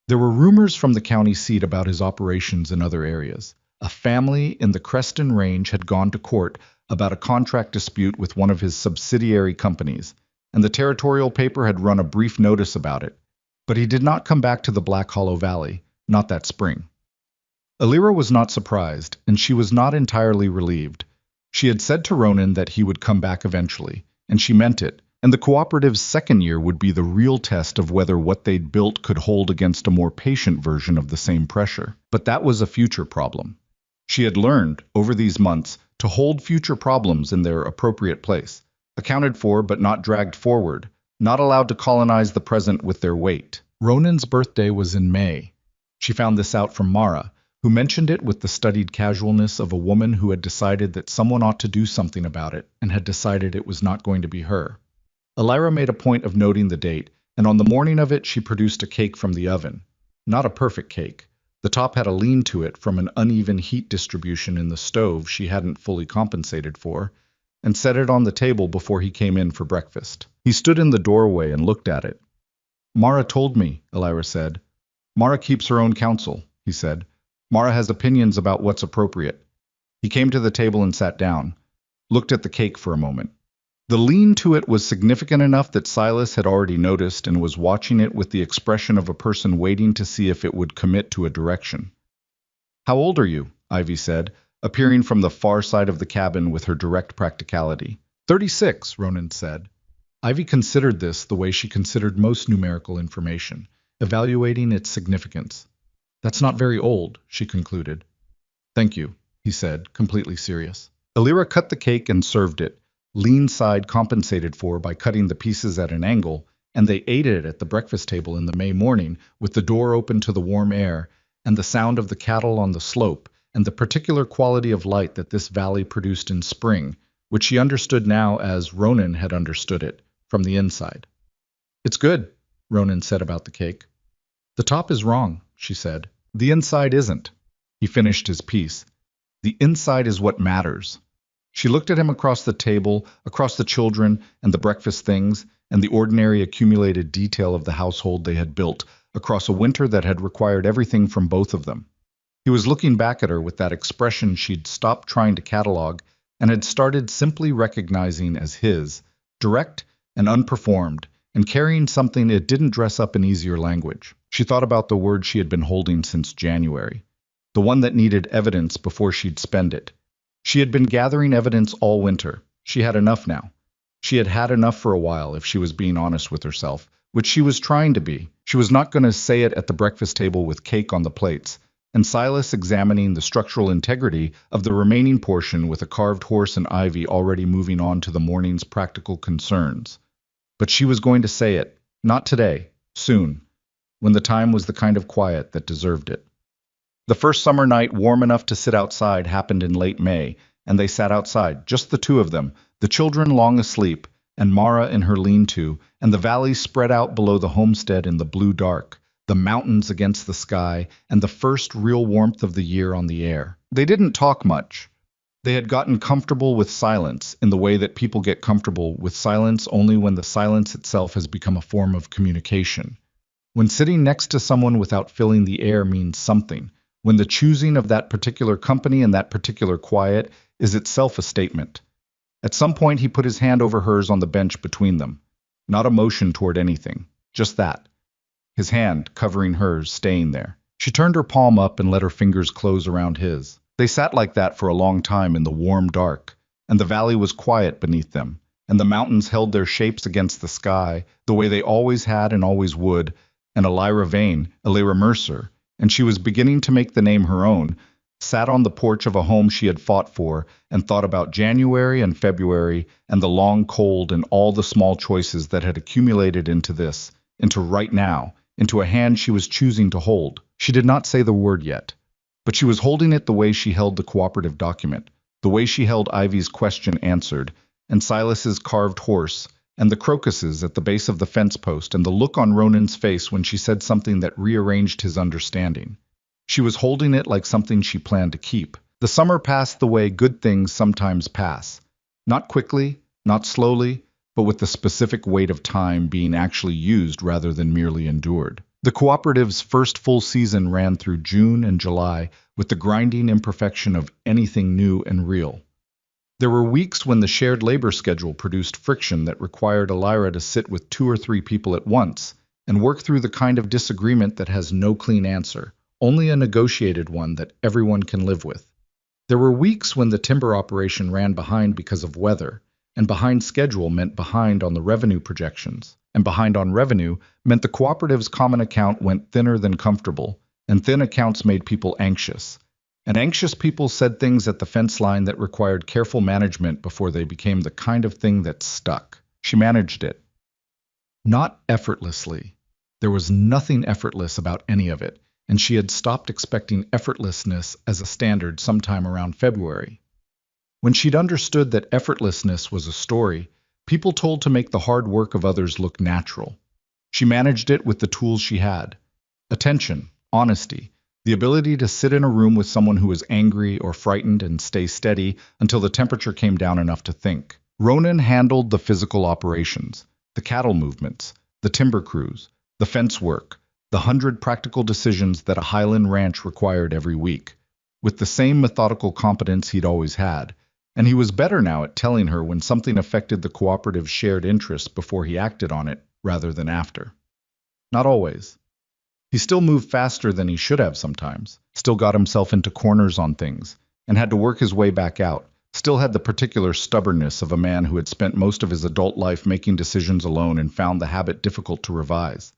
There were rumors from the county seat about his operations in other areas. A family in the Creston Range had gone to court about a contract dispute with one of his subsidiary companies, and the territorial paper had run a brief notice about it. But he did not come back to the Black Hollow Valley, not that spring. Elira was not surprised, and she was not entirely relieved. She had said to Ronan that he would come back eventually, and she meant it, and the cooperative's second year would be the real test of whether what they'd built could hold against a more patient version of the same pressure. But that was a future problem. She had learned, over these months, to hold future problems in their appropriate place, accounted for but not dragged forward, not allowed to colonize the present with their weight. Ronan's birthday was in May. She found this out from Mara, who mentioned it with the studied casualness of a woman who had decided that someone ought to do something about it and had decided it was not going to be her. Elira made a point of noting the date, and on the morning of it she produced a cake from the oven. Not a perfect cake. The top had a lean to it from an uneven heat distribution in the stove she hadn't fully compensated for, and set it on the table before he came in for breakfast. He stood in the doorway and looked at it. "Mara told me," Elira said. "Mara keeps her own counsel," he said. "Mara has opinions about what's appropriate." He came to the table and sat down, looked at the cake for a moment. The lean to it was significant enough that Silas had already noticed and was watching it with the expression of a person waiting to see if it would commit to a direction. "How old are you?" Ivy said, appearing from the far side of the cabin with her direct practicality. 36, Ronan said. Ivy considered this the way she considered most numerical information, evaluating its significance. "That's not very old," she concluded. "Thank you," he said, completely serious. Elira cut the cake and served it, lean side compensated for by cutting the pieces at an angle, and they ate it at the breakfast table in the May morning, with the door open to the warm air, and the sound of the cattle on the slope, and the particular quality of light that this valley produced in spring, which she understood now as Ronan had understood it, from the inside. "It's good," Ronan said about the cake. "The top is wrong," she said. "The inside isn't." He finished his piece. "The inside is what matters." She looked at him across the table, across the children and the breakfast things, and the ordinary accumulated detail of the household they had built, across a winter that had required everything from both of them. He was looking back at her with that expression she'd stopped trying to catalog and had started simply recognizing as his, direct and unperformed, and carrying something it didn't dress up in easier language. She thought about the word she had been holding since January, the one that needed evidence before she'd spend it. She had been gathering evidence all winter. She had enough now. She had had enough for a while, if she was being honest with herself, which she was trying to be. She was not going to say it at the breakfast table with cake on the plates, and Silas examining the structural integrity of the remaining portion with a carved horse and ivy already moving on to the morning's practical concerns. But she was going to say it, not today, soon, when the time was the kind of quiet that deserved it. The first summer night warm enough to sit outside happened in late May, and they sat outside, just the two of them, the children long asleep, and Mara in her lean-to, and the valley spread out below the homestead in the blue dark, the mountains against the sky, and the first real warmth of the year on the air. They didn't talk much. They had gotten comfortable with silence in the way that people get comfortable with silence only when the silence itself has become a form of communication. When sitting next to someone without filling the air means something, when the choosing of that particular company and that particular quiet is itself a statement. At some point he put his hand over hers on the bench between them. Not a motion toward anything, just that. His hand, covering hers, staying there. She turned her palm up and let her fingers close around his. They sat like that for a long time in the warm dark, and the valley was quiet beneath them, and the mountains held their shapes against the sky, the way they always had and always would, and Elira Vane, Elira Mercer, and she was beginning to make the name her own, sat on the porch of a home she had fought for, and thought about January and February, and the long cold and all the small choices that had accumulated into this, into right now, into a hand she was choosing to hold. She did not say the word yet, but she was holding it the way she held the cooperative document, the way she held Ivy's question answered, and Silas's carved horse, and the crocuses at the base of the fence post, and the look on Ronan's face when she said something that rearranged his understanding. She was holding it like something she planned to keep. The summer passed the way good things sometimes pass. Not quickly, not slowly, but with the specific weight of time being actually used rather than merely endured. The cooperative's first full season ran through June and July with the grinding imperfection of anything new and real. There were weeks when the shared labor schedule produced friction that required Elira to sit with 2 or 3 people at once and work through the kind of disagreement that has no clean answer, only a negotiated one that everyone can live with. There were weeks when the timber operation ran behind because of weather, and behind schedule meant behind on the revenue projections, and behind on revenue meant the cooperative's common account went thinner than comfortable, and thin accounts made people anxious. And anxious people said things at the fence line that required careful management before they became the kind of thing that stuck. She managed it. Not effortlessly. There was nothing effortless about any of it, and she had stopped expecting effortlessness as a standard sometime around February. When she'd understood that effortlessness was a story, people told to make the hard work of others look natural. She managed it with the tools she had. Attention, honesty, the ability to sit in a room with someone who was angry or frightened and stay steady until the temperature came down enough to think. Ronan handled the physical operations, the cattle movements, the timber crews, the fence work, the 100 practical decisions that a Highland ranch required every week, with the same methodical competence he'd always had, and he was better now at telling her when something affected the cooperative's shared interests before he acted on it rather than after. Not always. He still moved faster than he should have sometimes, still got himself into corners on things, and had to work his way back out, still had the particular stubbornness of a man who had spent most of his adult life making decisions alone and found the habit difficult to revise.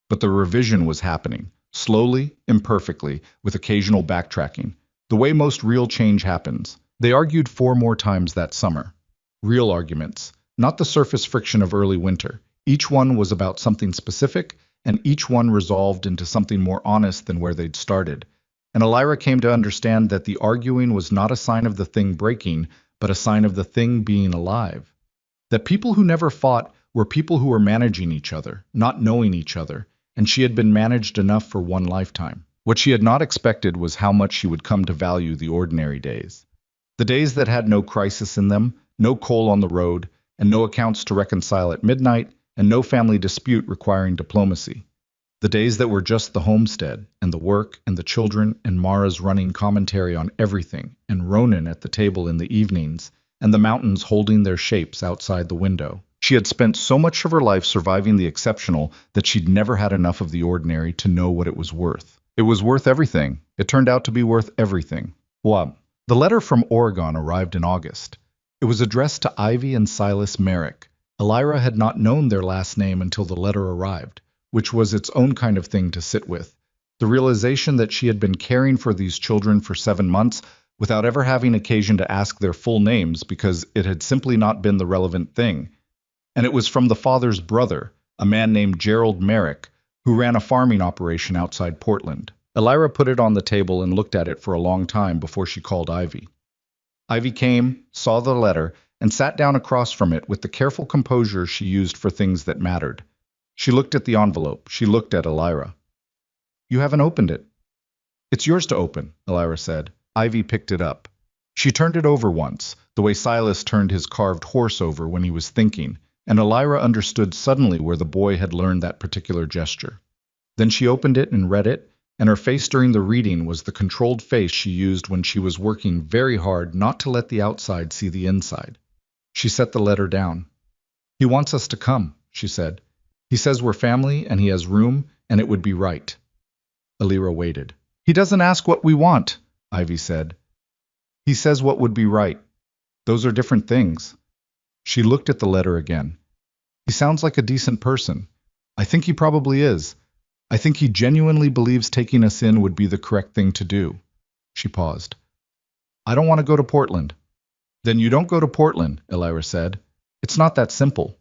But the revision was happening, slowly, imperfectly, with occasional backtracking, the way most real change happens. They argued 4 more times that summer. Real arguments, not the surface friction of early winter. Each one was about something specific, and each one resolved into something more honest than where they'd started. And Elira came to understand that the arguing was not a sign of the thing breaking, but a sign of the thing being alive. That people who never fought were people who were managing each other, not knowing each other, and she had been managed enough for one lifetime. What she had not expected was how much she would come to value the ordinary days. The days that had no crisis in them, no coal on the road, and no accounts to reconcile at midnight, and no family dispute requiring diplomacy. The days that were just the homestead, and the work, and the children, and Mara's running commentary on everything, and Ronan at the table in the evenings, and the mountains holding their shapes outside the window. She had spent so much of her life surviving the exceptional that she'd never had enough of the ordinary to know what it was worth. It was worth everything. It turned out to be worth everything. Well, the letter from Oregon arrived in August. It was addressed to Ivy and Silas Merrick. Elira had not known their last name until the letter arrived, which was its own kind of thing to sit with. The realization that she had been caring for these children for 7 months without ever having occasion to ask their full names because it had simply not been the relevant thing. And it was from the father's brother, a man named Gerald Merrick, who ran a farming operation outside Portland. Elira put it on the table and looked at it for a long time before she called Ivy. Ivy came, saw the letter, and sat down across from it with the careful composure she used for things that mattered. She looked at the envelope. She looked at Elira. "You haven't opened it." "It's yours to open," Elira said. Ivy picked it up. She turned it over once, the way Silas turned his carved horse over when he was thinking, and Elira understood suddenly where the boy had learned that particular gesture. Then she opened it and read it, and her face during the reading was the controlled face she used when she was working very hard not to let the outside see the inside. She set the letter down. "He wants us to come," she said. "He says we're family and he has room and it would be right." Elira waited. "He doesn't ask what we want," Ivy said. "He says what would be right. Those are different things." She looked at the letter again. "He sounds like a decent person. I think he probably is. I think he genuinely believes taking us in would be the correct thing to do." She paused. "I don't want to go to Portland." "Then you don't go to Portland," Elira said. "It's not that simple."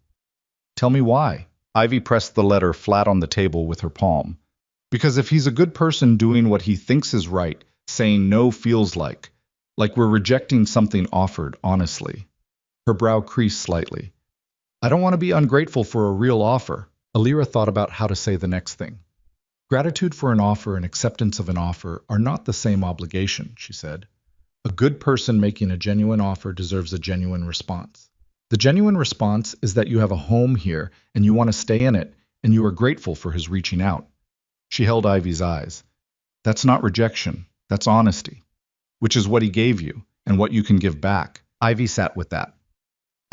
"Tell me why." Ivy pressed the letter flat on the table with her palm. "Because if he's a good person doing what he thinks is right, saying no feels like we're rejecting something offered honestly." Her brow creased slightly. "I don't want to be ungrateful for a real offer." Elira thought about how to say the next thing. "Gratitude for an offer and acceptance of an offer are not the same obligation," she said. "A good person making a genuine offer deserves a genuine response. The genuine response is that you have a home here and you want to stay in it, and you are grateful for his reaching out." She held Ivy's eyes. "That's not rejection, that's honesty, which is what he gave you and what you can give back." Ivy sat with that.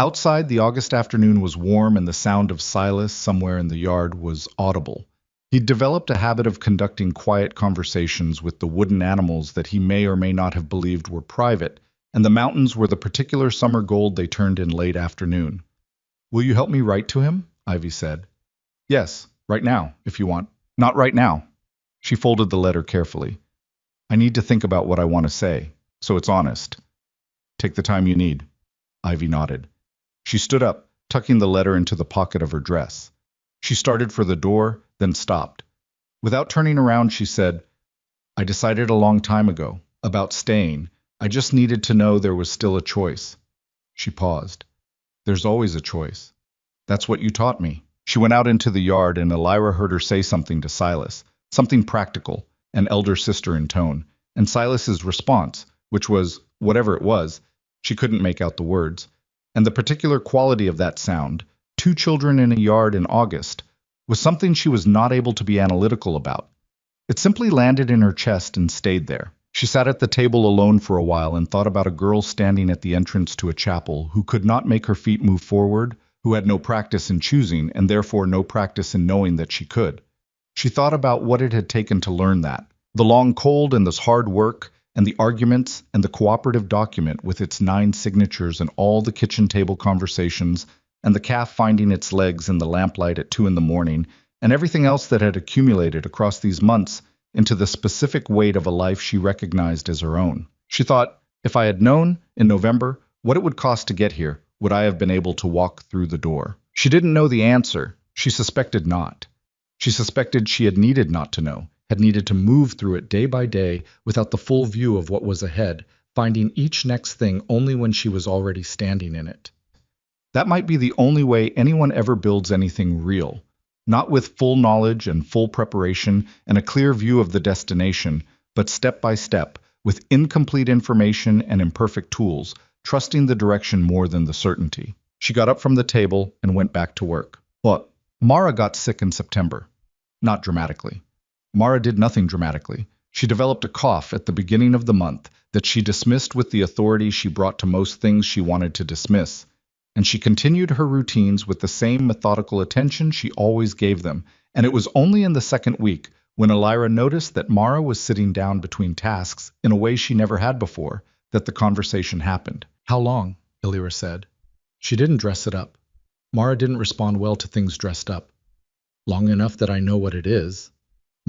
Outside, the August afternoon was warm and the sound of Silas somewhere in the yard was audible. He'd developed a habit of conducting quiet conversations with the wooden animals that he may or may not have believed were private, and the mountains were the particular summer gold they turned in late afternoon. "Will you help me write to him?" Ivy said. "Yes, right now, if you want." "Not right now." She folded the letter carefully. "I need to think about what I want to say, so it's honest." "Take the time you need." Ivy nodded. She stood up, tucking the letter into the pocket of her dress. She started for the door, then stopped. Without turning around, she said, "I decided a long time ago, about staying. I just needed to know there was still a choice." She paused. "There's always a choice. That's what you taught me." She went out into the yard and Elira heard her say something to Silas, something practical, an elder sister in tone, and Silas's response, which was, whatever it was, she couldn't make out the words, and the particular quality of that sound, 2 children in a yard in August, was something she was not able to be analytical about. It simply landed in her chest and stayed there. She sat at the table alone for a while and thought about a girl standing at the entrance to a chapel who could not make her feet move forward, who had no practice in choosing and therefore no practice in knowing that she could. She thought about what it had taken to learn that. The long cold and this hard work, and the arguments and the cooperative document with its 9 signatures and all the kitchen table conversations, and the calf finding its legs in the lamplight at 2 in the morning, and everything else that had accumulated across these months into the specific weight of a life she recognized as her own. She thought, if I had known, in November, what it would cost to get here, would I have been able to walk through the door? She didn't know the answer. She suspected not. She suspected she had needed not to know, had needed to move through it day by day without the full view of what was ahead, finding each next thing only when she was already standing in it. That might be the only way anyone ever builds anything real, not with full knowledge and full preparation and a clear view of the destination, but step by step, with incomplete information and imperfect tools, trusting the direction more than the certainty. She got up from the table and went back to work. But Mara got sick in September. Not dramatically. Mara did nothing dramatically. She developed a cough at the beginning of the month that she dismissed with the authority she brought to most things she wanted to dismiss. And she continued her routines with the same methodical attention she always gave them, and it was only in the second week, when Elira noticed that Mara was sitting down between tasks in a way she never had before, that the conversation happened. "How long?" Elira said. She didn't dress it up. Mara didn't respond well to things dressed up. "Long enough that I know what it is."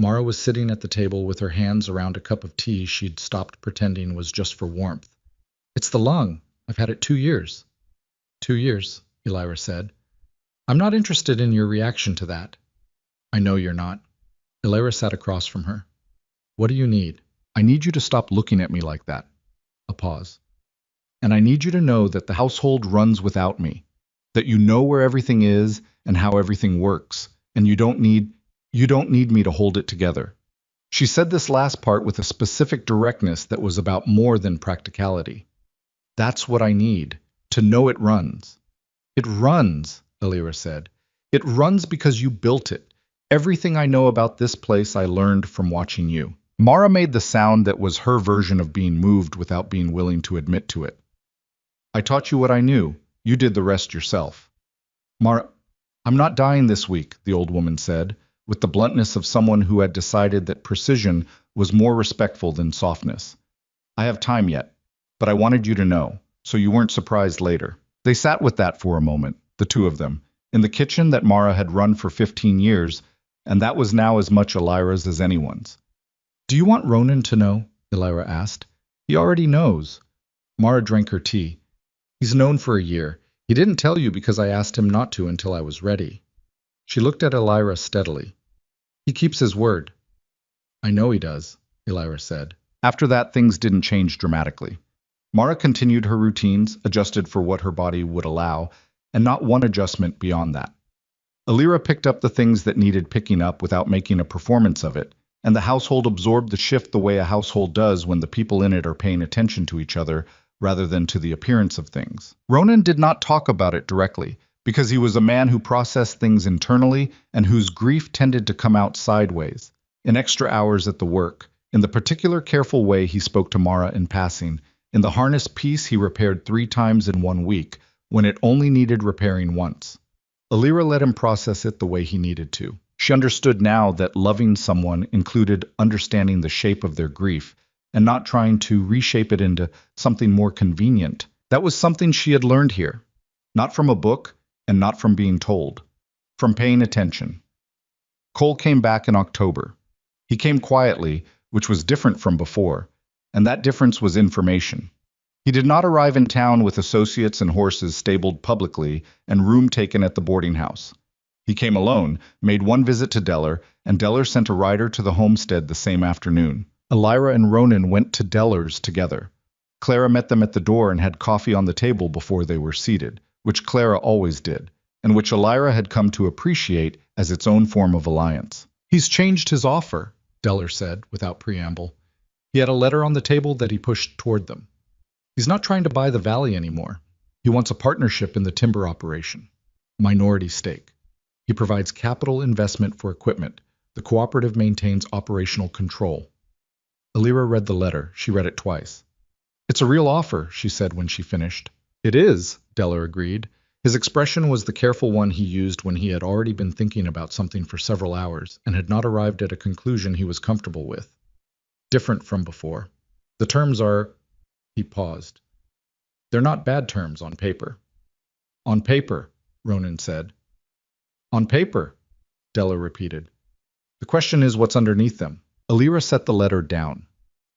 Mara was sitting at the table with her hands around a cup of tea she'd stopped pretending was just for warmth. It's the lung. I've had it 2 years. 2 years, Elira said. I'm not interested in your reaction to that. I know you're not. Elira sat across from her. What do you need? I need you to stop looking at me like that. A pause. And I need you to know that the household runs without me, that you know where everything is and how everything works, and you don't need me to hold it together. She said this last part with a specific directness that was about more than practicality. That's what I need, to know it runs. It runs, Elira said. It runs because you built it. Everything I know about this place I learned from watching you. Mara made the sound that was her version of being moved without being willing to admit to it. I taught you what I knew. You did the rest yourself. Mara, I'm not dying this week, the old woman said, with the bluntness of someone who had decided that precision was more respectful than softness. I have time yet, but I wanted you to know, so you weren't surprised later. They sat with that for a moment, the two of them, in the kitchen that Mara had run for 15 years, and that was now as much Elira's as anyone's. Do you want Ronan to know? Elira asked. He already knows. Mara drank her tea. He's known for a year. He didn't tell you because I asked him not to until I was ready. She looked at Elira steadily. He keeps his word. I know he does, Elira said. After that, things didn't change dramatically. Mara continued her routines, adjusted for what her body would allow, and not one adjustment beyond that. Elira picked up the things that needed picking up without making a performance of it, and the household absorbed the shift the way a household does when the people in it are paying attention to each other rather than to the appearance of things. Ronan did not talk about it directly, because he was a man who processed things internally and whose grief tended to come out sideways, in extra hours at the work, in the particular careful way he spoke to Mara in passing, in the harness piece he repaired 3 times in 1 week, when it only needed repairing once. Elira let him process it the way he needed to. She understood now that loving someone included understanding the shape of their grief, and not trying to reshape it into something more convenient. That was something she had learned here. Not from a book, and not from being told. From paying attention. Cole came back in October. He came quietly, which was different from before, and that difference was information. He did not arrive in town with associates and horses stabled publicly and room taken at the boarding house. He came alone, made 1 visit to Deller, and Deller sent a rider to the homestead the same afternoon. Elira and Ronan went to Deller's together. Clara met them at the door and had coffee on the table before they were seated, which Clara always did, and which Elira had come to appreciate as its own form of alliance. He's changed his offer, Deller said, without preamble. He had a letter on the table that he pushed toward them. He's not trying to buy the valley anymore. He wants a partnership in the timber operation. Minority stake. He provides capital investment for equipment. The cooperative maintains operational control. Elira read the letter. She read it twice. It's a real offer, she said when she finished. It is, Deller agreed. His expression was the careful one he used when he had already been thinking about something for several hours and had not arrived at a conclusion he was comfortable with. Different from before. The terms are... He paused. They're not bad terms on paper. On paper, Ronan said. On paper, Deller repeated. The question is what's underneath them. Elira set the letter down.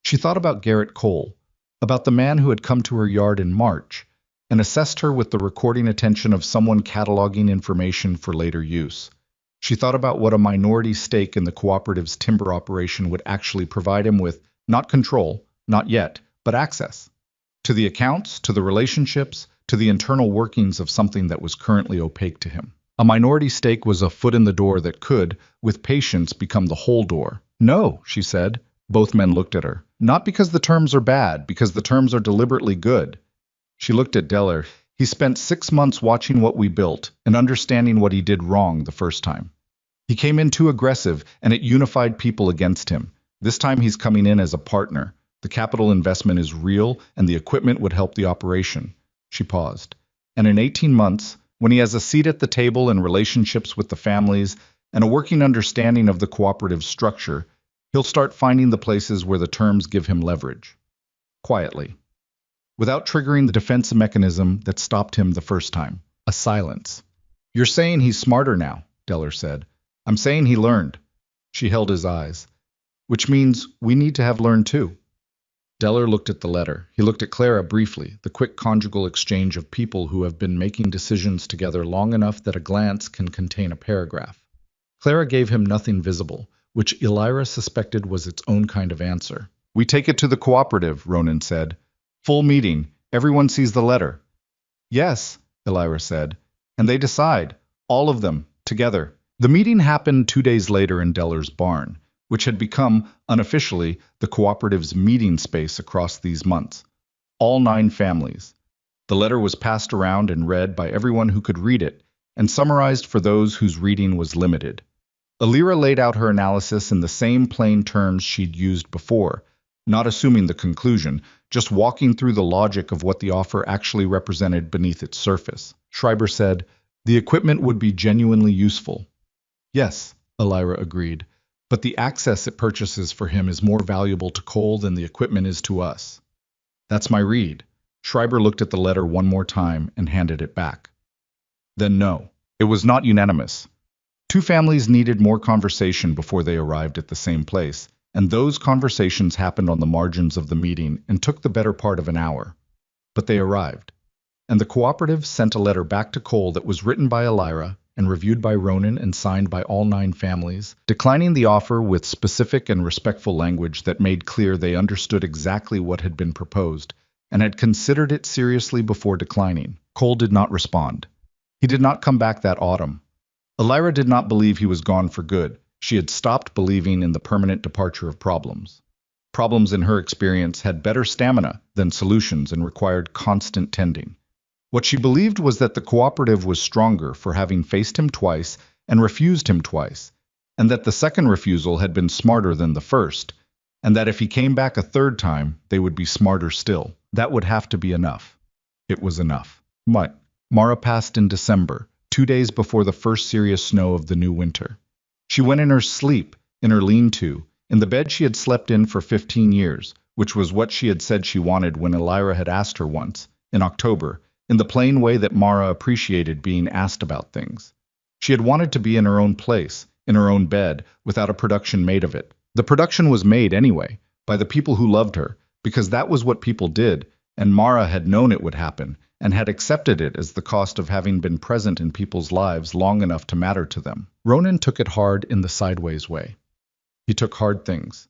She thought about Garrett Cole, about the man who had come to her yard in March, and assessed her with the recording attention of someone cataloging information for later use. She thought about what a minority stake in the cooperative's timber operation would actually provide him with, not control, not yet, but access. To the accounts, to the relationships, to the internal workings of something that was currently opaque to him. A minority stake was a foot in the door that could, with patience, become the whole door. No, she said. Both men looked at her. Not because the terms are bad, because the terms are deliberately good. She looked at Deller. He spent 6 months watching what we built and understanding what he did wrong the first time. He came in too aggressive, and it unified people against him. This time he's coming in as a partner. The capital investment is real, and the equipment would help the operation. She paused. And in 18 months, when he has a seat at the table and relationships with the families and a working understanding of the cooperative structure, he'll start finding the places where the terms give him leverage. Quietly. Without triggering the defense mechanism that stopped him the first time. A silence. You're saying he's smarter now, Deller said. I'm saying he learned. She held his eyes. Which means we need to have learned too. Deller looked at the letter. He looked at Clara briefly, the quick conjugal exchange of people who have been making decisions together long enough that a glance can contain a paragraph. Clara gave him nothing visible, which Elira suspected was its own kind of answer. We take it to the cooperative, Ronan said. Full meeting. Everyone sees the letter. Yes, Elira said. And they decide. All of them. Together. The meeting happened 2 days later in Deller's barn, which had become, unofficially, the cooperative's meeting space across these months. All 9 families. The letter was passed around and read by everyone who could read it, and summarized for those whose reading was limited. Elira laid out her analysis in the same plain terms she'd used before, not assuming the conclusion, just walking through the logic of what the offer actually represented beneath its surface. Schreiber said, the equipment would be genuinely useful. Yes, Elira agreed, but the access it purchases for him is more valuable to Cole than the equipment is to us. That's my read. Schreiber looked at the letter one more time and handed it back. Then no, it was not unanimous. 2 families needed more conversation before they arrived at the same place, and those conversations happened on the margins of the meeting and took the better part of an hour. But they arrived, and the cooperative sent a letter back to Cole that was written by Elira and reviewed by Ronan and signed by all 9 families, declining the offer with specific and respectful language that made clear they understood exactly what had been proposed and had considered it seriously before declining. Cole did not respond. He did not come back that autumn. Elira did not believe he was gone for good. She had stopped believing in the permanent departure of problems. Problems, in her experience, had better stamina than solutions and required constant tending. What she believed was that the cooperative was stronger for having faced him twice and refused him twice, and that the second refusal had been smarter than the first, and that if he came back a third time, they would be smarter still. That would have to be enough. It was enough. Mara passed in December, 2 days before the first serious snow of the new winter. She went in her sleep, in her lean-to, in the bed she had slept in for 15 years, which was what she had said she wanted when Elira had asked her once, in October, in the plain way that Mara appreciated being asked about things. She had wanted to be in her own place, in her own bed, without a production made of it. The production was made anyway, by the people who loved her, because that was what people did, and Mara had known it would happen, and had accepted it as the cost of having been present in people's lives long enough to matter to them. Ronan took it hard in the sideways way. He took hard things.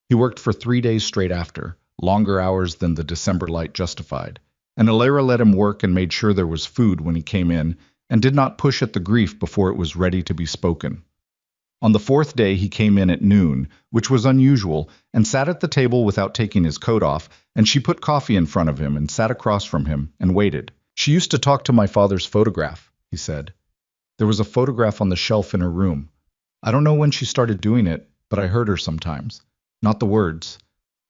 He worked for 3 days straight after, longer hours than the December light justified, and Elira let him work and made sure there was food when he came in, and did not push at the grief before it was ready to be spoken. On the 4th day he came in at noon, which was unusual, and sat at the table without taking his coat off, and she put coffee in front of him and sat across from him and waited. She used to talk to my father's photograph, he said. There was a photograph on the shelf in her room. I don't know when she started doing it, but I heard her sometimes. Not the words,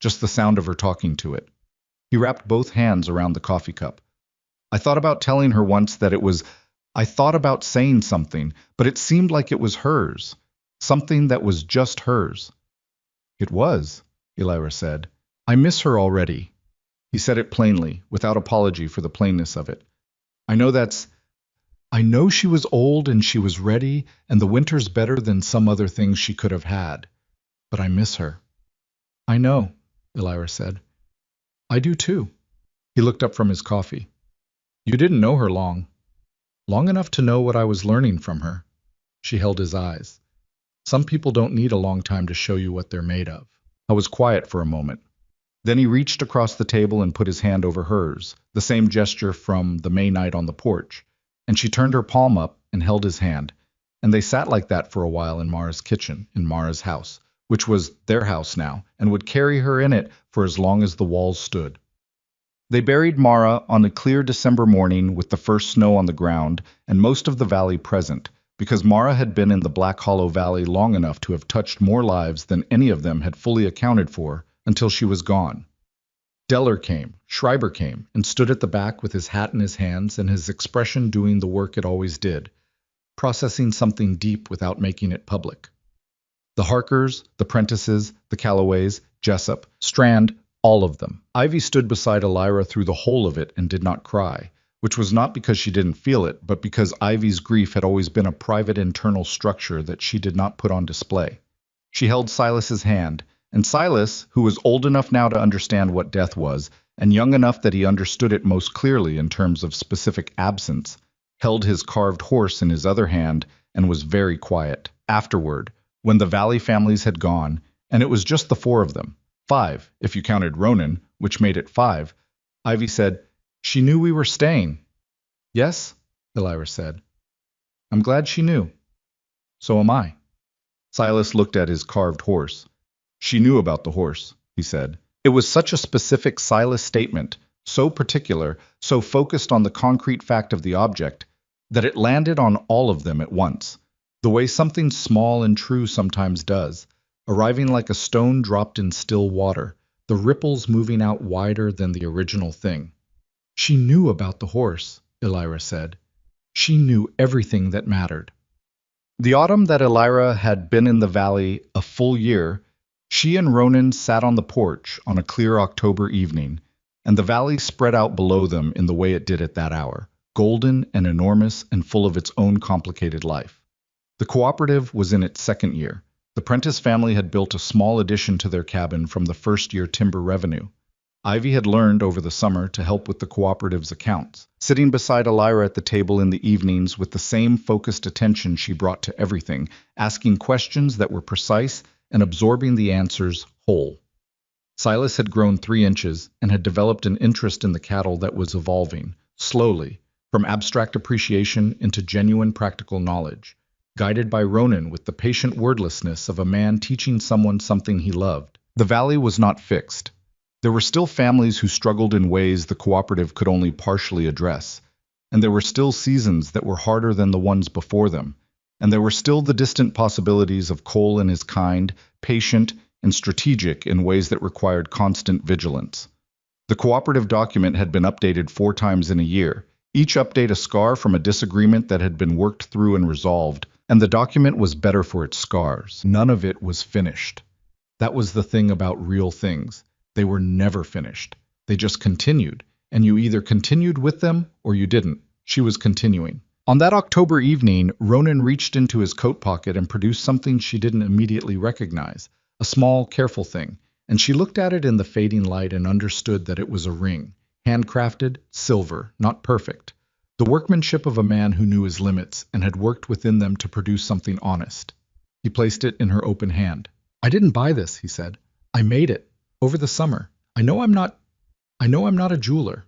just the sound of her talking to it. He wrapped both hands around the coffee cup. I thought about telling her once that I thought about saying something, but it seemed like it was hers. Something that was just hers. It was, Elira said. I miss her already. He said it plainly, without apology for the plainness of it. I know she was old and she was ready, and the winter's better than some other things she could have had. But I miss her. I know, Elira said. I do too. He looked up from his coffee. You didn't know her long. Long enough to know what I was learning from her. She held his eyes. Some people don't need a long time to show you what they're made of. I was quiet for a moment. Then he reached across the table and put his hand over hers, the same gesture from the May night on the porch, and she turned her palm up and held his hand, and they sat like that for a while in Mara's kitchen, in Mara's house, which was their house now, and would carry her in it for as long as the walls stood. They buried Mara on a clear December morning with the first snow on the ground and most of the valley present, because Mara had been in the Black Hollow Valley long enough to have touched more lives than any of them had fully accounted for until she was gone. Deller came, Schreiber came, and stood at the back with his hat in his hands and his expression doing the work it always did, processing something deep without making it public. The Harkers, the Prentices, the Callaways, Jessup, Strand, all of them. Ivy stood beside Elira through the whole of it and did not cry, which was not because she didn't feel it, but because Ivy's grief had always been a private internal structure that she did not put on display. She held Silas's hand, and Silas, who was old enough now to understand what death was, and young enough that he understood it most clearly in terms of specific absence, held his carved horse in his other hand and was very quiet. Afterward, when the Valley families had gone, and it was just the four of them, five, if you counted Ronan, which made it five, Ivy said, "She knew we were staying." "Yes," Elira said. "I'm glad she knew." "So am I." Silas looked at his carved horse. "She knew about the horse," he said. It was such a specific Silas statement, so particular, so focused on the concrete fact of the object, that it landed on all of them at once, the way something small and true sometimes does, arriving like a stone dropped in still water, the ripples moving out wider than the original thing. "She knew about the horse," Elira said. "She knew everything that mattered." The autumn that Elira had been in the valley a full year, she and Ronan sat on the porch on a clear October evening, and the valley spread out below them in the way it did at that hour, golden and enormous and full of its own complicated life. The cooperative was in its second year. The Prentice family had built a small addition to their cabin from the first-year timber revenue. Ivy had learned over the summer to help with the cooperative's accounts, sitting beside Elira at the table in the evenings with the same focused attention she brought to everything, asking questions that were precise and absorbing the answers whole. Silas had grown 3 inches and had developed an interest in the cattle that was evolving, slowly, from abstract appreciation into genuine practical knowledge, guided by Ronan with the patient wordlessness of a man teaching someone something he loved. The valley was not fixed. There were still families who struggled in ways the cooperative could only partially address, and there were still seasons that were harder than the ones before them, and there were still the distant possibilities of Cole and his kind, patient, and strategic in ways that required constant vigilance. The cooperative document had been updated 4 times in a year, each update a scar from a disagreement that had been worked through and resolved, and the document was better for its scars. None of it was finished. That was the thing about real things. They were never finished. They just continued, and you either continued with them or you didn't. She was continuing. On that October evening, Ronan reached into his coat pocket and produced something she didn't immediately recognize, a small, careful thing, and she looked at it in the fading light and understood that it was a ring, handcrafted, silver, not perfect, the workmanship of a man who knew his limits and had worked within them to produce something honest. He placed it in her open hand. "I didn't buy this," he said. "I made it. Over the summer. I know I'm not a jeweler."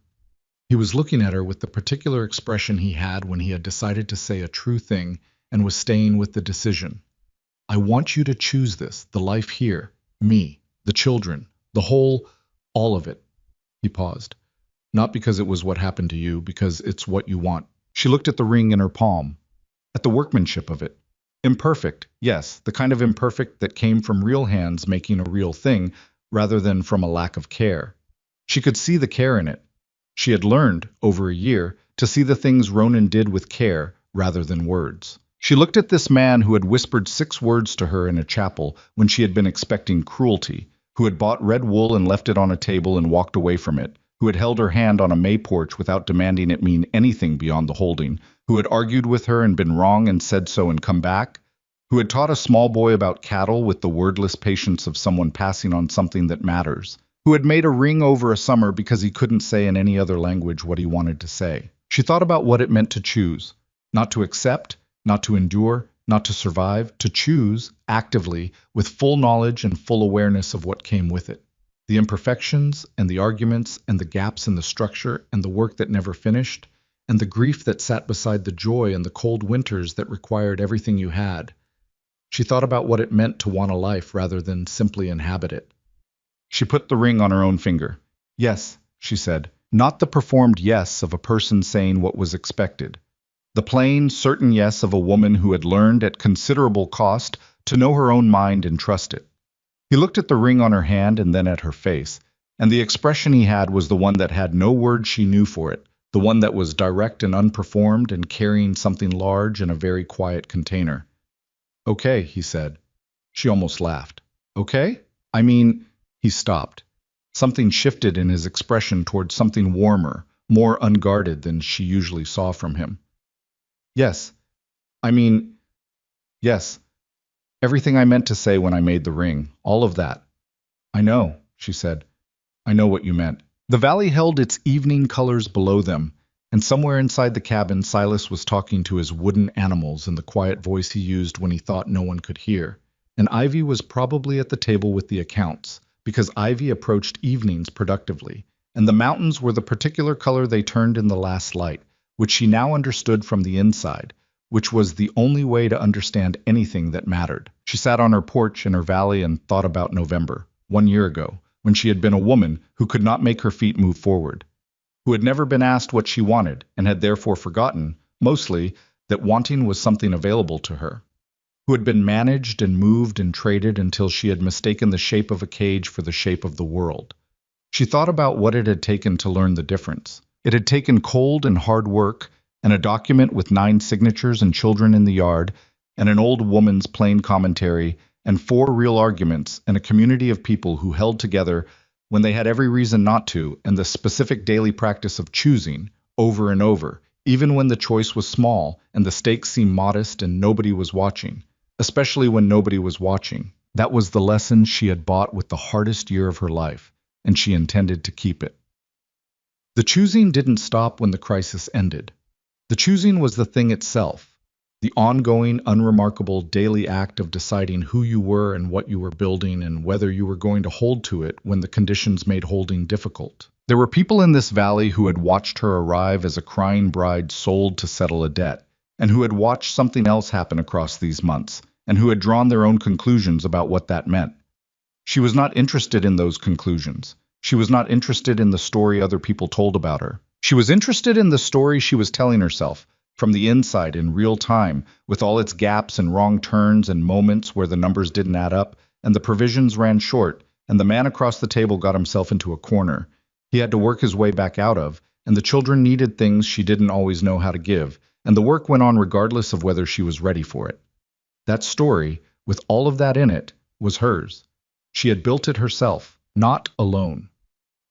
He was looking at her with the particular expression he had when he had decided to say a true thing and was staying with the decision. "I want you to choose this, the life here, me, the children, the whole, all of it." He paused. "Not because it was what happened to you, because it's what you want." She looked at the ring in her palm, at the workmanship of it. Imperfect, yes, the kind of imperfect that came from real hands making a real thing, rather than from a lack of care. She could see the care in it. She had learned, over a year, to see the things Ronan did with care rather than words. She looked at this man who had whispered 6 words to her in a chapel when she had been expecting cruelty, who had bought red wool and left it on a table and walked away from it, who had held her hand on a May porch without demanding it mean anything beyond the holding, who had argued with her and been wrong and said so and come back, who had taught a small boy about cattle with the wordless patience of someone passing on something that matters, who had made a ring over a summer because he couldn't say in any other language what he wanted to say. She thought about what it meant to choose, not to accept, not to endure, not to survive, to choose, actively, with full knowledge and full awareness of what came with it. The imperfections, and the arguments, and the gaps in the structure, and the work that never finished, and the grief that sat beside the joy and the cold winters that required everything you had. She thought about what it meant to want a life rather than simply inhabit it. She put the ring on her own finger. "Yes," she said, not the performed yes of a person saying what was expected. The plain, certain yes of a woman who had learned at considerable cost to know her own mind and trust it. He looked at the ring on her hand and then at her face, and the expression he had was the one that had no word she knew for it, the one that was direct and unperformed and carrying something large in a very quiet container. "Okay," he said. She almost laughed. "Okay? I mean..." He stopped. Something shifted in his expression towards something warmer, more unguarded than she usually saw from him. "Yes. I mean... yes." Everything I meant to say when I made the ring, all of that. I know, she said. I know what you meant. The valley held its evening colors below them, and somewhere inside the cabin Silas was talking to his wooden animals in the quiet voice he used when he thought no one could hear. And Ivy was probably at the table with the accounts, because Ivy approached evenings productively, and the mountains were the particular color they turned in the last light, which she now understood from the inside, which was the only way to understand anything that mattered. She sat on her porch in her valley and thought about November, 1 year ago, when she had been a woman who could not make her feet move forward, who had never been asked what she wanted and had therefore forgotten, mostly, that wanting was something available to her, who had been managed and moved and traded until she had mistaken the shape of a cage for the shape of the world. She thought about what it had taken to learn the difference. It had taken cold and hard work, and a document with 9 signatures and children in the yard, and an old woman's plain commentary, and 4 real arguments, and a community of people who held together when they had every reason not to, and the specific daily practice of choosing, over and over, even when the choice was small and the stakes seemed modest and nobody was watching, especially when nobody was watching. That was the lesson she had bought with the hardest year of her life, and she intended to keep it. The choosing didn't stop when the crisis ended. The choosing was the thing itself, the ongoing, unremarkable daily act of deciding who you were and what you were building and whether you were going to hold to it when the conditions made holding difficult. There were people in this valley who had watched her arrive as a crying bride sold to settle a debt, and who had watched something else happen across these months, and who had drawn their own conclusions about what that meant. She was not interested in those conclusions. She was not interested in the story other people told about her. She was interested in the story she was telling herself, from the inside in real time, with all its gaps and wrong turns and moments where the numbers didn't add up, and the provisions ran short, and the man across the table got himself into a corner he had to work his way back out of, and the children needed things she didn't always know how to give, and the work went on regardless of whether she was ready for it. That story, with all of that in it, was hers. She had built it herself, not alone.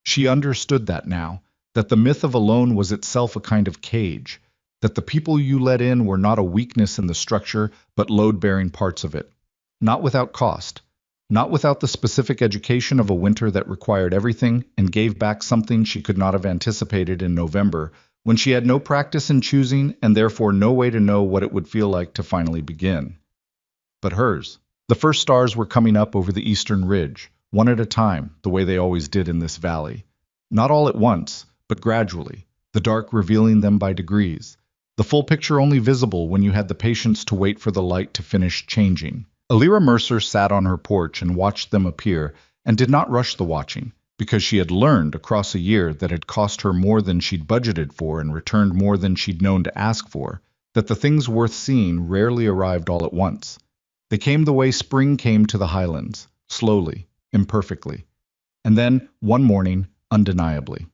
She understood that now, that the myth of alone was itself a kind of cage, that the people you let in were not a weakness in the structure, but load-bearing parts of it. Not without cost, not without the specific education of a winter that required everything and gave back something she could not have anticipated in November, when she had no practice in choosing and therefore no way to know what it would feel like to finally begin. But hers. The first stars were coming up over the eastern ridge, one at a time, the way they always did in this valley. Not all at once, but gradually, the dark revealing them by degrees. The full picture only visible when you had the patience to wait for the light to finish changing. Alira Mercer sat on her porch and watched them appear, and did not rush the watching, because she had learned across a year that had cost her more than she'd budgeted for and returned more than she'd known to ask for, that the things worth seeing rarely arrived all at once. They came the way spring came to the highlands, slowly, imperfectly. And then, one morning, undeniably.